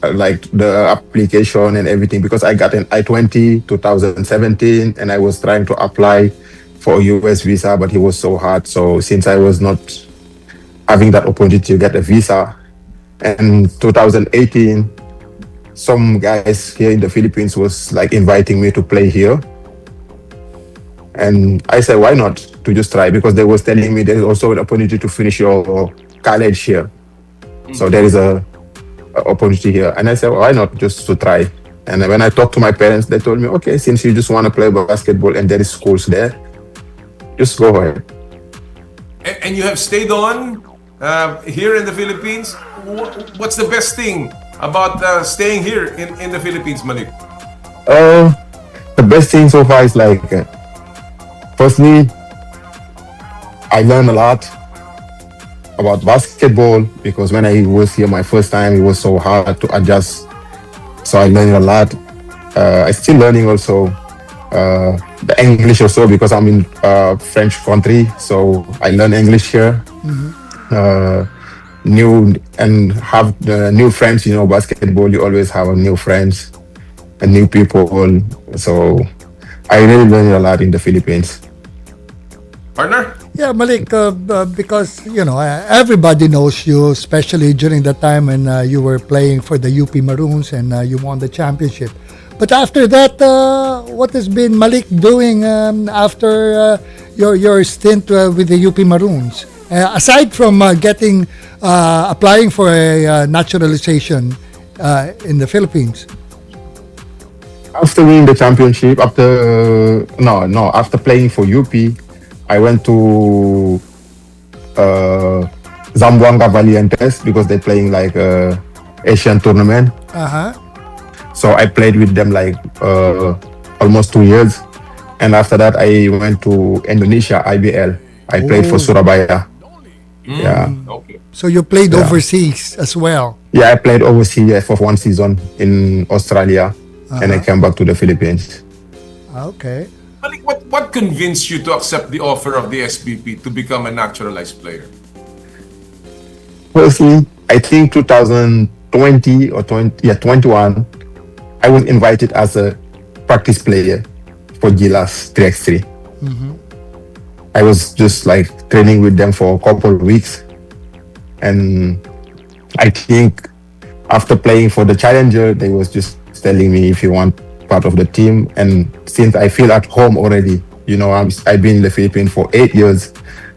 [SPEAKER 9] like the application and everything, because I got an I-20 2017 and I was trying to apply for a US visa, but it was so hard. So since I was not having that opportunity to get a visa, and 2018 some guys here in the Philippines was like inviting me to play here. And I said, why not to just try? Because they was telling me there's also an opportunity to finish your college here. So there is a opportunity here. And I said, why not just to try? And when I talked to my parents, they told me, okay, since you just want to play basketball and there is schools there, just go ahead.
[SPEAKER 4] And you have stayed on here in the Philippines. What's the best thing about staying here in the Philippines, Malik?
[SPEAKER 9] The best thing so far is like, firstly, I learned a lot about basketball, because when I was here my first time, it was so hard to adjust. So I learned a lot. I still learning also the English also, because I'm in French country, so I learn English here. New and have new friends. You know, basketball, you always have new friends and new people. So I really learned a lot in the Philippines.
[SPEAKER 4] Partner?
[SPEAKER 8] Yeah, Malik, because, you know, everybody knows you, especially during the time when you were playing for the UP Maroons and you won the championship. But after that, what has been Malik doing after your stint with the UP Maroons? Aside from applying for a naturalization in the Philippines.
[SPEAKER 9] After winning the championship, after playing for UP, I went to Zamboanga Valientes, because they're playing like Asian tournament. So I played with them like almost 2 years, and after that I went to Indonesia IBL. I played for Surabaya. Yeah.
[SPEAKER 4] Okay.
[SPEAKER 8] So you played overseas as well.
[SPEAKER 9] Yeah, I played overseas for 1 season in Australia, and I came back to the Philippines.
[SPEAKER 8] Okay.
[SPEAKER 4] Malik, what convinced you to accept the offer of the SBP to become a naturalized player?
[SPEAKER 9] Firstly, I think 2020 or 21, I was invited as a practice player for Gilas 3x3. I was just like training with them for a couple of weeks. And I think after playing for the Challenger, they was just telling me, if you want part of the team. And since I feel at home already, you know, I've been in the Philippines for 8 years.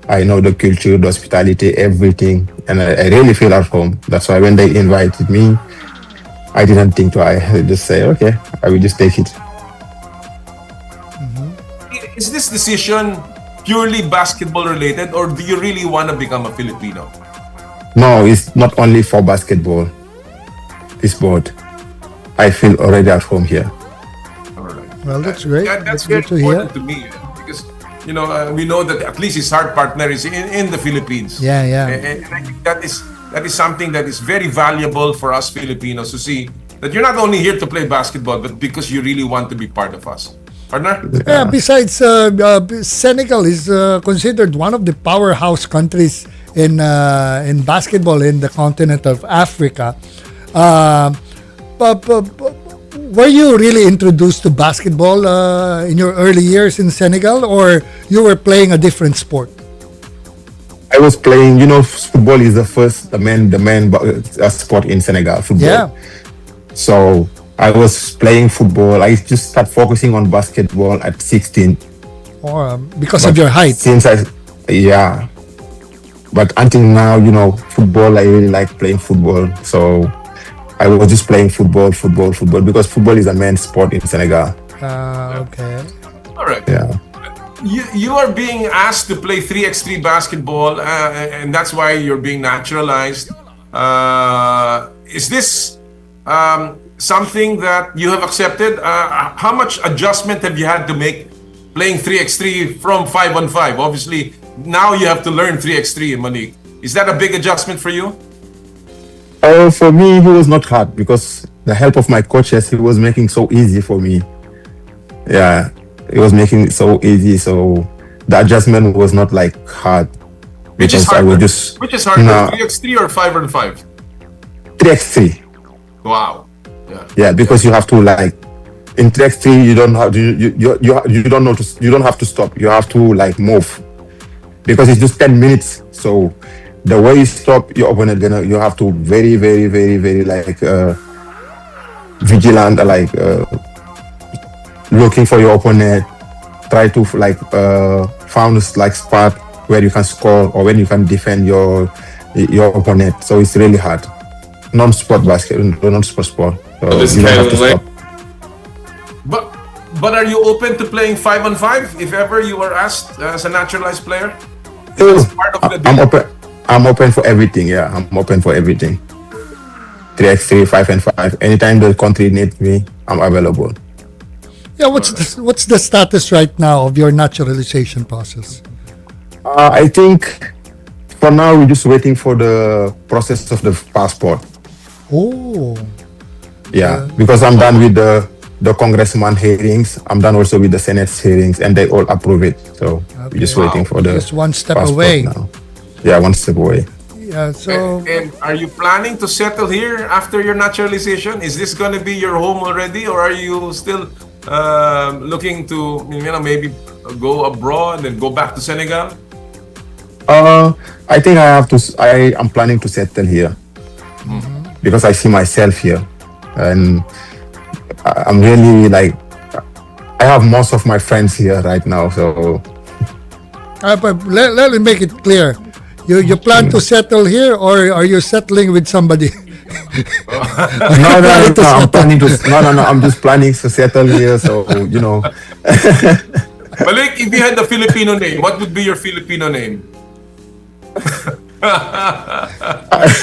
[SPEAKER 9] I know the culture, the hospitality, everything. And I really feel at home. That's why when they invited me, I didn't think twice. I just say, okay, I will just take it.
[SPEAKER 4] Is this decision purely basketball related, or do you really want to become a Filipino?
[SPEAKER 9] No, it's not only for basketball. It's both. I feel already at home here.
[SPEAKER 8] Well, that's great.
[SPEAKER 4] That's
[SPEAKER 8] good
[SPEAKER 4] very
[SPEAKER 8] to hear.
[SPEAKER 4] important to me, because
[SPEAKER 9] we know that at least his heart partner is in the Philippines.
[SPEAKER 8] Yeah, yeah.
[SPEAKER 9] And I think that is something that is very valuable for us Filipinos to see that you're not only here to play basketball, but because you really want to be part of us. Partner?
[SPEAKER 8] Yeah, besides, Senegal is considered one of the powerhouse countries in basketball in the continent of Africa. Were you really introduced to basketball in your early years in Senegal, or you were playing a different sport?
[SPEAKER 15] I was playing, football is the main sport in Senegal, football.
[SPEAKER 8] Yeah.
[SPEAKER 15] So I was playing football. I just started focusing on basketball at 16.
[SPEAKER 8] Or because of your height?
[SPEAKER 15] But until now, football, I really like playing football. So I was just playing football, because football is a main sport in Senegal.
[SPEAKER 8] Okay.
[SPEAKER 9] All right.
[SPEAKER 15] Yeah.
[SPEAKER 9] You are being asked to play 3x3 basketball, and that's why you're being naturalized. Is this something that you have accepted? How much adjustment have you had to make playing 3x3 from 5-on-5? Obviously, now you have to learn 3x3, Malik. Is that a big adjustment for you?
[SPEAKER 15] For me, it was not hard because the help of my coaches, he was making so easy for me. Yeah, it was making it so easy. So the adjustment was not like hard.
[SPEAKER 9] Which is harder? Which is harder, 3x3 or 5-on-5?
[SPEAKER 15] 3x3.
[SPEAKER 9] Wow.
[SPEAKER 15] Yeah, because you have to in 3x3 you don't have to stop. You have to move because it's just 10 minutes. So the way you stop your opponent, you have to very, very, very, very vigilant, looking for your opponent, try to found spot where you can score or when you can defend your opponent. So it's really hard. Non-sport basketball, non-sport sport. So you don't have to stop.
[SPEAKER 9] But are you open to playing 5-on-5 if ever you were asked as a naturalized player?
[SPEAKER 15] I'm open for everything. Yeah, I'm open for everything. 3x3, 5-on-5. Anytime the country needs me, I'm available.
[SPEAKER 8] Yeah, what's the status right now of your naturalization process?
[SPEAKER 15] I think for now we're just waiting for the process of the passport.
[SPEAKER 8] Oh.
[SPEAKER 15] Yeah, because I'm done with the congressman hearings. I'm done also with the Senate hearings, and they all approve it. So we're just waiting for the
[SPEAKER 8] just one step
[SPEAKER 15] passport
[SPEAKER 8] away
[SPEAKER 15] now. Yeah, one step away.
[SPEAKER 8] Yeah. So.
[SPEAKER 9] And are you planning to settle here after your naturalization? Is this going to be your home already, or are you still looking to maybe go abroad and go back to Senegal?
[SPEAKER 15] I think I'm planning to settle here because I see myself here, and I'm really I have most of my friends here right now. So
[SPEAKER 8] but let me make it clear. You plan to settle here, or are you settling with somebody?
[SPEAKER 15] No, I'm planning to. No. I'm just planning to settle here. So
[SPEAKER 9] Malik, if you had a Filipino name, what would be your Filipino name?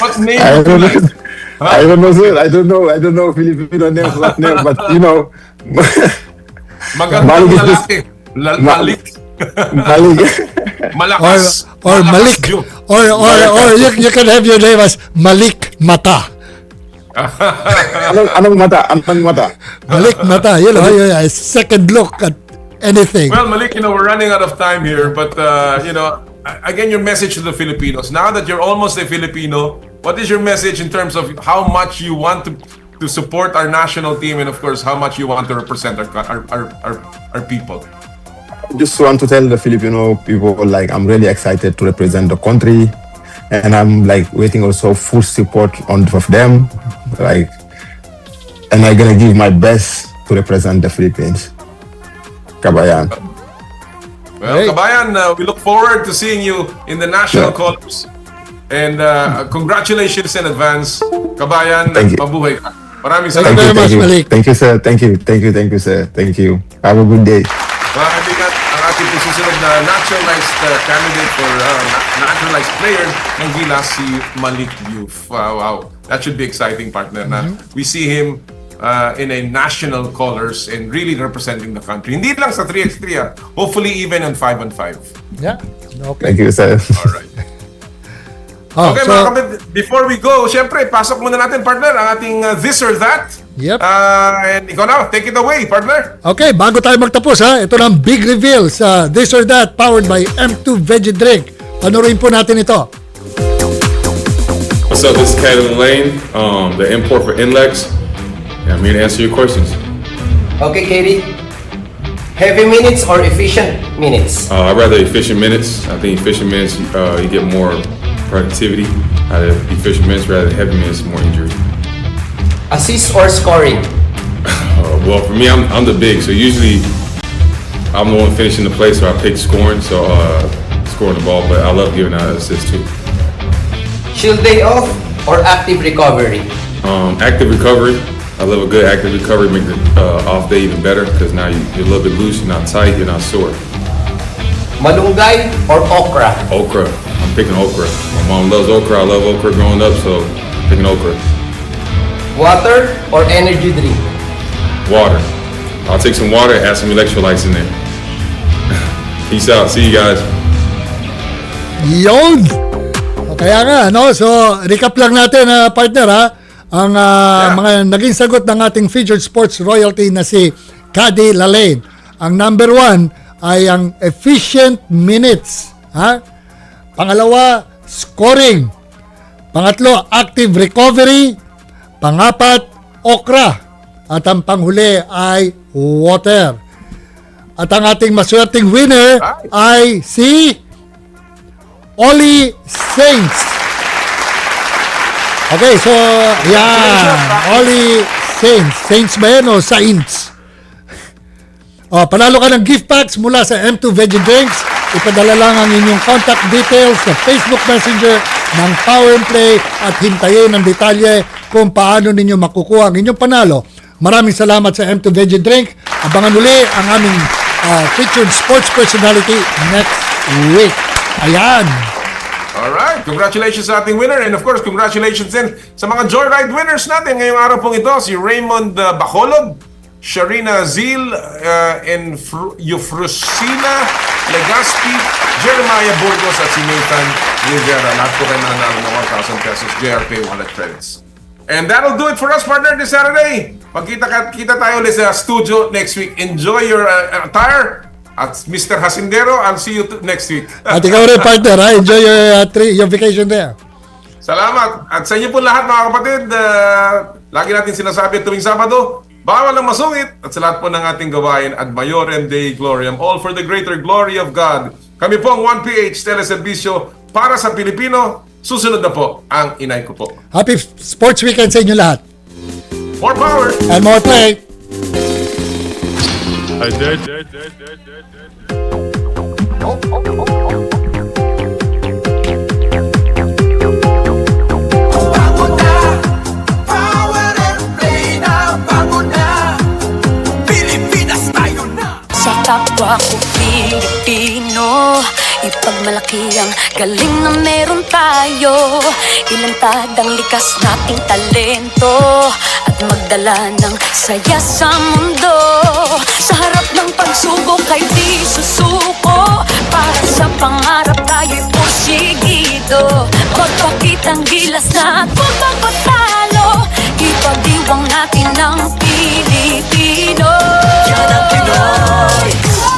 [SPEAKER 9] What name would you like?
[SPEAKER 15] I don't know, sir. I don't know Filipino names, what name, but
[SPEAKER 9] Magandang lalaki. Malik. Malakas.
[SPEAKER 8] Or Malik. Or you can have your name as Malik Mata.
[SPEAKER 15] Anong mata?
[SPEAKER 8] Malik Mata. Second look at anything.
[SPEAKER 9] Well, Malik, we're running out of time here, but again, your message to the Filipinos. Now that you're almost a Filipino, what is your message in terms of how much you want to support our national team, and of course, how much you want to represent our people?
[SPEAKER 15] Just want to tell the Filipino people, I'm really excited to represent the country, and I'm waiting also full support of them, and I'm gonna give my best to represent the Philippines. Kabayan.
[SPEAKER 9] Well, Kabayan, we look forward to seeing you in the national colors. And congratulations in advance, Kabayan.
[SPEAKER 15] Thank you.
[SPEAKER 9] Mabuhay ka. Maraming
[SPEAKER 8] Thank you very much, Malik.
[SPEAKER 15] Thank you, sir. Thank you, sir. Thank you. Have a good day.
[SPEAKER 9] Mga kaibigan, ang ating susunod na naturalized candidate for naturalized player ng Gilas, si Malik Diouf. Wow. That should be exciting, partner. Na we see him in a national colors and really representing the country. Hindi lang sa 3x3, hopefully even on 5-on-5.
[SPEAKER 8] Yeah. Okay.
[SPEAKER 15] Thank you, sir.
[SPEAKER 9] Alright. Okay, mga kapatid, before we go, syempre, pasok muna natin, partner, ang ating this or that.
[SPEAKER 8] Yep.
[SPEAKER 9] And ikaw na, take it away, partner.
[SPEAKER 8] Okay, bago tayo magtapos ha, ito na ang big reveal sa This or That powered by M2 Veggie Drink. Panurin po natin ito.
[SPEAKER 13] What's up, this is Caden Lane, the import for Inlex. I'm here to answer your questions.
[SPEAKER 22] Okay, Katie. Heavy minutes or efficient minutes?
[SPEAKER 13] I'd rather efficient minutes. I think efficient minutes, you get more productivity out of efficient minutes rather than heavy minutes, more injury.
[SPEAKER 22] Assist or scoring?
[SPEAKER 13] Well, for me, I'm the big, so usually I'm the one finishing the play, so I pick scoring, so scoring the ball, but I love giving out assists too.
[SPEAKER 22] Chill day off or active recovery?
[SPEAKER 13] Active recovery. I love a good active recovery, make the off day even better because now you're a little bit loose, you're not tight, you're not sore.
[SPEAKER 22] Malunggay or okra?
[SPEAKER 13] Okra. I'm picking okra. My mom loves okra. I love okra growing up, so I'm picking okra.
[SPEAKER 22] Water or energy drink?
[SPEAKER 13] Water. I'll take some water, add some electrolytes in there. Peace out. See you guys.
[SPEAKER 8] Yun! O, kaya nga, no? So, recap lang natin, partner, ha? Ang mga naging sagot ng ating featured sports royalty na si Cady Lalaine. Ang number 1 ay ang efficient minutes. Ha? Pangalawa, scoring. Pangatlo, active recovery. Pangapat, okra. At ang panghuli ay water. At ang ating maswerteng winner ay si Oli Saints. Okay, so yan. Oli Saints. Saints ba yan o Saints? Panalo ka ng gift packs mula sa M2 Veggie Drinks. Ipadala lang ang inyong contact details sa Facebook Messenger ng Power and Play at hintayin ang detalye kung paano ninyo makukuha ang inyong panalo. Maraming salamat sa M2 Veggie Drink. Abangan uli ang aming featured sports personality next week. Ayan.
[SPEAKER 9] Alright, congratulations sa ating winner and of course, congratulations din sa mga Joyride winners natin ngayong araw pong ito. Si Raymond Bacolod, Sharina Zil, and Eufrosina Legaspi, Jeremiah Burgos at si Nathan Rivera. Lahat po kayo mananalo ng 1,000 pesos JRP wallet credits. And that'll do it for us, partner, this Saturday. Magkita tayo ulit sa studio next week. Enjoy your attire. At Mr. Hasindero, I'll see you next week.
[SPEAKER 8] At ikaw rin, partner, ha? Enjoy your vacation there.
[SPEAKER 9] Salamat. At sa inyo po lahat, mga kapatid, lagi natin sinasabi tuwing Sabado, bawal ang masungit. At sa lahat po ng ating gawain, ad maiorem Dei gloriam, all for the greater glory of God. Kami po ang 1PH Teleservisyo para sa Pilipino. Susunod na po ang inay ko po.
[SPEAKER 8] Happy sports weekend sa inyo lahat.
[SPEAKER 9] More power!
[SPEAKER 8] And more play!
[SPEAKER 11] I did.
[SPEAKER 6] Sa kapwa ko Pilipino, ipagmalaki ang galing na meron tayo. Ilantad ang likas nating talento at magdala ng saya sa mundo. Sa harap ng pagsubok ay di susuko, para sa pangarap tayo'y porsigido. Magpakitang gilas na at huwag magpatalo, ipagdiwang natin ang Pilipino. Yan ang Pinoy.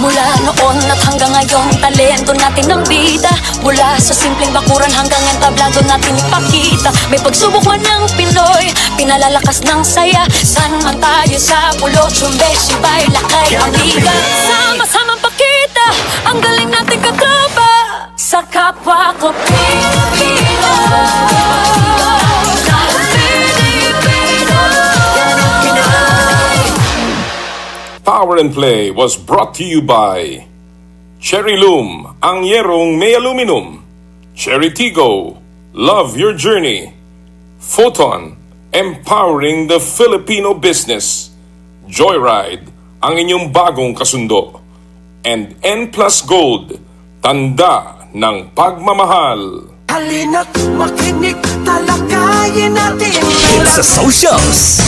[SPEAKER 6] Mula noon at hanggang ngayon, talento natin ang bida. Mula sa simpleng bakuran hanggang entablado natin ipakita. May pagsubok man ng Pinoy, pinalalakas ng saya. San man tayo sa pulot, sumbesibay, lakay, amiga. Sama-samang pakita ang galing natin katropa. Sa kapwa ko Pilipino.
[SPEAKER 4] Power and Play was brought to you by Cherry Loom, ang yerong may aluminum. Cherry Tigo, love your journey. Photon, empowering the Filipino business. Joyride, ang inyong bagong kasundo. And N Plus Gold, tanda ng pagmamahal.
[SPEAKER 5] Halina't makinig, talakayin natin
[SPEAKER 1] It's the socials.